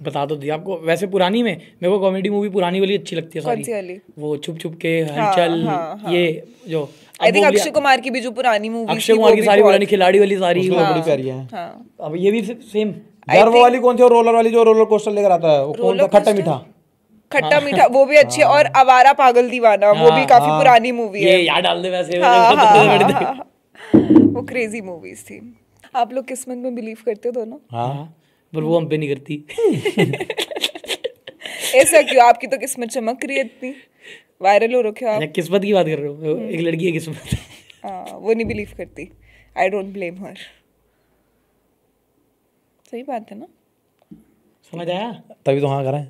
बता तो दिया आपको। वैसे पुरानी में मेरे को कॉमेडी मूवी पुरानी वाली अच्छी लगती है कौन सी सारी। वाली? वो छुप छुप के, हलचल, हाँ। ये जो आई थिंक अक्षय कुमार की भी जो पुरानी मूवी, अक्षय कुमार की सारी पुरानी, खिलाड़ी वाली सारी। उसकी तो बड़ी प्यारी है। हाँ, अब ये भी सेम। यार वो वाली कौन सी, रोलर वाली जो रोलर कोस्टर लेकर आता है, वो कौन सा? खट्टा मीठा। खट्टा मीठा, वो भी अच्छी है। और आवारा पागल दीवाना, वो भी काफी पुरानी मूवी ये है। याद डाल दे वैसे। वो क्रेजी मूवीज थी। आप लोग किस्मत में बिलीव करते हो दोनों? हाँ पर वो हम पे नहीं करती। ऐसा क्यों? आपकी तो किस्मत चमक रही है इतनी, वायरल हो रखे हो आप। किस्मत की बात कर रहे हो, एक लड़की है किस्मत। हाँ, वो नहीं बिलीव करती। आई डोंट ब्लेम हर। सही बात है ना? समझ आया? तभी तो हाँ करें।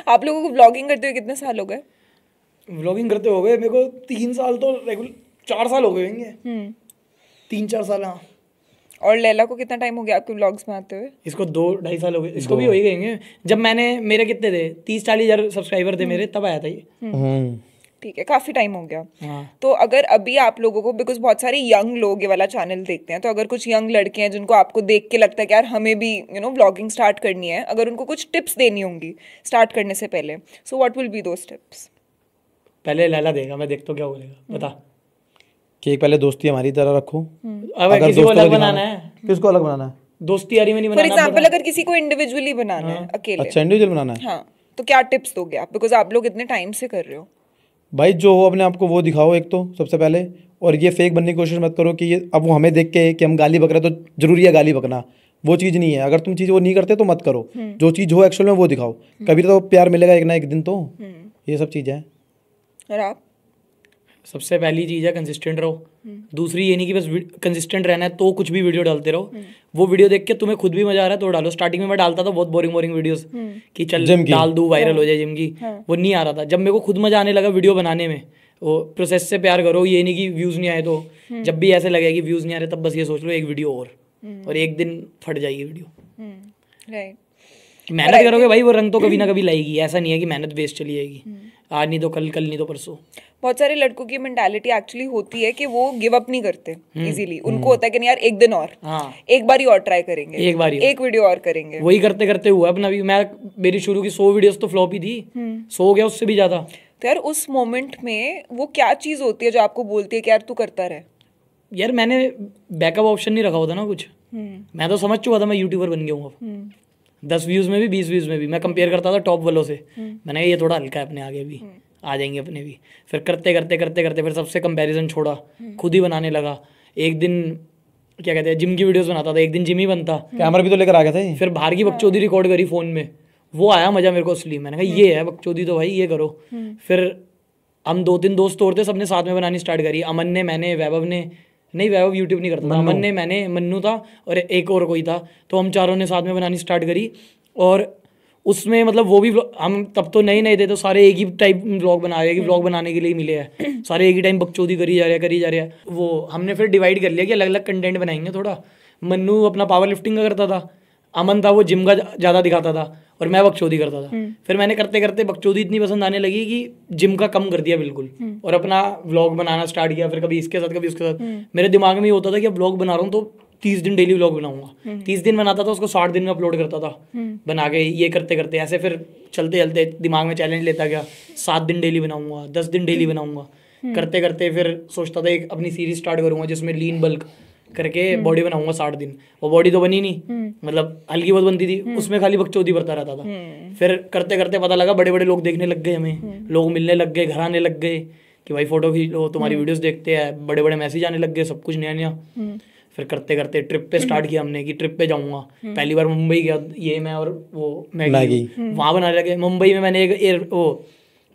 आप लोगों को व्लॉगिंग करते हुए कितने साल हो गए? व्लॉगिंग करते हो गए मेरे को 3 साल, तो रेगुलर 4 साल हो गए होंगे। 3-4 साल। हाँ। और लैला को कितना टाइम हो गया आपके व्लॉग्स में आते हुए? इसको 2-2.5 साल हो गए। इसको भी हो ही गएंगे। जब मेरे कितने थे, 30-40 हज़ार सब्सक्राइबर थे मेरे, तब आया था ये। ठीक है, काफी टाइम हो गया। हाँ। तो अगर अभी आप लोगों को, बिकॉज बहुत सारे यंग लोग ये वाला चैनल देखते हैं, तो अगर कुछ यंग लड़के हैं जिनको आपको देख के लगता है कि यार हमें भी व्लॉगिंग स्टार्ट करनी है, अगर उनको कुछ टिप्स देनी होंगी स्टार्ट करने से पहले, so what will be those tips? पहले लैला देगा, मैं देखता हूँ क्या बोलेगा। बता। कि एक पहले दोस्ती हमारी तरह रखो। अब किसी को अलग बनाना है, किसको अलग बनाना है? दोस्ती यारी में नहीं फॉर बनाना। एग्जाम्पल, अगर किसी को इंडिविजुअली बनाना है अकेले, अच्छा, इंडिविजुअल बनाना है। हाँ, तो क्या टिप्स दोगे आप? बिकॉज आप लोग इतने टाइम से कर रहे हो। भाई जो हो अपने आप को वो दिखाओ एक तो सबसे पहले, और ये फेक बनने की कोशिश मत करो कि ये अब वो हमें देख के कि हम गाली बक रहे हैं तो जरूरी है गाली बकना। वो चीज़ नहीं है। अगर तुम चीज़ वो नहीं करते तो मत करो। जो चीज़ हो एक्चुअल में वो दिखाओ। कभी तो प्यार मिलेगा एक ना एक दिन। तो ये सब चीज़ें हैं। और आप? सबसे पहली चीज़ है कंसिस्टेंट रहो। दूसरी ये नहीं कि बस कंसिस्टेंट रहना है तो कुछ भी वीडियो डालते रहो। वो वीडियो देख के तुम्हें खुद भी मजा आ रहा है तो डालो। स्टार्टिंग में मैं डालता था बहुत बोरिंग वीडियोस कि चल डाल दूँ वायरल हो जाए जिम की। वो नहीं आ रहा था। जब मेरे को खुद मजा आने लगा वीडियो बनाने में, वो प्रोसेस से प्यार करो। ये नहीं कि व्यूज़ नहीं आए तो जब भी ऐसे लगे कि व्यूज़ नहीं आ रहे तब बस ये सोच लो एक वीडियो और एक दिन फट जाएगी वीडियो। राइट। मेहनत करोगे भाई वो रंग तो कभी ना कभी लाएगी। ऐसा नहीं है कि मेहनत वेस्ट चली जाएगी। आज नहीं तो कल, कल नहीं तो परसों। बहुत सारे लड़कों की मेंटालिटी एक्चुअली होती है कि वो गिव अप नहीं करते इजीली। उनको होता है कि नहीं यार एक दिन और, एक बार ही और ट्राई करेंगे, एक वीडियो और करेंगे। वही करते करते हुआ अपना भी। मेरी शुरू की 100 वीडियोस तो फ्लॉप ही थी। 100 हो गया उससे भी ज्यादा। तो यार उस मोमेंट में वो क्या चीज होती है जो आपको बोलती है कि यार तू करता रहे? यार मैंने बैकअप ऑप्शन नहीं रखा होता ना कुछ। मैं तो समझ चुका था मैं यूट्यूबर बन गया हूँ अब। 10 व्यूज में भी 20 व्यूज में भी मैं कंपेयर करता था टॉप वालों से। मैंने ये थोड़ा हल्का है अपने आगे भी, आ जाएंगे अपने भी। फिर करते करते फिर सबसे कंपैरिजन छोड़ा, खुद ही बनाने लगा। एक दिन क्या कहते हैं जिम की वीडियोस बनाता था, एक दिन जिम ही बनता। कैमरा भी तो लेकर आ गया था। फिर बाहर की बकचोदी रिकॉर्ड करी फ़ोन में, वो आया मजा मेरे को असली। मैंने कहा ये है बकचोदी तो भाई ये करो। फिर हम 2-3 दोस्त और थे, सबने साथ में बनानी स्टार्ट करी। अमन ने, मैंने, वैभव ने, नहीं वैभव यूट्यूब नहीं करता था, अमन ने, मैंने, मन्नू था और एक और कोई था। तो हम चारों ने साथ में बनानी स्टार्ट करी। और उसमें मतलब वो भी हम तब तो नए थे तो सारे एक ही टाइप व्लॉग बना रहे हैं कि व्लॉग बनाने के लिए ही मिले हैं। सारे एक ही टाइम बकचोदी करी जा रहे हैं। वो हमने फिर डिवाइड कर लिया कि अलग अलग कंटेंट बनाएंगे थोड़ा। मन्नू अपना पावर लिफ्टिंग का करता था, अमन था वो जिम का ज़्यादा दिखाता था और मैं बकचोदी करता था। फिर मैंने करते करते बकचोदी इतनी पसंद आने लगी कि जिम का कम कर दिया बिल्कुल और अपना व्लॉग बनाना स्टार्ट किया। फिर कभी इसके साथ कभी उसके साथ। मेरे दिमाग में ये होता था कि अब व्लॉग बना रहा हूँ तो 30 दिन डेली व्लॉग बनाऊंगा। 30 दिन बनाता था उसको 60 दिन में अपलोड करता था बना के। ये करते करते ऐसे फिर चलते चलते दिमाग में चैलेंज लेता गया। 7 दिन डेली बनाऊंगा, 10 दिन डेली बनाऊंगा। करते करते फिर सोचता था एक अपनी सीरीज स्टार्ट करूंगा जिसमें लीन बल्क करके बॉडी बनाऊंगा 60 दिन। वो बॉडी तो बनी नहीं, मतलब हल्की बहुत बनती थी, उसमें खाली बकचोदी बढ़ता रहता था। फिर करते करते पता लगा बड़े बड़े लोग देखने लग गए, हमें लोग मिलने लग गए, घर आने लग गए कि भाई फोटो खींचो, तुम्हारी वीडियोस देखते हैं। बड़े बड़े मैसेज आने लग गए, सब कुछ नया नया। फिर करते करते ट्रिप पे स्टार्ट किया हमने कि ट्रिप पे जाऊंगा। पहली बार मुंबई गया, ये मैं और वो मैगी वहाँ बनाने लगे। मुंबई में मैंने एक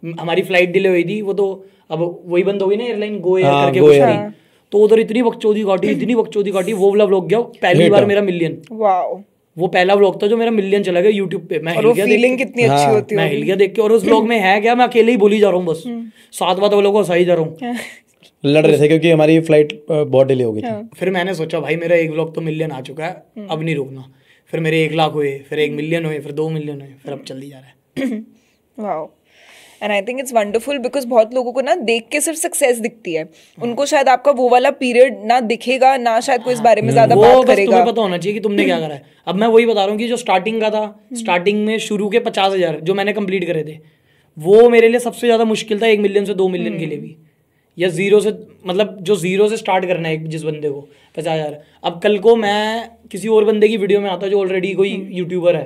हमारी फ्लाइट डिले हुई थी, वो तो अब वही बंद हो गई ना एयरलाइन, गो एयर करके कुछ थी। तो उधर इतनी बकचोदी काटी, वो वाला व्लॉग गया पहली बार मेरा मिलियन। वो पहला व्लॉग था जो मेरा मिलियन चला गया यूट्यूब पे। मैं हिल गया, फीलिंग कितनी अच्छी होती है। मैं हिल गया देख के। और उस व्लॉग में है क्या, मैं अकेले ही बोली जा रहा हूँ बस, 7 बात वालों को हंसाई जा रहा हूँ। लड़ रहे थे क्योंकि हमारी फ्लाइट बहुत डिले हो गई थी। फिर मैंने सोचा भाई मेरा एक व्लॉग तो मिलियन आ चुका है, अब नहीं रुकना। फिर मेरे 1 लाख हुए, फिर 1 मिलियन हुए, फिर 2 मिलियन हुए, फिर अब चल ही जा रहा है। Wow. And I think it's wonderful because बहुत लोगों को ना देख के सिर्फ सक्सेस दिखती है, उनको शायद आपका वो वाला पीरियड ना दिखेगा, ना शायद कोई इस बारे में ज्यादा बात करेगा। तुम्हें पता होना चाहिए कि तुमने क्या करा है। अब मैं वही बता रहा हूँ कि जो स्टार्टिंग का था, स्टार्टिंग में शुरू के 50,000 जो मैंने कंप्लीट करे थे, वो मेरे लिए सबसे ज्यादा मुश्किल था 1 मिलियन से 2 मिलियन के लिए भी। या जीरो से, मतलब जो जीरो से स्टार्ट करना है जिस बंदे को 50,000। अब कल को मैं किसी और बंदे की वीडियो में आता जो ऑलरेडी कोई यूट्यूबर है,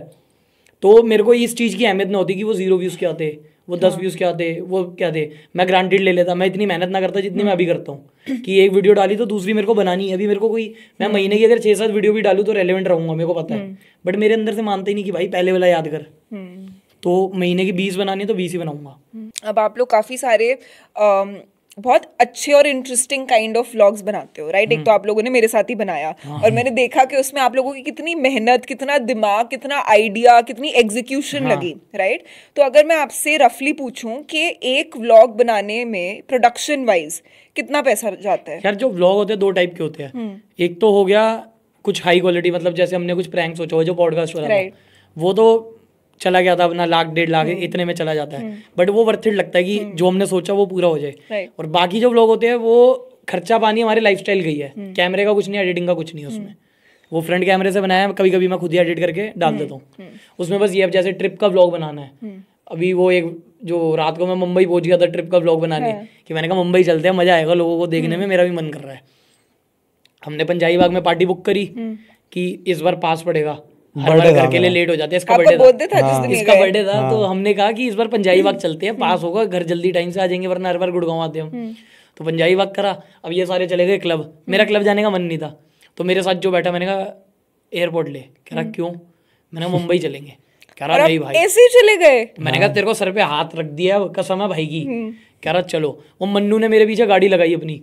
तो मेरे को इस चीज़ की अहमियत ना होती कि वो 0 व्यूज़ के आते, वो 10 व्यूज़ क्या थे, वो क्या थे, मैं ग्रांटेड ले लेता, मैं इतनी मेहनत ना करता जितनी मैं अभी करता हूँ कि एक वीडियो डाली तो दूसरी मेरे को बनानी है। अभी मेरे को कोई, मैं महीने की अगर 6-7 वीडियो भी डालूँ तो रेलेवेंट रहूँगा, मेरे को पता है, बट मेरे अंदर से मानते ही नहीं कि भाई पहले वाला याद कर। तो महीने की 20 बनानी है तो 20 ही बनाऊंगा। अब आप लोग काफ़ी सारे बहुत अच्छे और इंटरेस्टिंग काइंड ऑफ व्लॉग्स बनाते हो, राइट? एक तो आप लोगों ने मेरे साथ ही बनाया और मैंने देखा कि उसमें आप लोगों की कितनी मेहनत, कितना दिमाग, कितना आइडिया, कितनी एग्जीक्यूशन लगी, राइट? तो अगर मैं आपसे रफली पूछूं कि एक व्लॉग बनाने में प्रोडक्शन वाइज कितना पैसा जाता है? यार जो व्लॉग होते हैं 2 टाइप के होते हैं। एक तो हो गया कुछ हाई क्वालिटी, मतलब जैसे हमने कुछ प्रैंक सोचा हो, जो पॉडकास्ट हो रहा था, वो तो चला गया था अपना 1,00,000-1.5 लाख इतने में चला जाता है, बट वो वर्थ इट लगता है कि जो हमने सोचा वो पूरा हो जाए। और बाकी जो व्लॉग होते हैं वो खर्चा पानी हमारे लाइफस्टाइल गई है, कैमरे का कुछ नहीं, एडिटिंग का कुछ नहीं है उसमें, वो फ्रंट कैमरे से बनाया है, कभी कभी मैं खुद ही एडिट करके डाल देता हूँ उसमें। बस ये अब जैसे ट्रिप का व्लॉग बनाना है, अभी वो एक जो रात को मैं मुंबई पहुंच गया था ट्रिप का व्लॉग बनाने, कि मैंने कहा मुंबई चलते हैं, मजा आएगा, लोगों को देखने में मेरा भी मन कर रहा है। हमने पंजाबी बाग में पार्टी बुक करी कि इस बार पास पड़ेगा, हर बार घर के लिए लेट हो जाते हैं। इसका बर्थडे था तो हमने कहा कि इस बार पंजाबी बाग चलते हैं, पास होगा, घर जल्दी टाइम से आ जाएंगे, वरना हर बार गुड़गांव आते हैं हम। तो पंजाबी बाग करा। अब ये सारे चले गए क्लब, मेरा क्लब जाने का मन नहीं था, तो मेरे साथ जो बैठा, मैंने कहा एयरपोर्ट ले, कह रहा क्यों? मैंने कहा मुंबई चलेंगे, कह रहा नहीं भाई। ऐसे ही चले गए? मैंने कहा तेरे को सर पे हाथ रख दिया, कसम है भाई की। कह रहा चलो। वो मन्नू ने मेरे पीछे गाड़ी लगाई अपनी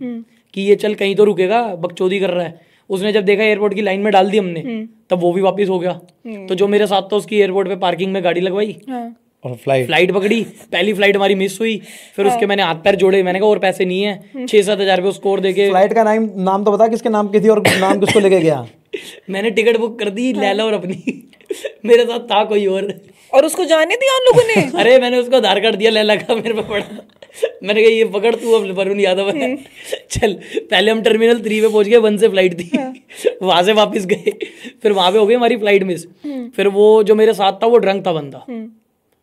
कि ये चल कहीं तो रुकेगा, बकचोदी कर रहा है। उसने जब देखा एयरपोर्ट की लाइन में डाल दी हमने, तब वो भी वापस हो गया। तो जो मेरे साथ था उसकी एयरपोर्ट पे पार्किंग में गाड़ी लगवाई और फ्लाइट पकड़ी। पहली फ्लाइट हमारी मिस हुई, फिर उसके मैंने हाथ पैर जोड़े, मैंने कहा और पैसे नहीं है, 6-7 हज़ार रुपये उसको और देके। फ्लाइट का नाम तो बता किसके नाम की थी और नाम किसको लेके गया? मैंने टिकट बुक कर दी, लैला और अपनी। मेरे साथ था कोई और उसको जाने दिया उन लोगों ने? अरे मैंने उसको आधार कार्ड दिया, लैला का मेरे पे पड़ा। मैंने कहा ये पकड़ तू, अब वरुण यादव है, चल। पहले हम टर्मिनल 3 पे पहुंच गए, 1 से फ्लाइट थी, वहां से वापस गए, फिर वहां पे हो गई हमारी फ्लाइट मिस। फिर वो जो मेरे साथ था वो ड्रंक था बंदा,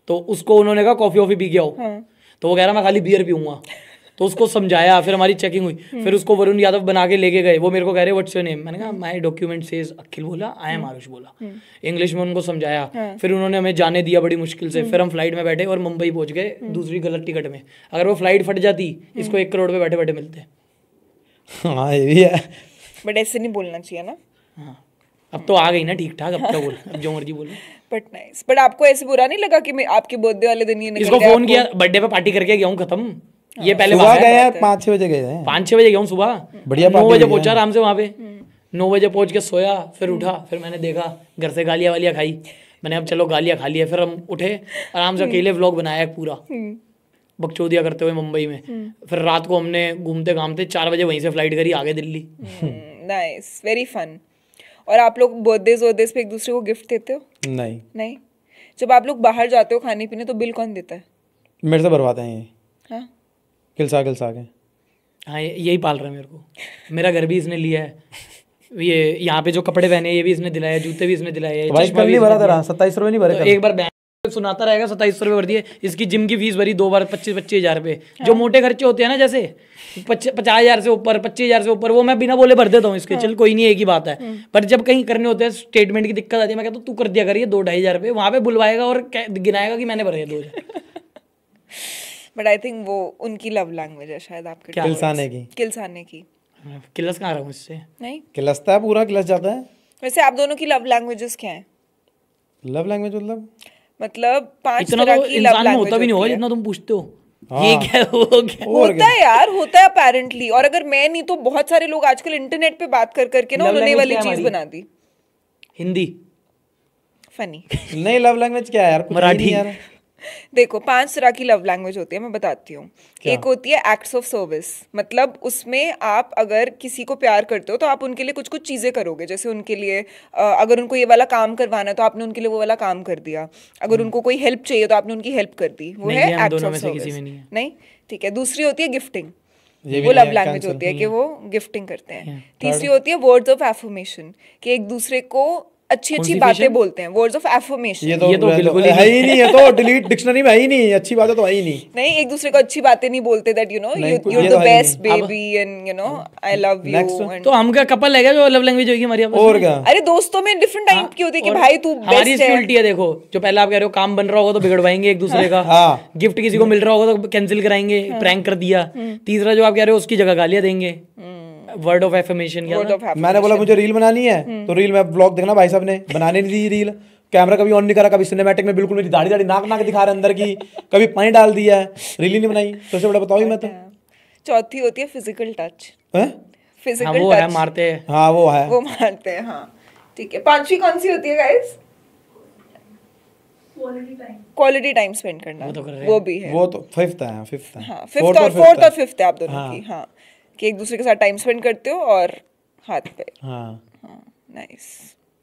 तो उसको उन्होंने कहा कॉफी वॉफी पी के आओ, तो वो कह रहा मैं खाली बियर पीऊंगा। तो उसको समझाया, फिर हमारी चेकिंग हुई, फिर उसको वरुण यादव बना के लेके गए। वो मेरे को कह रहे व्हाट्स योर नेम? मैंने कहा माय डॉक्यूमेंट सेज अखिल, बोला आई एम आरुष, बोला इंग्लिश में उनको समझाया। फिर उन्होंने हमें जाने दिया बड़ी मुश्किल से। फिर हम फ्लाइट में बैठे और मुंबई पहुंच गए दूसरी गलत टिकट में। अगर वो फ्लाइट फट जाती, इसको 1 करोड़ पे बैठे बैठे मिलते। हाँ ये भी है, बट ऐसे नहीं बोलना चाहिए ना। हाँ अब तो आ गई ना ठीक ठाक, अब क्या बोल, अब जो मर्जी बोलो। But nice. बट आपको ऐसे बुरा नहीं लगा कि मैं आपके बर्थडे वाले दिन ये इसको फोन किया, बर्थडे पे पार्टी करके गया हूँ, खत्म। ये पहले सुबह गए हैं, 5-6 बजे गए हैं, 5-6 बजे गया हूँ सुबह, बढ़िया 9 बजे पहुंचा आराम से वहाँ पे। 9 बजे पहुंच के सोया, फिर उठा, फिर मैंने देखा घर से गालियाँ वालियाँ खाई, मैंने अब चलो गालियाँ खा लिया। फिर हम उठे आराम से, अकेले व्लॉग बनाया पूरा बकचोदिया करते हुए मुंबई में। फिर रात को हमने घूमते घामते 4 बजे वहीं से फ्लाइट करी, आगे दिल्ली। Nice, very fun. और आप लोग बर्थडेज पे एक दूसरे को गिफ्ट देते हो? नहीं। जब आप लोग बाहर जाते हो खाने पीने, तो बिल कौन देता है? मेरे से भरवाते हैं ये। हाँ, किलसा के। हाँ यही पाल रहा है मेरे को। मेरा घर भी इसने लिया है, ये यहाँ पे जो कपड़े पहने ये भी इसने दिलाया, जूते भी इसने दिलाए। भाई कल नहीं भरा तेरा 27 रुपये नहीं भरे? तो एक बार बैंक सुनाता रहेगा 2700 रुपये भर दिए। इसकी जिम की फीस भरी 2 बार 25-25 हज़ार रुपये। जो मोटे खर्चे होते हैं ना, जैसे 50,000 से ऊपर, 25,000 से ऊपर, वो मैं बिना बोले भर देता हूँ इसके। चल कोई नहीं, एक ही बात है। पर जब कहीं करने होते हैं, स्टेटमेंट की दिक्कत आती है, मैं कहता हूँ तू कर दिया करिए 2-2.5 हज़ार रुपये। वहाँ पे बुलवाएगा और गिनाएगा कि मैंने भरे 2,000। बट आई थिंक वो उनकी लव लैंग्वेज है शायद आपके। किलसाने की। किलस कहाँ रहा हूँ इससे? नहीं, किलसता है पूरा, किलस जाता है। वैसे आप दोनों की लव लैंग्वेजेस क्या है? लव लैंग्वेज मतलब 5 इतना तरह तो की लव इंसान में लैंग्वेज होता भी नहीं होगा होती है। जितना तुम पूछते हो। ये क्या वो क्या? होता है यार, होता है अपेरेंटली। और अगर मैं नहीं तो बहुत सारे लोग आजकल इंटरनेट पे बात कर करके ना उन्होंने वाली चीज बना दी। हिंदी। फनी। नहीं, लव लैंग्वेज क्या है यार? मराठी यार। देखो 5 तरह की लव लैंग्वेज होती है, मैं बताती हूँ। एक होती है एक्ट्स ऑफ सर्विस, मतलब उसमें आप अगर किसी को प्यार करते हो तो आप उनके लिए कुछ कुछ चीज़ें करोगे। जैसे उनके लिए अगर उनको ये वाला काम करवाना है तो आपने उनके लिए वो वाला काम कर दिया। अगर उनको कोई हेल्प चाहिए तो आपने उनकी हेल्प कर दी। वो है एक्ट्स ऑफ सर्विस। नहीं, ठीक है। दूसरी होती है गिफ्टिंग, वो लव लैंग्वेज होती है कि वो गिफ्टिंग करते हैं। तीसरी होती है वर्ड्स ऑफ एफर्मेशन, कि एक दूसरे को अच्छी अच्छी बातें बोलते हैं, वर्ड्स ऑफ एफर्मेशन। ये तो बिल्कुल है ही नहीं, है तो डिलीट डिक्शनरी में है ही नहीं, अच्छी बातें तो है ही नहीं। नहीं, एक दूसरे को अच्छी बातें नहीं बोलते, that you know you are the best baby and you know I love you. तो हम क्या कपल है क्या जो लव लैंग्वेज होगी हमारी? और क्या? अरे दोस्तों में डिफरेंट टाइप की होती है कि भाई तू हमारी बेस्ट है। उल्टी है, देखो जो पहले आप कह रहे हो काम बन रहा होगा तो बिगड़वाएंगे एक दूसरे का, गिफ्ट किसी को मिल रहा होगा तो कैंसिल कराएंगे, प्रैंक कर दिया। तीसरा जो आप कह रहे हो उसकी जगह गालियां देंगे, वर्ड ऑफ एफर्मेशन। मैंने बोला मुझे रील बनानी है तो रील में ब्लॉग देखना, भाई साहब ने बनाने नहीं दी रील, कैमरा कभी ऑन नहीं करा, कभी सिनेमैटिक में बिल्कुल मेरी दाढ़ी नाक दिखा रहे अंदर की, कभी पानी डाल दिया है, रील ही नहीं बनाई, तो उससे बड़ा बताओ ही मैं तो। चौथी होती है फिजिकल टच। फिजिकल वो है मारते हैं, हाँ वो है, वो मारते हैं, हाँ ठीक है। पांचवी कौन सी होती है गाइस? क्वालिटी टाइम स्पेंड करना, वो भी है, वो तो फिफ्थ है, फिफ्थ है, हाँ फोर्थ और फिफ्थ है आप दोनों की, हाँ कि एक दूसरे के साथ टाइम स्पेंड करते हो और हाथ पे, हाँ नाइस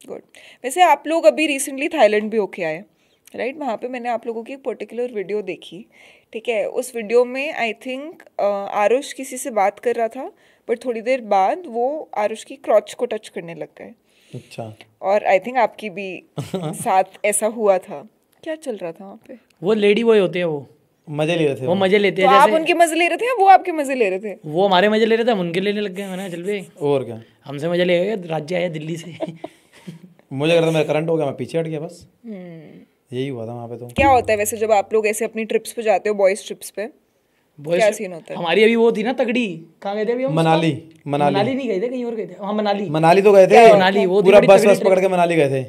गुड। वैसे आप लोग अभी रिसेंटली थाईलैंड भी होके आए राइट? वहाँ पे मैंने आप लोगों की एक पर्टिकुलर वीडियो देखी, ठीक है? उस वीडियो में आई थिंक आरुष किसी से बात कर रहा था, बट थोड़ी देर बाद वो आरुष की क्रॉच को टच करने लग गए। अच्छा। और आई थिंक आपकी भी साथ ऐसा हुआ था, क्या चल रहा था वहाँ पे? वो लेडी बॉय होते हैं, वो मजे ले रहे थे, वो मजे लेते तो हैं। आप उनके मजे ले रहे थे या वो आपके मजे ले रहे थे? वो हमारे मजे ले रहे थे, हम उनके लेने लग गए। मैंने चल भाई और क्या, हमसे मजे ले गए, राज्य आया दिल्ली से। मुझे लगा था मेरा करंट हो गया, मैं पीछे हट गया, बस यही हुआ था वहाँ पे। तो क्या होता है वैसे जब आप लोग ऐसे अपनी ट्रिप्स पे जाते हो, बॉयज ट्रिप्स पे, क्या सीन होता है? हमारी अभी वो थी ना तगड़ी, कहाँ गए थे अभी हम? मनाली नहीं गए थे, कहीं और गए थे। हाँ मनाली तो गए थे, मनाली वो पूरा बस पकड़ के मनाली गए थे।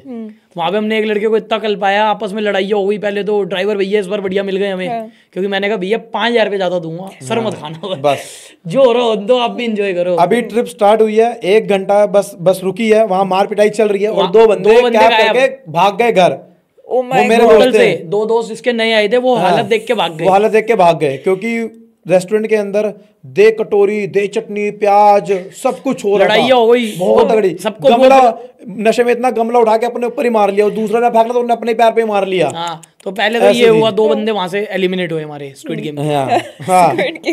वहाँ पे हमने एक लड़के को इतना कल पाया, आपस में लड़ाई हो गई। पहले तो ड्राइवर भैया इस बार बढ़िया मिल गए हमें, क्योंकि मैंने कहा भैया 5,000 रुपये ज्यादा दूंगा, सर मत खाना, बस जो हो रहा हो दो, आप भी इंजॉय करो। अभी ट्रिप स्टार्ट हुई है, 1 घंटा बस रुकी है, वहाँ मार पिटाई चल रही है और 2 बंदे कैब करके भाग गए घर। वो मेरे दोस्त थे, 2 दोस्त इसके नए आए थे, वो हालत देख के भाग गए। वो हालत देख के भाग गए, क्योंकि रेस्टोरेंट के अंदर दे कटोरी, दे चटनी, प्याज, सब कुछ हो रहा था, लड़ाई हो गई बहुत तगड़ी। सबको गमला, नशे में इतना गमला उठा के अपने ऊपर ही मार लिया, और दूसरा ने फेंकना तो उन्होंने अपने पैर पे मार लिया। हाँ, तो पहले तो ये हुआ, 2 बंदे वहां से एलिमिनेट हुए हमारे स्क्विड गेम। हाँ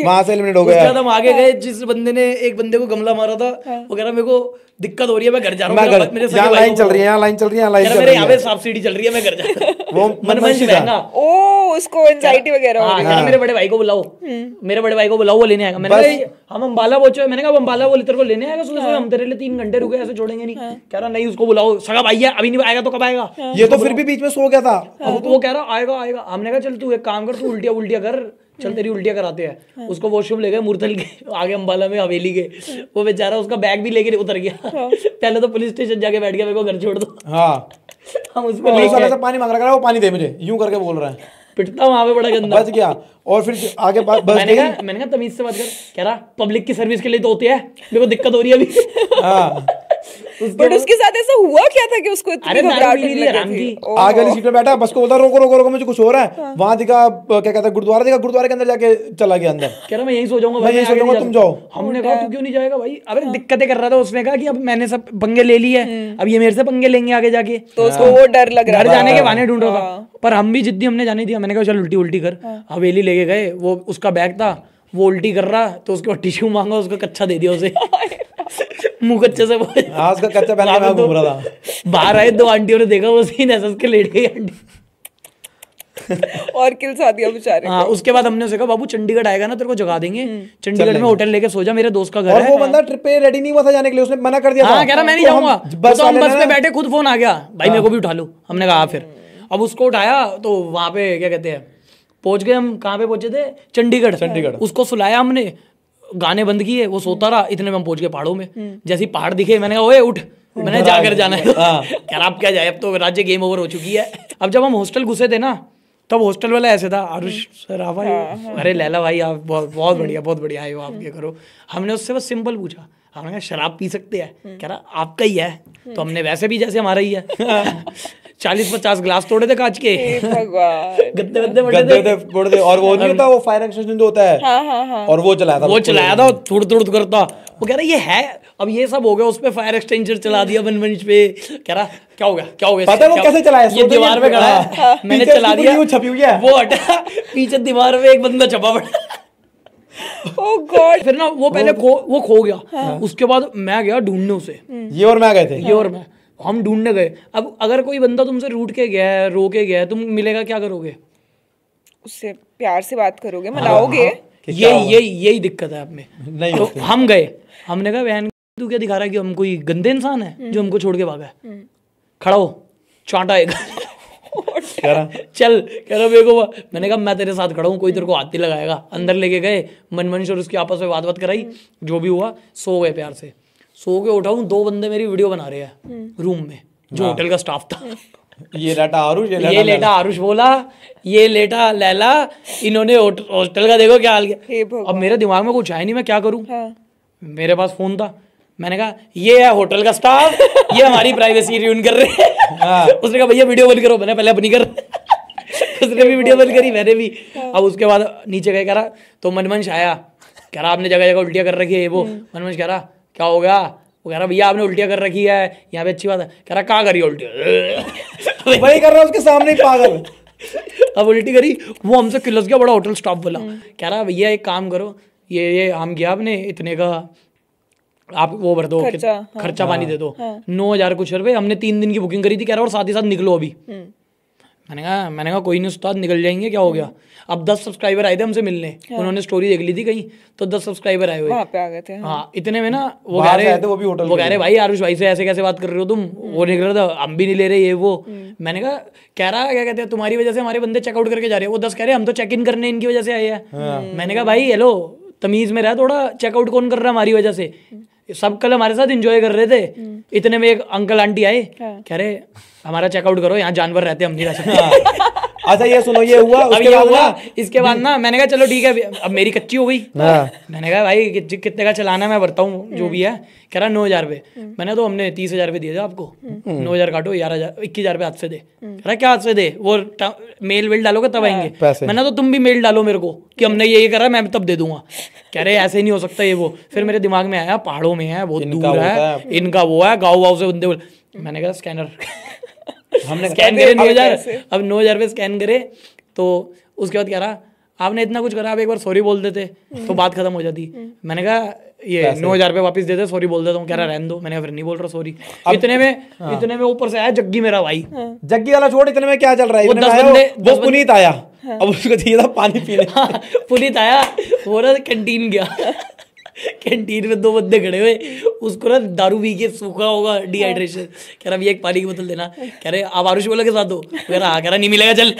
वहां से एलिमिनेट हो गया। उसके बाद हम आगे गए, जिस बंदे ने एक बंदे को गमला मारा था, वो कह रहा मेरे को दिक्कत हो रही है, मैं घर जा रहा हूँ, मेरे यहाँ लाइन चल रही है, यहाँ लाइन चल रही है, लाइन चल मेरे यहाँ पे सब्सिडी चल रही है, मैं घर जा रहा हूँ। वो मनमंच महंगा, ओ उसको एंजाइटी वगैरह हो हाँ, मेरे बड़े भाई को बुलाओ, मेरे बड़े भाई को बुलाओ, वो लेने आएगा। मैंने कहा हम अम्बाला पहुंचे, मैंने कहा अम्बाला वो तेरे को लेने आएगा सुबह, हम तेरे लिए 3 घंटे रुके, ऐसे छोड़ेंगे नहीं। कह रहा नहीं, उसको बुलाओ, सगा भाई है, अभी नहीं आएगा तो कब आएगा? ये तो फिर भी बीच में सो गया था। वो कह रहा आएगा आएगा। हमने कहा चल तू एक काम कर, तू उल्टिया कर, चल तेरी उल्टिया कराते हैं। उसको वॉशरूम ले गए मुरथल के आगे अम्बाला में, हवेली के। वो बेचारा उसका बैग भी लेके उतर गया। पहले तो पुलिस स्टेशन जाके बैठ गया, मेरे को घर छोड़ दो। हाँ हम उसको पानी मांग रहा है, वो पानी दे मुझे, यूं करके बोल रहा है, पिटता वहां पे बड़ा गंदा। बच गया। और फिर आगे बस मैंने कहा तमीज से बात कर। कह रहा पब्लिक की सर्विस के लिए तो होते हैं, मेरे को दिक्कत हो रही है अभी। हाँ बट उसके साथ ऐसा हुआ क्या था कि उसको इतनी घबराहट होने लगी थी? आगे वाली सीट पे बैठा, बस को बोलता रोको रोको रोको, मुझे कुछ हो रहा है। वहां दिखा, क्या कहता है, गुरुद्वारा दिखा, गुरुद्वारे के अंदर जाके चला गया अंदर। कह रहा मैं यहीं सो जाऊंगा, मैं यहीं सो जाऊंगा, तुम जाओ। हमने कहा तू क्यों नहीं जाएगा भाई? अबे दिक्कतें कर रहा था। उसने कहा कि अब मैंने सब पंगे ले लिए, अब ये मेरे से पंगे लेंगे आगे जाके, तो उसको वो डर लग रहा घर जाने के बहाने ढूंढ रहा था। पर हम भी जिद्दी, हमने जाने दिया। मैंने कहा चल उल्टी कर। हवेली लेके गए, वो उसका बैग था, वो उल्टी कर रहा, तो उसके बाद टिश्यू मांगा, उसको कच्चा दे दिया उसे। मुंह कच्चे से उसका कच्चा पहन के घूम रहा था। बाहर आए 2 आंटियों ने देखा, वो सीन ऐसा के लेट गई आंटी। और किल्स आ दिया बेचारे। हाँ, उसके बाद हमने उसे कहा बाबू चंडीगढ़ आएगा ना तेरे को जगा देंगे, चंडीगढ़ में होटल लेके सो जा, मेरे दोस्त का घर है। और वो बंदा ट्रिप पे रेडी नहीं हुआ था जाने के लिए, उसने मना कर दिया था। हाँ, कह रहा मैं नहीं जाऊंगा। हम बस में बैठे, खुद फोन आ गया, भाई मेरे को भी उठा लो। हमने कहा फिर अब उसको उठाया, तो वहां पे क्या कहते हैं, पहुंच गए हम। कहाँ पे पहुंचे थे? चंडीगढ़। उसको सुलाया हमने, गाने बंद किए, वो सोता रहा। इतने में हम पहुंच गए पहाड़ों में। जैसे ही पहाड़ दिखे, मैंने कहा ओए उठ, मैंने जाकर जाना है। कह रहा अब क्या जाए, अब तो राज्य गेम ओवर हो चुकी है। अब जब हम हॉस्टल घुसे थे ना, तब हॉस्टल वाला ऐसे था, आरुष सर आप आए, अरे लैला भाई आप बहुत बढ़िया आए हो, आप ये करो। हमने उससे बस सिंपल पूछा, हमने कहा शराब पी सकते हैं? कह रहा आपका ही है। तो हमने वैसे भी जैसे हमारा ही है 40-50 ग्लास तोड़े थे कांच के, गद्दे फोड़ दे। और वो नहीं होता, वो फायर एक्सटेंशन जो होता है, और वो चलाया था थोड़ करता। वो कह रहा ये है, अब ये सब हो गया, उस पे फायर एक्सटेंशर चला दिया बनमंच पे। कह रहा क्या हो गया पता है वो कैसे चलाया? ये दीवार पे खड़ा है, मैंने चला दिया, छपी हुई है, वो हटा, पीछे दीवार पे एक बंदा छपा पड़ा। Oh God! फिर ना वो पहले वो खो गया। उसके बाद मैं गया ढूंढने उसे, ये और मैं गए थे। ये और मैं हम ढूंढने गए। अब अगर कोई बंदा तुमसे रूठ के गया है, रो के गया है, तुम मिलेगा क्या करोगे? उससे प्यार से बात करोगे, मनाओगे। यही दिक्कत है आप में। नहीं तो हम गए, हमने कहा बहन तू क्या दिखा रहा है कि हम कोई गंदे इंसान है जो हमको छोड़ के भागा है? खड़ा हो, चांटा एक चल, कह रहा मेरे को। मैंने कहा मैं तेरे साथ खड़ा हूँ, कोई तेरे को हाथ नहीं लगाएगा। अंदर लेके गए, मनमंश और उसकी आपस में बात कराई, जो भी हुआ। सो गए प्यार से। सो के उठाऊं, 2 बंदे मेरी वीडियो बना रहे हैं रूम में, जो होटल का स्टाफ था। ये लेटा आरुष, ये लेटा आरुष बोला, ये लेटा लैला, इन्होंने हॉस्टल का देखो क्या हाल किया। अब मेरे दिमाग में कुछ आया नहीं, मैं क्या करूं। मेरे पास फोन था, मैंने कहा ये है होटल का स्टाफ, ये हमारी प्राइवेसी रियून कर रहे हैं। उसने कहा भैया वीडियो बंद करो, मैंने पहले अपनी कर उसने भी वीडियो बंद करी, मैंने भी। अब उसके बाद नीचे गए, कह रहा तो मनमंश आया, कह रहा आपने जगह जगह उल्टियाँ कर रखी है। वो मनमंश कह रहा क्या हो गया? वो कह रहा भैया आपने उल्टियाँ कर रखी है, यहाँ पे अच्छी बात है। कह रहा कहाँ करी उल्टी? वही कर रहा उसके सामने ही पागल। अब उल्टी करी, वो हमसे किलस गया, बड़ा होटल स्टाफ बोला। कह रहा भैया एक काम करो, ये हम गया आपने इतने का, आप वो भर दो, खर्चा पानी दे दो। 9,000 कुछ रुपए। हमने 3 दिन की बुकिंग करी थी। कह रहा और साथ ही साथ निकलो अभी। मैंने कहा कोई नहीं उस्ताद, निकल जाएंगे, क्या हो गया। अब 10 सब्सक्राइबर आए थे हमसे मिलने। उन्होंने स्टोरी देख ली थी कहीं, तो 10 सब्सक्राइबर आए हुए वहाँ पे आ गए थे। हाँ, इतने में ना वो कह रहे भाई आरुष भाई से ऐसे कैसे बात कर रहे हो तुम? वो निकल रहा था, हम भी नहीं ले रहे ये वो। मैंने कहा कह रहा क्या कहते हैं तुम्हारी वजह से हमारे बंदे चेकआउट करके जा रहे हैं। वो 10 कह रहे हम तो चेक इन करने इनकी वजह से आए हैं। मैंने कहा भाई हेलो, तमीज में रहा थोड़ा, चेकआउट कौन कर रहा है हमारी वजह से? सब कल हमारे साथ एंजॉय कर रहे थे। इतने में एक अंकल आंटी आए, कह रहे हमारा चेकआउट करो, यहाँ जानवर रहते हम नहीं रह सकते। अच्छा ये सुनो, ये हुआ उसके बाद हुआ। इसके बाद ना मैंने कहा चलो ठीक है, अब मेरी कच्ची हो गई। मैंने कहा भाई कितने का चलाना है मैं भरता हूँ जो भी है। कह रहा 9,000 रुपये। मैंने तो हमने 30,000 रुपये दिए थे आपको, 9,000 काटो, 11,000 21,000 रुपये हाथ से दे। कह रहा क्या हाथ से दे? वो मेल वेल डालोगे तब आएंगे। मैंने तो तुम भी मेल डालो मेरे को कि हमने ये करा, मैं तब दे दूंगा। कह रहे ऐसे नहीं हो सकता ये वो। फिर मेरे दिमाग में आया पहाड़ों में है, बहुत दूर है, इनका वो है, गाँव वाव से बंदे। मैंने कहा स्कैनर हमने स्कैन करे 9,000। अब 9,000 रुपये स्कैन करे, तो उसके बाद कह रहा आपने इतना कुछ करा, आप एक बार सॉरी बोल देते तो बात खत्म हो जाती। मैंने कहा ये 9,000 रुपये वापस दे दे, सॉरी बोल देता हूँ। कह रहा रहने दो। मैंने फिर नहीं बोल रहा सॉरी। इतने में ऊपर से आया जग्गी मेरा भाई। जग्गी वाला छोड़, इतने में क्या चल रहा है? वो पुनीत आया, अब उसको चाहिए था पानी पीने। पुनीत आया, वो ना कैंटीन गया, कैंटीन में 2 बंदे खड़े हुए, उसको ना दारू पी के सूखा होगा, डिहाइड्रेशन। कह रहा भैया एक पानी की बोतल देना। कह रहे आप आरुष बोला के साथ हो? कह रहा हाँ। कह रहा नहीं मिलेगा चल।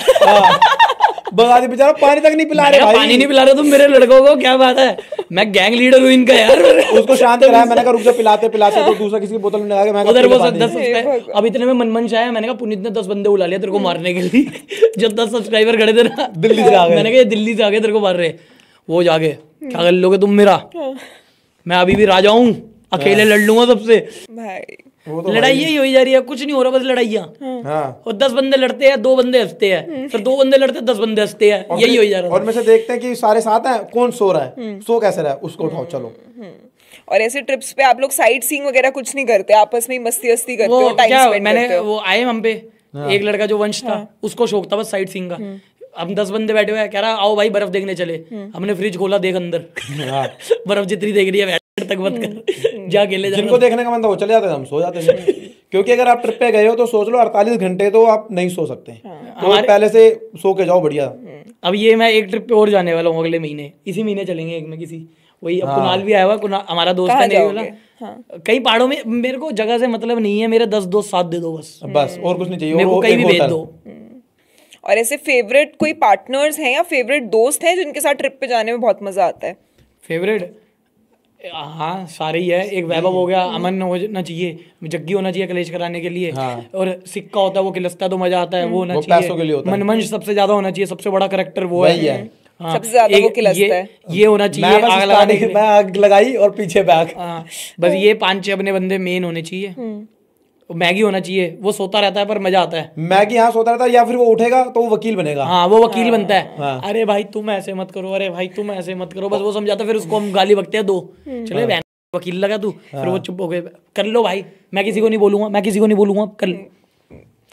बगादी बेचारा पानी तक नहीं पिला रहे भाई। पानी नहीं पिला रहे तुम मेरे लड़कों को, क्या बात है? मैं गैंग लीडर हूँ इनका यार। उसको शांत कराया, मैंने कहा रुक जा, पिलाते पिलाते तो दूसरा किसी की बोतल में लगा के मैं उधर वो 10 सब्सक्राइबर। अब इतने में मनमंश आया, मैंने कहा पुनीत ने 10 बंदे बुला लिया तेरे को मारने के लिए। जब 10 सब्सक्राइबर खड़े थे ना दिल्ली से आ गए। मैंने कहा दिल्ली से आ गए तेरे को मार रहे। वो जाके क्या कर लोगे तुम मेरा? मैं अभी भी राजा हूँ, अकेले लड़ लूंगा सबसे भाई। लड़ाई यही हो जा रही है, कुछ नहीं हो रहा, बस लड़ाइयाँ। और 10 बंदे लड़ते हैं, 2 बंदे हंसते हैं, फिर 2 बंदे लड़ते हैं, 10 बंदे हंसते हैं, यही हो जा रहा है। और में से देखते हैं कि सारे साथ हैं, कौन सो रहा है, सो कैसे रहा है, उसको उठाओ चलो। और ऐसे ट्रिप्स पे आप लोग साइट सीइंग वगैरह कुछ नहीं करते, आपस में मस्ती वस्ती करते हो, टाइम स्पेंड करते हो? वो आए हम पे, एक लड़का जो वंश था, उसको शौक था बस साइट सीइंग का। हम 10 बंदे बैठे हुए हैं, कह रहा आओ भाई बर्फ देखने चले। हमने फ्रिज खोला, देख अंदर बर्फ जितनी देख रही है तक मत कर, जा अकेले जा। जिनको देखने का मन था वो चले जाते थे, हम सो जाते थे। क्योंकि अगर आप ट्रिप पे गए हो तो सोच लो 48 घंटे तो आप नहीं सो सकते, तो पहले से सो के जाओ बढ़िया। अब ये मैं एक ट्रिप पे और जाने वाला हूँ अगले महीने, इसी महीने चलेंगे एक में किसी, वही अब कुणाल भी आया हुआ, हमारा दोस्त है नहीं वाला। कई पहाड़ों में, मेरे को जगह से मतलब नहीं है, मेरे 10 दोस्त साथ दे दो बस और कुछ नहीं चाहिए, मेरे को कहीं भी भेज दो। और ऐसे फेवरेट कोई पार्टनर्स हैं या फेवरेट दोस्त हैं जिनके साथ ट्रिप पे जाने में बहुत मजा आता है? फेवरेट हाँ सारे ही है। एक वैभव हो गया, अमन होना चाहिए, जग्गी होना चाहिए कलेश कराने के लिए, और सिक्का होता है वो खिलस्ता तो मजा आता है, वो होना चाहिए। मनमंश सबसे ज्यादा होना चाहिए, सबसे बड़ा करेक्टर वो है। सबसे ज्यादा वो खिलस्ता है, ये होना चाहिए। आग लगाने के लिए आग लगाई और पीछे बैग। बस ये 5-6 अपने बंदे मेन होने चाहिए। मैगी होना चाहिए, वो सोता रहता है पर मजा आता है। मैगी यहाँ सोता रहता है, या फिर वो उठेगा तो वो वकील बनेगा। हाँ वो वकील बनता है। अरे भाई तुम ऐसे मत करो, अरे भाई तुम ऐसे मत करो, बस वो समझाता है, फिर उसको हम गाली बकते हैं 2 चले बहन वकील लगा तू, फिर वो चुप हो गए, कर लो भाई, मैं किसी को नहीं बोलूंगा, मैं किसी को नहीं बोलूंगा, कर लो।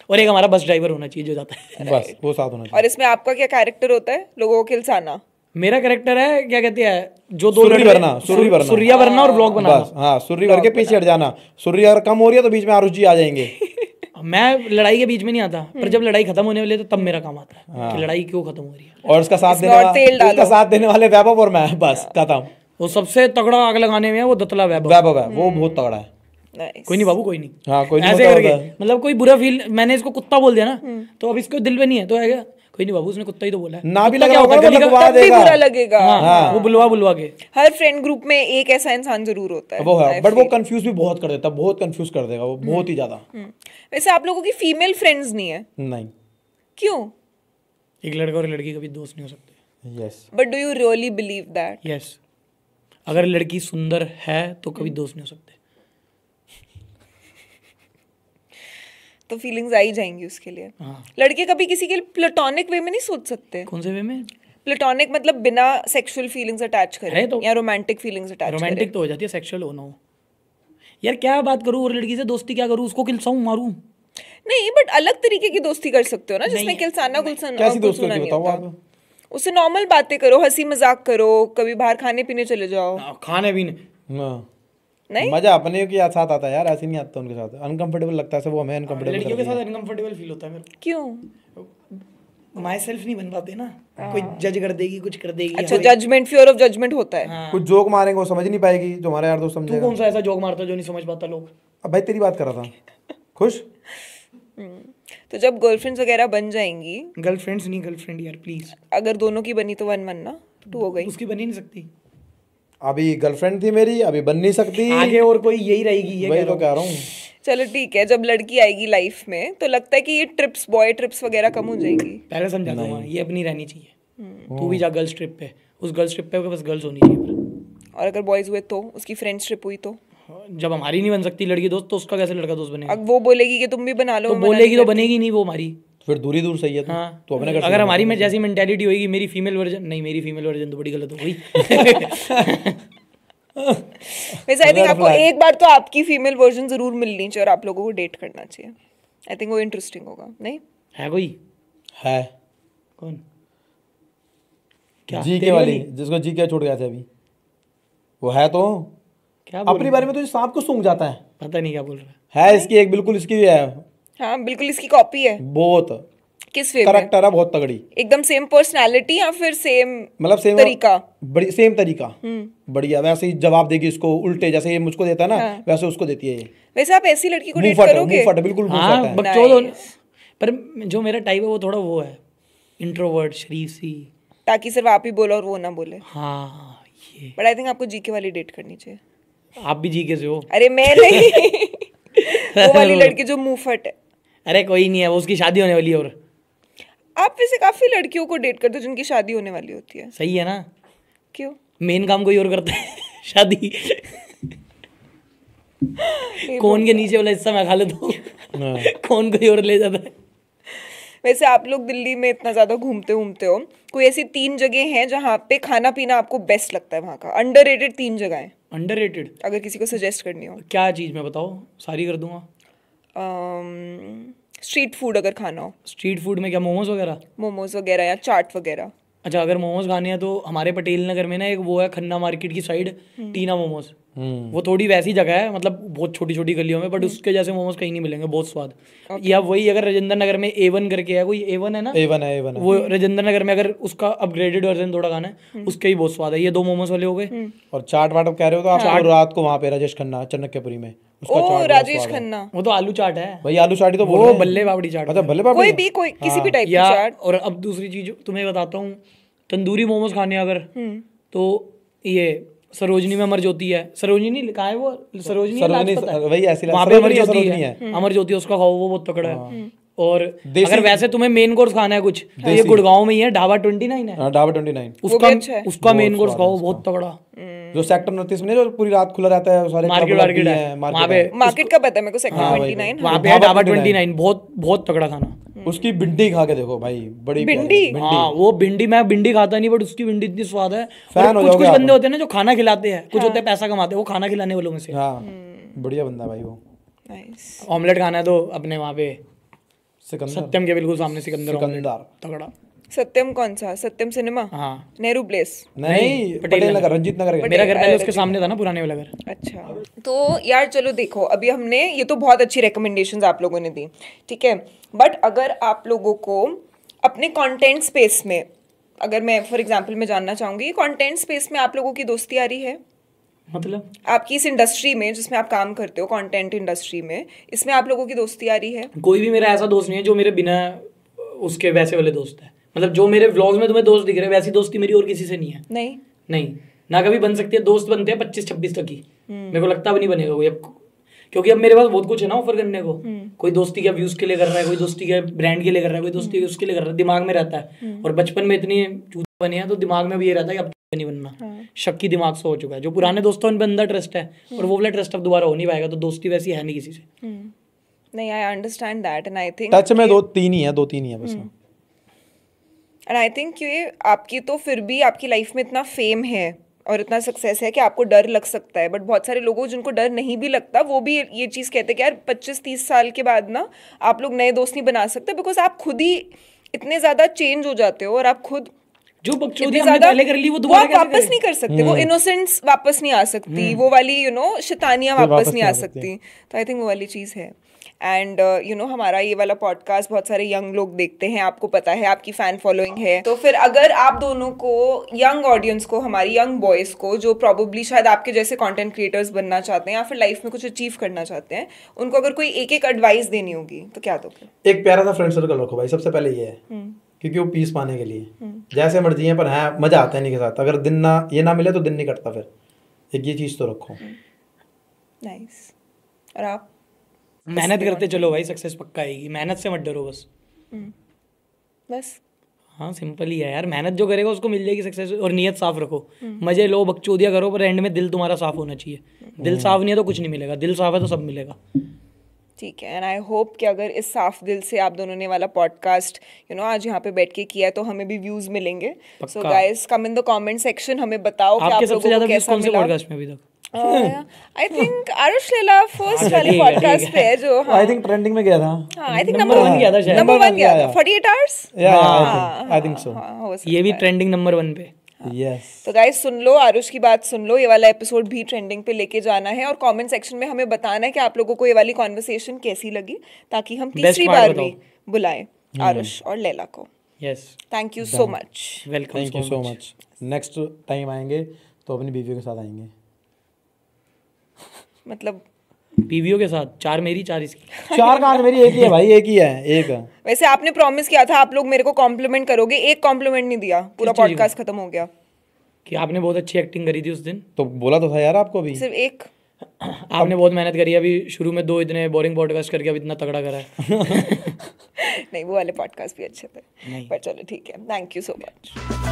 और एक हमारा बस ड्राइवर होना चाहिए जो जाता है, बस वो साथ होना चाहिए। और इसमें आपका क्या कैरेक्टर होता है? लोगों को खिलसाना? मेरा कैरेक्टर है क्या कहते हैं जो दो सुर्री भरना, सुर्री भरना, सुर्रिया भरना और ब्लॉग बनाना। बस हाँ, सुर्री भर के पीछे हट जाना। सुर्री अगर कम हो रही है तो बीच में आरुष जी आ जाएंगे। मैं लड़ाई के बीच में नहीं आता, पर जब लड़ाई खत्म होने वाली है तो तब मेरा काम आता है कि लड़ाई क्यों खत्म हो रही है। और उसका साथ देने वाले वैभव और मैं, बस खत्म। वो सबसे तगड़ा आग लगाने में है वो दतला वैभव है, वो बहुत तगड़ा है। Nice. कोई नहीं बाबू, कोई नहीं। हाँ, कोई नहीं ऐसे होता करके होता। मतलब कोई बुरा फील, मैंने इसको कुत्ता बोल दिया ना तो अब इसको दिल पे नहीं है तो है क्या, कोई नहीं बाबू उसने कुत्ता ही तो बोला है। ना भी कुत्ता लगा क्या होगा होता है, तो गली का- लगवा तब भी देगा। बुरा लगेगा। हाँ, वो बुलवा के हर फ्रेंड ग्रुप में एक ऐसा इंसान जरूर होता है। वो है, I बट वो feel. कंफ्यूज भी बहुत कर देता है, बहुत कंफ्यूज कर देगा वो, बहुत ही ज्यादा। वैसे आप लोगों की फीमेल फ्रेंड्स नहीं है, नहीं। क्यों? एक लड़का और लड़की कभी दोस्त नहीं हो सकते। Yes. But do you really believe that? Yes, अगर लड़की सुंदर है तो कभी दोस्त नहीं हो सकते। तो फीलिंग्स आ ही जाएंगी उसके लिए। हाँ। लड़के कभी किसी के लिए प्लेटोनिक वे में नहीं सोच सकते? कौन से वे में? प्लेटोनिक मतलब बिना सेक्सुअल फीलिंग्स अटैच है करे तो। या रोमांटिक फीलिंग्स अटैच करे। रोमांटिक तो हो जाती है, सेक्सुअल हो ना हो। यार क्या बात करूँ, और लड़की से दोस्ती क्या करूँ, उसको किलसाऊं मारूं? नहीं, बट अलग तरीके की दोस्ती कर सकते हो ना, जिसमें किलसाना कैसी कुलसाना दोस्ती नहीं बताओ होता। आप? उससे नॉर्मल बातें करो, हंसी मजाक करो, कभी बाहर खाने पीने चले जाओ। खाने पीने हाँ। नहीं, मजा अपने के साथ आता है यार, ऐसे नहीं आता उनके साथ। अनकंफर्टेबल लगता है, वो हमें अनकंफर्टेबल लड़कियों के साथ अनकंफर्टेबल फील होता है मेरे क्यों? को। माई सेल्फ नहीं बन पाते ना, कोई जज कर देगी, कुछ कर देगी। अच्छा, जजमेंट, फियर ऑफ जजमेंट होता है। कुछ जोक मारेंगे वो समझ नहीं पाएगी, जो हमारा यार दोस्त तू समझेगा। कौन सा ऐसा जोक मारता है जो नहीं समझ पाता लोग? अब भाई तेरी बात कर रहा था। खुश? तो जब गर्लफ्रेंड्स वगैरह बन जाएंगी, गर्लफ्रेंड्स नहीं, गर्लफ्रेंड यार प्लीज। अगर दोनों की बनी तो 1-1 ना, 2 हो गई। उसकी बनी नहीं सकती, अभी गर्लफ्रेंड थी मेरी, अभी बन नहीं सकती। आगे और कोई यही रहेगी, ये वही तो कह रहा हूँ। चलो ठीक है, जब लड़की आएगी लाइफ में तो लगता है कि ये ट्रिप्स, बॉय ट्रिप्स वगैरह कम हो जाएंगी। पहले समझा दूंगा, ये अपनी रहनी चाहिए। तू भी जा गर्ल्स ट्रिप पे, उस गर्ल्स ट्रिप पे बस गर्ल्स होनी चाहिए पर। और अगर बॉयज हुए तो, उसकी फ्रेंड्स ट्रिप हुई तो जब हमारी नहीं बन सकती लड़की दोस्त, तो उसका कैसे लड़का दोस्त बनेगा? अब वो बोलेगी कि तुम भी बना लो, तो मैं मना बोलेगी नहीं तो करती। बनेगी नहीं वो हमारी। फिर दूरी दूर सही है। हाँ, तो अपने घर अगर हमारी में जैसी मेंटेलिटी होगी, मेरी फीमेल वर्जन नहीं, मेरी फीमेल वर्जन तो बड़ी गलत हो गई। वैसे आई थिंक आपको एक बार तो आपकी फीमेल वर्जन जरूर मिलनी चाहिए और आप लोगों को डेट करना चाहिए। आई थिंक वो इंटरेस्टिंग होगा। नहीं है कोई? है कौन? क्या जी के तेरी वाली, जिसको जी के छोड़ गया था अभी, वो है तो। क्या बोल अपनी बारे में तो सांप को सूंघ जाता है। पता नहीं क्या बोल रहा है। है इसकी एक, बिल्कुल इसकी भी है। हाँ, बिल्कुल इसकी कॉपी है। बहुत किस वे में? करेक्टर है, बहुत तगड़ी। एकदम सेम पर्सनालिटी या फिर सेम मतलब सेम तरीका? बड़ी सेम तरीका, बढ़िया। वैसे ही जवाब देगी इसको उल्टे, जैसे ये मुझको देता है ना, वैसे उसको देती है ये। वैसे आप ऐसी लड़की को डेट मुंहफट है, करोगे? मुंहफट है, बिल्कुल मुंहफट हाँ है। बकचोद हो। पर जो मेरा टाइप है वो थोड़ा वो है, इंट्रोवर्ट, शरीफ सी। ताकि सिर्फ आप ही बोलो और वो ना बोले। हाँ ये। बट आई थिंक आपको जीके वाली डेट करनी चाहिए। आप भी जी के से हो? अरे मैं नहीं, वो वाली लड़की जो मुंहफट है। अरे कोई नहीं है, वो उसकी शादी होने वाली है। और आप वैसे काफी लड़कियों को डेट करते हो जिनकी शादी होने वाली होती है। सही है ना? क्यों? मेन काम कोई और करता है शादी। कौन के नीचे वाला हिस्सा मैं खा लेता हूँ, कौन कोई और ले जाता है। वैसे आप लोग दिल्ली में इतना ज्यादा घूमते हो, कोई ऐसी 3 जगह हैं जहाँ पे खाना पीना आपको बेस्ट लगता है वहाँ का? अंडररेटेड 3 जगहें अंडररेटेड? अगर किसी को सजेस्ट करनी हो। क्या चीज़ में बताओ, सारी कर दूंगा। स्ट्रीट फूड अगर खाना हो, स्ट्रीट फूड में क्या, मोमोज वगैरह? मोमोज वगैरह या चाट वगैरह। अच्छा, अगर मोमोज खाने हैं तो हमारे पटेल नगर में ना एक वो है, खन्ना मार्केट की साइड, टीना मोमोज। वो थोड़ी वैसी जगह है, मतलब बहुत छोटी छोटी गलियों में, बट उसके जैसे मोमोज कहीं नहीं मिलेंगे, बहुत स्वाद। या वही अगर राजेंद्र नगर में A1 करके है, कोई A1 है ना? A1 है, A1 है। वो राजेंद्र नगर में अगर उसका अपग्रेडेड वर्जन थोड़ा खाना है, उसके ही बहुत स्वाद है। ये 2 मोमोज वाले हो गए। और चाट वाट कह रहे हो तो आप रात को वहाँ पे राजेश खन्ना चन्नक्यपुरी में, उसका ओ चाट राजेश खन्ना, वो तो आलू चाट है भाई, आलू चाट ही तो बोल वो, रहे हैं। बल्ले बाबड़ी चाट। अच्छा, भले बाबू। कोई किसी भी टाइप की या चाट। और अब दूसरी चीज तुम्हें बताता हूँ, तंदूरी मोमोज खाने अगर तो ये सरोजनी में अमर ज्योति है। सरोजनी कहाँ है वो? सरोजनी है, लाजपत है। वही ऐसी वहाँ पे अमर ज्योति सरोजनी है। अमर ज्योति उसका खाओ, वो बहुत तगड़ा है। और अगर वैसे तुम्हें मेन कोर्स खाना है कुछ, तो ये गुड़गांव में ही है, ढाबा 29 है। हाँ, ढाबा 29 उसका मेन कोर्स खाओ, बहुत तगड़ा। जो सेक्टर 29 में जो पूरी रात खुला रहता है, सारे मार्केट वार्केट है वहाँ पे। मार्केट का पता है मेरे को, सेक्टर 29। वहाँ पे है ढाबा 29, बहुत बहुत तगड़ा खाना। उसकी भिंडी खा के देखो भाई, बड़ी भिंडी? हाँ, वो भिंडी, मैं भिंडी खाता नहीं, बट उसकी भिंडी इतनी स्वाद है। फैन हो कुछ जाओगे बंदे होते हैं ना जो खाना खिलाते हैं, कुछ होते हैं पैसा कमाते हैं, वो खाना खिलाने वालों में से। हाँ, बढ़िया बंदा भाई वो। नाइस। ऑमलेट खाना है तो अपने वहाँ पे सिकंदर, सत्यम के बिल्कुल सामने सिकंदर ऑमलेट, सिकंदर। तगड़ा। सत्यम कौन सा? सत्यम सिनेमा? हाँ नेहरू प्लेस? नहीं, पटेल नगर, रंजीत नगर गए। मेरा घर पहले उसके सामने था ना, पुराने वाला घर। अच्छा, तो यार चलो देखो, अभी हमने ये तो बहुत अच्छी रिकमेंडेशंस आप लोगों ने दी, ठीक है, बट अगर आप लोगों को अपने कंटेंट स्पेस में, अगर मैं फॉर एग्जांपल मैं जानना चाहूंगी, कंटेंट स्पेस में आप लोगों की दोस्ती आ रही है? मतलब आपकी इस इंडस्ट्री में जिसमें आप काम करते हो, कंटेंट इंडस्ट्री में, इसमें आप लोगों की दोस्ती आ रही है? कोई भी मेरा ऐसा दोस्त नहीं है जो मेरे बिना उसके वैसे वाले दोस्त है। मतलब जो मेरे व्लॉग्स में तुम्हें दोस्त दिख रहे हैं, वैसी दोस्ती मेरी और किसी से नहीं है। नहीं ना कभी बन सकती है। दोस्त बनते हैं 25-26 तक ही, मेरे को लगता भी नहीं बनेगा कोई अब, क्योंकि अब मेरे पास बहुत कुछ है ना ऑफर करने को। कोई दोस्ती के व्यूज के लिए कर रहा है, कोई दोस्ती के ब्रांड के लिए कर रहा है, कोई दोस्ती उसके लिए कर रहा है, दिमाग में रहता है। और बचपन में इतनी चूतिया बने हैं तो दिमाग में भी ये रहता है कि अब नहीं बनना। शक्की दिमाग से हो चुका है। जो पुराने दोस्तों उन पर अंदर ट्रस्ट है और वो वाला ट्रस्ट अब दोबारा हो नहीं पाएगा, तो दोस्ती वैसी है नहीं किसी से। नहीं, I understand that and I think touch में 2-3 ही है बस। एंड आई थिंक ये आपकी तो फिर भी आपकी लाइफ में इतना फेम है और इतना सक्सेस है कि आपको डर लग सकता है, बट बहुत सारे लोगों जिनको डर नहीं भी लगता वो भी ये चीज़ कहते हैं कि यार 25-30 साल के बाद ना आप लोग नए दोस्त नहीं बना सकते, बिकॉज आप खुद ही इतने ज़्यादा चेंज हो जाते हो और आप खुद जो बकचोदी हमने पहले कर ली वो दोबारा कैसे वापस नहीं कर सकते। वो इनोसेंस वापस नहीं आ सकती, वो वाली शैतानियाँ वापस नहीं आ सकती। तो आई थिंक वो वाली चीज़ है। एंड हमारा ये वाला पॉडकास्ट बहुत सारे यंग लोग देखते हैं, आपको पता है, आपकी फैन फॉलोइंग है। तो फिर अगर आप दोनों को, यंग ऑडियंस को, हमारी यंग बॉयज़ को जो प्रॉबेबली शायद आपके जैसे कंटेंट क्रिएटर्स बनना चाहते हैं या फिर लाइफ में कुछ अचीव करना चाहते हैं, उनको अगर कोई एक एडवाइस देनी होगी तो क्या दोगे? एक प्यारा सा फ्रेंड सर्कल रखो भाई, सबसे पहले ये है, क्योंकि वो पीस पाने के लिए जैसे मर्जी है, पर है मजा आता है इन्हीं के साथ। अगर दिन ना ये ना मिले तो दिन नहीं कटता। फिर एक ये चीज़ तो रखो। नाइस। और आप? मेहनत करते चलो भाई, सक्सेस पक्का आएगी। मेहनत से मत डरो बस। बस हाँ, सिंपल ही है यार। मेहनत जो करेगा उसको मिल जाएगी सक्सेस। और नियत साफ रखो, मजे लो, बकचोदिया करो, पर एंड में दिल तुम्हारा साफ होना चाहिए। दिल साफ नहीं है तो कुछ नहीं मिलेगा, दिल साफ है तो सब मिलेगा। ठीक है। एंड आई होप कि अगर इस साफ दिल से आप दोनों ने वाला पॉडकास्ट आज यहाँ पे बैठ के किया है तो हमें भी व्यूज मिलेंगे। So guys come in the comment section, हमें बताओ कि आप लोगों को कैसा मिला। पॉडकास्ट में अभी तक आई थिंक आरुष लेला फर्स्ट वाले पॉडकास्ट पे है जो, आई थिंक ट्रेंडिंग में गया था। हाँ, आई थिंक नंबर 1 गया था शायद। नंबर 1 गया था 48 आवर्स। I think so. ये भी ट्रेंडिंग नंबर 1 पे। यस। तो गाइस सुन लो, आरुष की बात सुन लो, ये वाला एपिसोड भी ट्रेंडिंग पे लेके जाना है और कमेंट सेक्शन में हमें बताना है कि आप लोगों को ये वाली कॉन्वर्सेशन कैसी लगी, ताकि हम तीसरी बार भी बुलाएं आरुष और लैला को। Yes, thank you so much. Welcome. Thank you so much. Next time आएंगे तो अपनी बीवियों के साथ आएंगे। मतलब बीवियों के साथ? 4 मेरी 4 इसकी। 4 कहाँ से मेरी? एक ही है भाई, एक ही है, एक। वैसे आपने प्रॉमिस किया था आप लोग मेरे को कॉम्प्लीमेंट करोगे, एक कॉम्प्लीमेंट नहीं दिया, पूरा पॉडकास्ट खत्म हो गया। कि आपने बहुत अच्छी एक्टिंग करी थी उस दिन। तो बोला तो था यार आपको भी। सिर्फ एक? आपने बहुत मेहनत करी। अभी शुरू में 2 इतने बोरिंग पॉडकास्ट करके अब इतना तगड़ा करा है। नहीं, वो वाले पॉडकास्ट भी अच्छे थे, पर चलो ठीक है। Thank you so much.